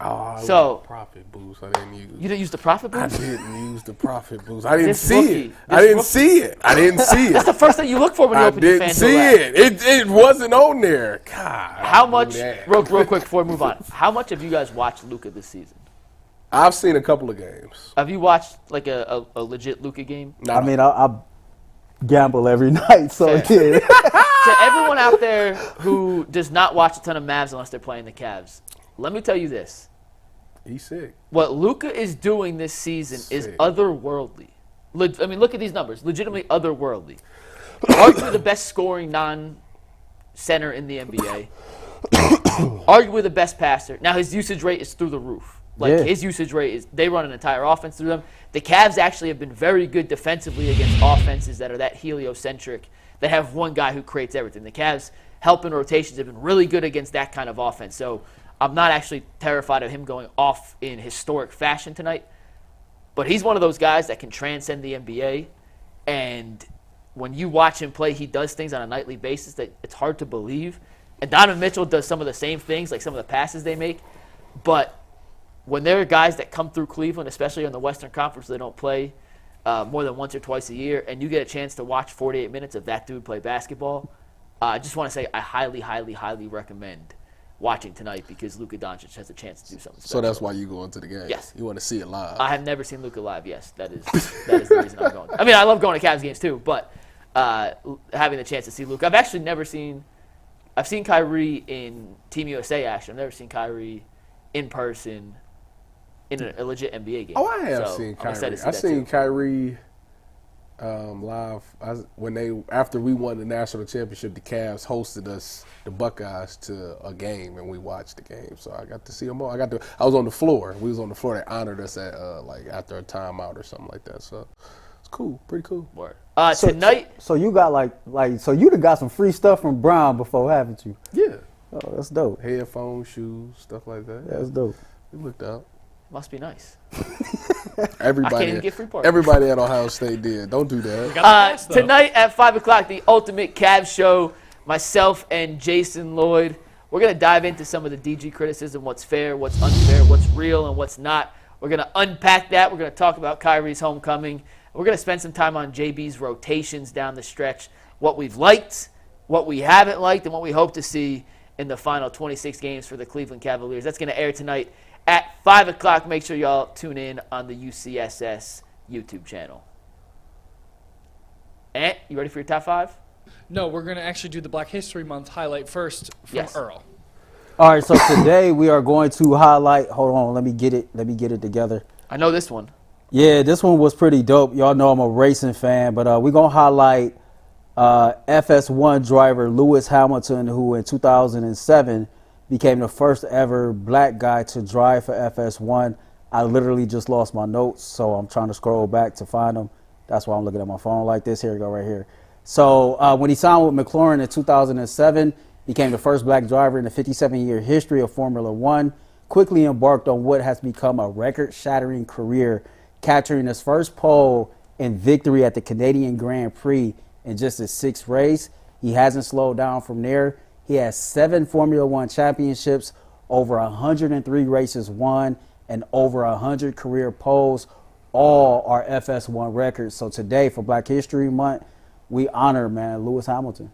Oh, I So- want a profit boost. I didn't use. You didn't use the profit I boost? didn't use the profit boost. I didn't This see rookie. it. I didn't see it. I didn't see it. That's the first thing you look for when you I open your didn't FanDuel see app. it. It wasn't on there. God. How I much, do that. real quick before we move on, how much have you guys watched Luka this season? I've seen a couple of games. Have you watched like a legit Luka game? I mean, I gamble every night, so Fair. yeah. To everyone out there who does not watch a ton of Mavs unless they're playing the Cavs, let me tell you this. He's sick. What Luka is doing this season is Sick. otherworldly. I mean, look at these numbers. Legitimately otherworldly. Arguably the best scoring non-center in the NBA. Arguably the best passer. Now, his usage rate is through the roof. Like, Yeah. his usage rate is, they run an entire offense through them. The Cavs actually have been very good defensively against offenses that are that heliocentric, that have one guy who creates everything. The Cavs help in rotations have been really good against that kind of offense. So I'm not actually terrified of him going off in historic fashion tonight. But he's one of those guys that can transcend the NBA. And when you watch him play, he does things on a nightly basis that it's hard to believe. And Donovan Mitchell does some of the same things, like some of the passes they make. But when there are guys that come through Cleveland, especially in the Western Conference, they don't play more than once or twice a year, and you get a chance to watch 48 minutes of that dude play basketball, I just want to say I highly, highly, highly recommend watching tonight because Luka Doncic has a chance to do something special. So that's why you go into the game. Yes. You want to see it live. I have never seen Luka live. Yes, that is the reason I'm going. I mean, I love going to Cavs games too, but having the chance to see Luka, I've actually never seen. I've seen Kyrie in Team USA action. I've never seen Kyrie in person in a legit NBA game. Oh, I have So seen I'm excited Kyrie. to see I that seen too. Kyrie live after we won the national championship. The Cavs hosted us, the Buckeyes, to a game, and we watched the game. So I got to see them all. I was on the floor. We was on the floor. They honored us at after a timeout or something like that. So it's cool, pretty cool. Word. Tonight, So you got so you done got some free stuff from Brown before, haven't you? Yeah, Oh, that's dope. headphones, shoes, stuff like that. That's dope. We looked out. must be nice. Everybody, I can't even get free parking. everybody at Ohio State did. Don't do that. Tonight at 5 o'clock, the Ultimate Cavs Show. Myself and Jason Lloyd. We're going to dive into some of the DG criticism, what's fair, what's unfair, what's real, and what's not. We're going to unpack that. We're going to talk about Kyrie's homecoming. We're going to spend some time on JB's rotations down the stretch, what we've liked, what we haven't liked, and what we hope to see in the final 26 games for the Cleveland Cavaliers. That's going to air tonight at 5 o'clock. Make sure y'all tune in on the UCSS YouTube channel. Ant, you ready for your top 5? No, we're going to actually do the Black History Month highlight first from Yes. Earl. All right, so today we are going to highlight. Hold on, let me get it together. I know this one. Yeah, this one was pretty dope. Y'all know I'm a racing fan, but we're gonna highlight FS1 driver Lewis Hamilton, who in 2007 became the first ever black guy to drive for FS1. I literally just lost my notes, so I'm trying to scroll back to find them. That's why I'm looking at my phone like this. Here we go, right here. So when he signed with McLaren in 2007, became the first black driver in the 57-year history of Formula One, quickly embarked on what has become a record-shattering career, capturing his first pole and victory at the Canadian Grand Prix in just his 6th race. He hasn't slowed down from there. He has 7 Formula One championships, over 103 races won, and over 100 career poles. All are FS1 records. So today, for Black History Month, we honor, Lewis Hamilton.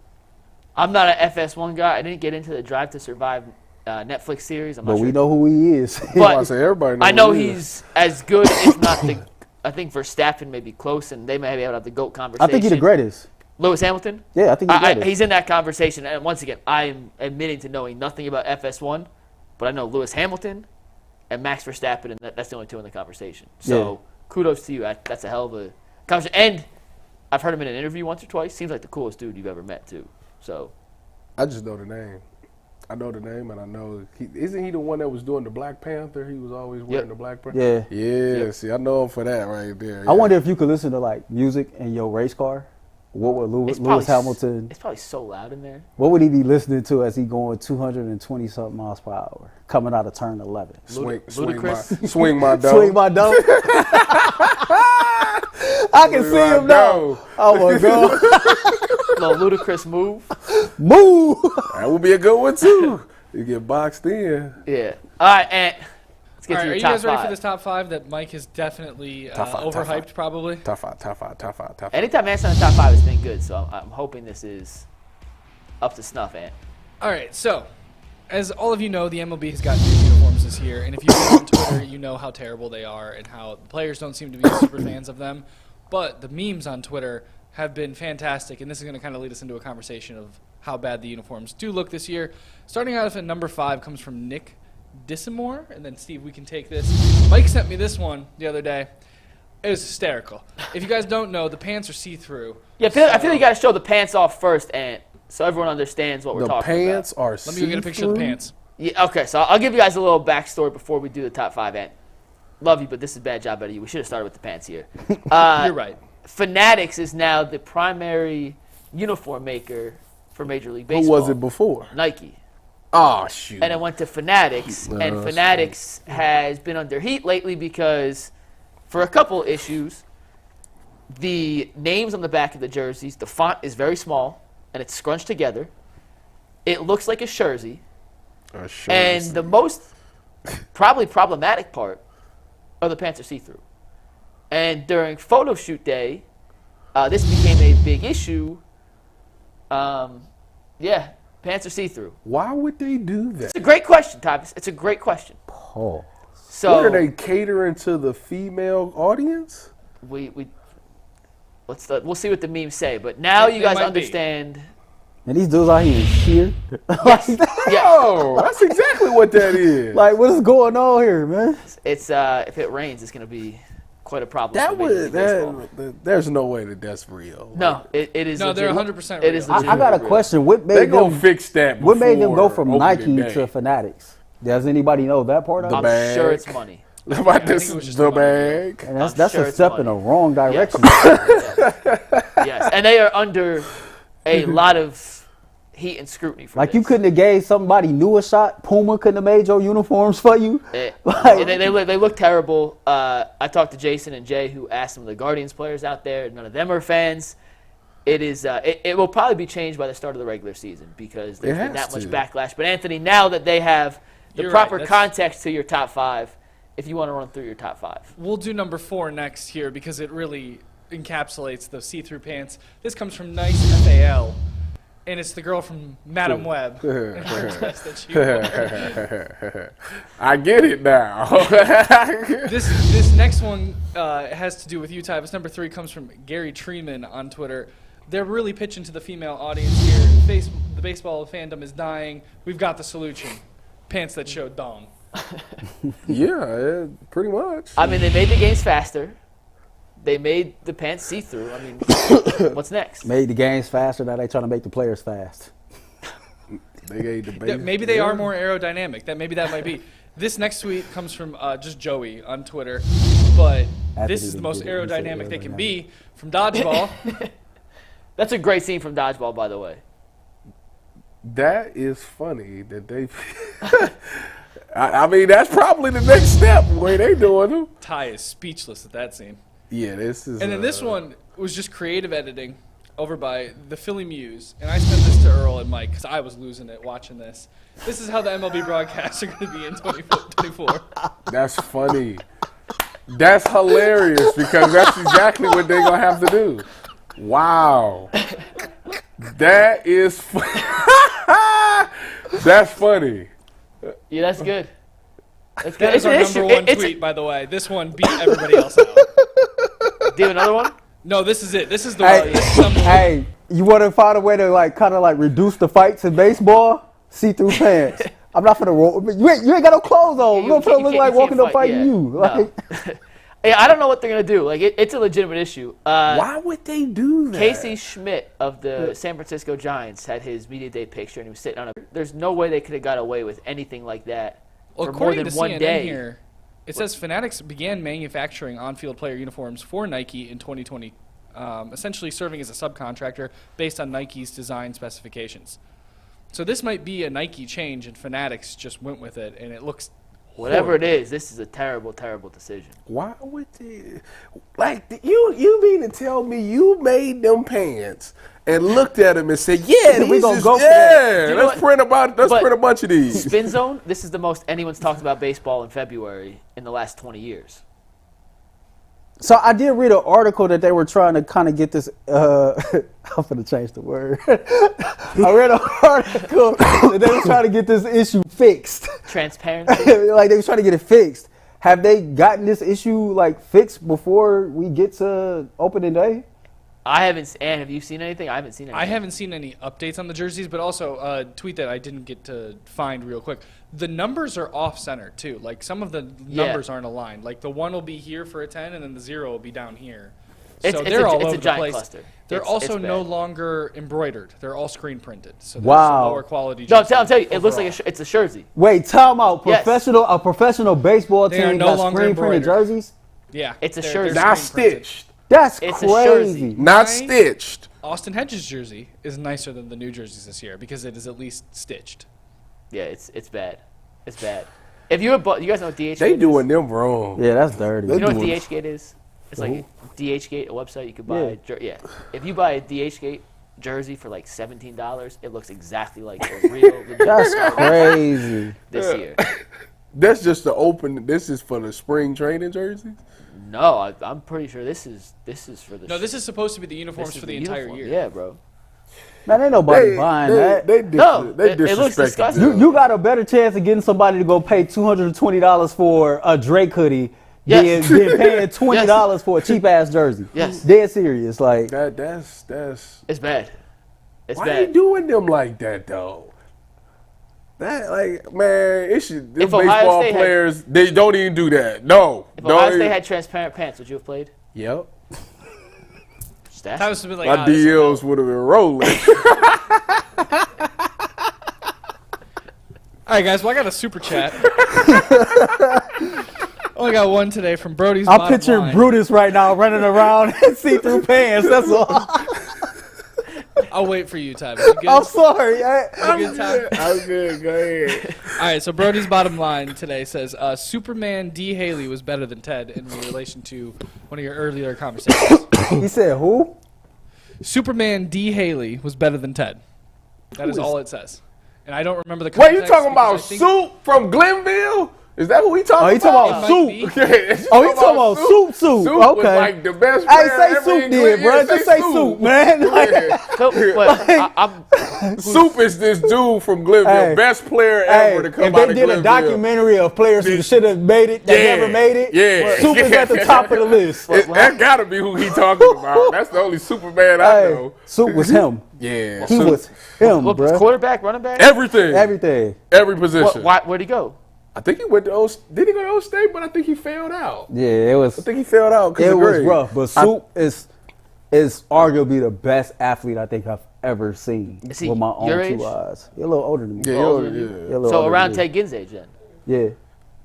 I'm not an FS1 guy. I didn't get into the Drive to Survive Netflix series. I'm not But sure. we know who he is. But I say everybody knows I know who he is. he's as good, if not the. I think Verstappen may be close, and they may be able to have the GOAT conversation. I think he's the greatest. Lewis Hamilton? Yeah, I think he's the greatest. He's in that conversation. And once again, I am admitting to knowing nothing about FS1, but I know Lewis Hamilton and Max Verstappen, and that's the only 2 in the conversation. So kudos to you. That's a hell of a conversation. And I've heard him in an interview once or twice. Seems like the coolest dude you've ever met, too. So I just know the name. I know the name, and I know isn't he the one that was doing the Black Panther? He was always wearing the Black Panther. Yeah. Yeah. See, I know him for that right there. I wonder if you could listen to like music in your race car. What would Lewis Hamilton? It's probably so loud in there. What would he be listening to as he going 220 something miles per hour coming out of turn 11? Ludacris? Swing my dough. Swing my dough. I can see him now. Oh my god! Little Ludacris move. Move. That would be a good one too. You get boxed in. Yeah. All right, Ant. Let's get All to right, your are you top guys ready 5. for this top 5 that Mike is definitely Top five, top overhyped, five. probably? Top five. Anytime Ant's on the top 5 has been good, so I'm hoping this is up to snuff, Ant. All right, so as all of you know, the MLB has got new uniforms this year, and if you've been on Twitter, you know how terrible they are and how the players don't seem to be super fans of them. But the memes on Twitter have been fantastic, and this is going to kind of lead us into a conversation of how bad the uniforms do look this year. Starting out at number 5 comes from Nick Dissimore, and then Steve, we can take this. Mike sent me this one the other day. It was hysterical. If you guys don't know, the pants are see-through. Yeah, I feel like you got to show the pants off first, Ant, so everyone understands what we're The talking pants about. are Let me go get a picture of the pants. Yeah, okay, so I'll give you guys a little backstory before we do the top 5, Ant. Love you, but this is a bad job out of you. We should have started with the pants here. You're right. Fanatics is now the primary uniform maker for Major League Baseball. Who was it before? Nike. Oh shoot. And it went to Fanatics, No, and that's Fanatics has been under heat lately because, for a couple issues, the names on the back of the jerseys, the font is very small, and it's scrunched together. It looks like a jersey, and the most probably problematic part are the pants are see-through. And during photo shoot day, this became a big issue. Pants are see-through. Why would they do that? It's a great question, Thomas. It's a great question. Oh. So What are they catering to the female audience? we'll see what the memes say. But now you guys might be. understand. And these dudes out here in sheer. Oh, that's exactly what that is. Like, what is going on here, man? It's if it rains, it's going to be quite a problem. That for Major League Baseball. there's no way that's real. No, it is. No, they're legit- 100% It is real. legit. I got a question. What They made gonna them? fix that. What made them go before from opening Nike day. to Fanatics? Does anybody know that part of The it? I'm bag. sure it's money. About this think it was just the the money. bag. And that's I'm sure a it's step money. in the wrong direction. Yes, and they are under a lot of heat and scrutiny for Like, this. you couldn't have gave somebody new a shot. Puma couldn't have made your uniforms for you. And they look terrible. I talked to Jason and Jay, who asked some of the Guardians players out there. None of them are fans. It is. It will probably be changed by the start of the regular season because there's been that has much to. backlash. But Anthony, now that they have the You're proper right, context to your top five, if you want to run through your top five, We'll do number 4 next here because it really encapsulates the see-through pants. This comes from Nice FAL, and it's the girl from Madam Web. and her dress that she wore. I get it now. This next one has to do with you, Ty. This number 3 comes from Gary Treeman on Twitter. They're really pitching to the female audience here. The baseball fandom is dying. We've got the solution. Pants that show dong. Yeah, pretty much. I mean, they made the games faster. They made the pants see-through. I mean, what's next? Made the games faster. Now they trying to make the players fast. They gave the Yeah, base. maybe they are more aerodynamic. Maybe that might be. This next tweet comes from just Joey on Twitter, but this is the most aerodynamic they can be from Dodgeball. That's a great scene from Dodgeball, by the way. That is funny that they. I mean, that's probably the next step. The way they doing them. Ty is speechless at that scene. Yeah, this is. And then this one was just creative editing over by the Philly Muse. And I sent this to Earl and Mike because I was losing it watching this. This is how the MLB broadcasts are going to be in 2024. That's funny. That's hilarious because that's exactly what they're gonna have to do. Wow, that is. That's funny. Yeah, that's good. That's good. That is our number one tweet, by the way. This one beat everybody else out. Do you have another one? No, this is it. This is the one. This is number one. Hey, you want to find a way to kind of reduce the fights in baseball? See-through pants. I'm not finna roll. You ain't got no clothes on. You don't look like walking up fighting you. No. Yeah, I don't know what they're gonna do. Like, it's a legitimate issue. Why would they do that? Casey Schmidt of the San Francisco Giants had his media day picture, and he was sitting on a. There's no way they could have got away with anything like that Well, for more according than to one CNN day. here, it says Fanatics began manufacturing on-field player uniforms for Nike in 2020, essentially serving as a subcontractor based on Nike's design specifications. So this might be a Nike change, and Fanatics just went with it, and it looks Whatever it is, this is a terrible, terrible decision. Why would they? Like, you mean to tell me you made them pants and looked at them and said, "Yeah, We these gonna is go for yeah, that." You know let's what? print a bunch of these." Spin Zone, this is the most anyone's talked about baseball in February in the last 20 years. So I did read an article that they were trying to kind of get this. I'm gonna change the word. I read an article that they were trying to get this issue fixed. Transparency. Like they were trying to get it fixed. Have they gotten this issue fixed before we get to opening day? I haven't. And have you seen anything? I haven't seen anything. I haven't seen any updates on the jerseys, but also a tweet that I didn't get to find real quick. The numbers are off center too. Like some of the numbers aren't aligned. Like the 1 will be here for a 10, and then the 0 will be down here. So they're all over the giant place. cluster. They're It's also no bad. longer embroidered. They're all screen printed. So there's Wow. a lower quality. No, jersey I'm telling you, it looks overall. like it's a jersey. Wait, time out. Yes. A professional baseball They are team no got longer screen printed embroidered. jerseys. Yeah, It's a they're jersey. Not screen-printed. stitched. That's It's a crazy. jersey. Not My- stitched. Austin Hedges' jersey is nicer than the new jerseys this year because it is at least stitched. Yeah, it's bad. It's bad. If you guys know what DH They Gate doing them wrong. Yeah, that's dirty. is? You know what doing- DH Gate is? It's like DH Gate, a website you could buy. Yeah. If you buy a DH Gate jersey for like $17, it looks exactly like a real legit That's jersey crazy. this year. That's just the open. This is for the spring training jerseys. No, I'm pretty sure this is for the. No, this is supposed to be the this uniforms is for the entire uniform. year. Yeah, bro. Man, ain't nobody buying that. They No, it looks disrespected disgusting. You got a better chance of getting somebody to go pay $220 for a Drake hoodie Yes. than paying $20 for a cheap ass jersey. Yes. Dead serious. Like That's It's bad. It's why bad. they doing them like that though? That like man, it should. Them If Ohio baseball State players, they don't even do that. No, If don't Ohio even- State had transparent pants, would you have played? Yep. Stats? That was to be like, My this is DLs would have been rolling. All right, guys. Well, I got a super chat. Only got one today from Brody's. I'm Bottom picturing Line. Brutus right now running around in see-through pants. That's all. I'll wait for you, Ty. You good? I'm sorry. You good, Ty? I'm good. Go ahead. All right, so Brody's bottom line today says Superman D. Haley was better than Ted in relation to one of your earlier conversations. He said who? Superman D. Haley was better than Ted. That is all it says. And I don't remember the Wait, context. you talking about because I think- Soup from Glenville? Is that who he talking Oh, he talking about It Soup. might be. Yeah, Oh, he talking about Soup. Soup Okay. was like the best Hey, player say ever Soup in then, Glenville. bro. Yeah, Just say Soup, man. Yeah. So, wait, I'm Soup is this dude from Glenville, Hey. best player Hey, ever to come if out they of did Glenville. a documentary of players who should have made it, that Yeah, never made it, yeah. Soup is at the top of the list. That gotta be who he talking about. That's the only Superman I Hey, know. Soup was him. Yeah, He Soup. was him, what, bro. quarterback, running back. Everything. Everything. Every position. Where'd he go? I think he went to Did he go to O State? But I think he failed out. Yeah, it was. I think he failed out because It of was grade. rough, but Soup is arguably the best athlete I think I've ever seen Is he with my your own age? two eyes. You're a little older than me. Yeah, older yeah. than you? You're a little So older around than me. Ted Ginn's age then. Yeah,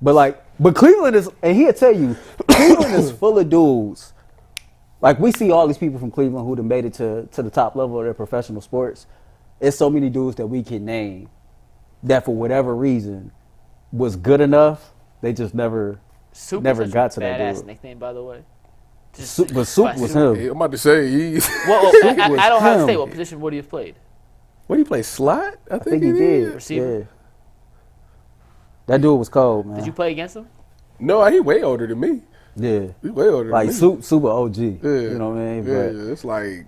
but Cleveland is, and he'll tell you, Cleveland is full of dudes. Like we see all these people from Cleveland who have made it to the top level of their professional sports. It's so many dudes that we can name that for whatever reason was good enough. They just never Soup Never is such got a to that badass dude. nickname, by the way. Just- But Soup was Soup. him. I'm about to say he. Well, Soup was at Ohio him. State, what position would he have played? What did he play? Slot? I think he did. Receiver? Yeah. That dude was cold, man. Did you play against him? No, he way older than me. Yeah. He way older than Like me. super OG. Yeah. You know what I mean? Yeah, But it's like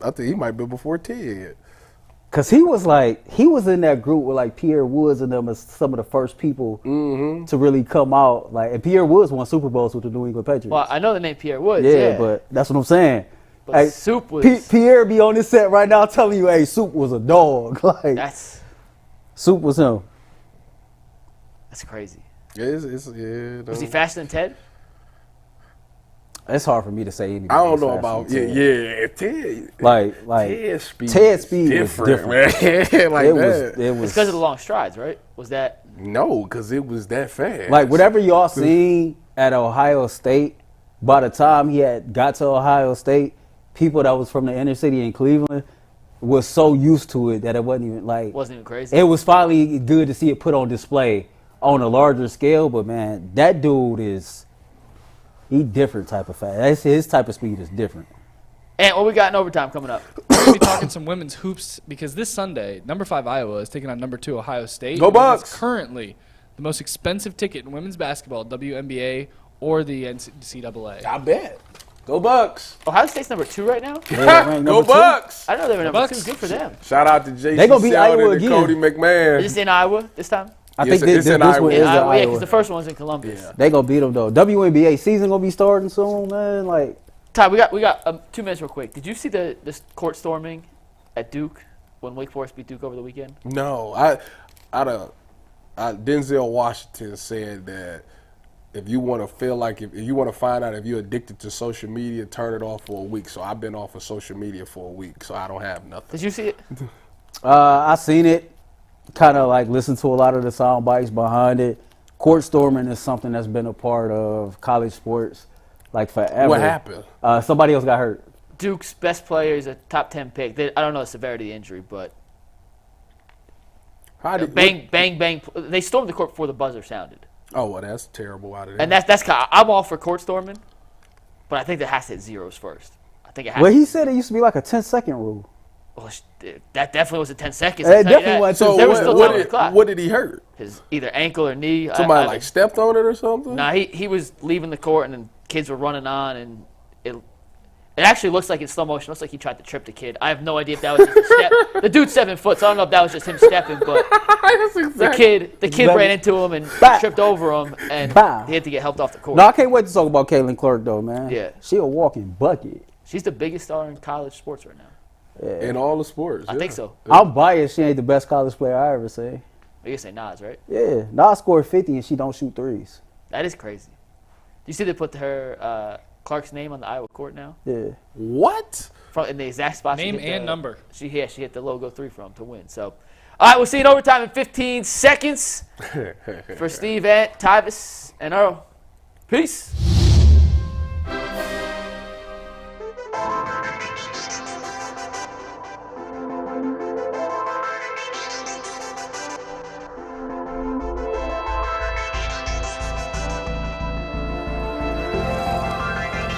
I think he might be before Ted. cause he was in that group with like Pierre Woods and them as some of the first people to really come out. Like, and Pierre Woods won Super Bowls with the New England Patriots. Well, I know the name Pierre Woods. yeah, but that's what I'm saying. But Soup was. Pierre be on this set right now telling you, hey, Soup was a dog. Like, That's Soup was him. crazy. Yeah, no. Was he faster than Ted? It's hard for me to say anything. I don't know about Ted. Like Ted speed. Ted speed was different, man. like it that. was It's because of the long strides, right? Was that? No, because it was that fast. like whatever y'all seen at Ohio State. By the time he had got to Ohio State, people that was from the inner city in Cleveland was so used to it that it wasn't even like Wasn't even crazy. it was finally good to see it put on display on a larger scale. But man, that dude he different type of fast. His type of speed is different. And what we got in overtime coming up? We're going to be talking some women's hoops because this Sunday, number 5 Iowa is taking on number 2 Ohio State. Go And it's Bucks! currently the most expensive ticket in women's basketball, WNBA or the NCAA. I bet. Go Bucks. Ohio State's number 2 right now. Yeah, ranked Go number 2. Bucks. I know they were number Bucks. 2. Good for them. Shout out to J.C. They gonna beat Sheldon Iowa and again. Cody McMahon. Is this in Iowa this time? I Yes, think it's this in one Iowa. is In the Iowa, yeah, Iowa. because the first one's in Columbus. Yeah. They gonna beat them though. WNBA season gonna be starting soon, man. Like Ty, we got 2 minutes real quick. Did you see the court storming at Duke when Wake Forest beat Duke over the weekend? No, Denzel Washington said that if you want to feel like if you want to find out if you're addicted to social media, turn it off for a week. So I've been off of social media for a week, so I don't have nothing. Did you see it? I seen it, kind of like listened to a lot of the sound bites behind it. Court storming is something that's been a part of college sports like forever. What happened? Somebody else got hurt. Duke's best player is a top 10 pick. I don't know the severity of the injury, but How did bang, bang, bang. They stormed the court before the buzzer sounded. Oh well, that's terrible out of there. And that's kind of, I'm all for court storming, but I think that has to hit zeros first. I think it has Well, to. he said it used to be like a 10-second rule. Well, that definitely was a 10 seconds. It I'll tell you definitely that. was so there was still time on the clock. what did he hurt? His either ankle or knee. Somebody like stepped on it or something? Nah, he was leaving the court and then kids were running on and It actually looks like in slow motion. Looks like he tried to trip the kid. I have no idea if that was just a step. The dude's 7 foot, so I don't know if that was just him stepping, but the kid ran into him and tripped over him, and he had to get helped off the court. No, I can't wait to talk about Caitlin Clark, though, man. Yeah. She a walking bucket. She's the biggest star in college sports right now. Yeah. In all the sports. I think so. I'm biased. She ain't the best college player I ever seen. You say Nas, right? Yeah. Nas scored 50 and she don't shoot threes. That is crazy. Do you see they put her Clark's name on the Iowa court now? Yeah. What? In the exact spot. Name and number. She hit the logo 3 from to win. So, all right, we'll see you in overtime in 15 seconds. For Steve, Ant, Tyvis, and Earl. Peace.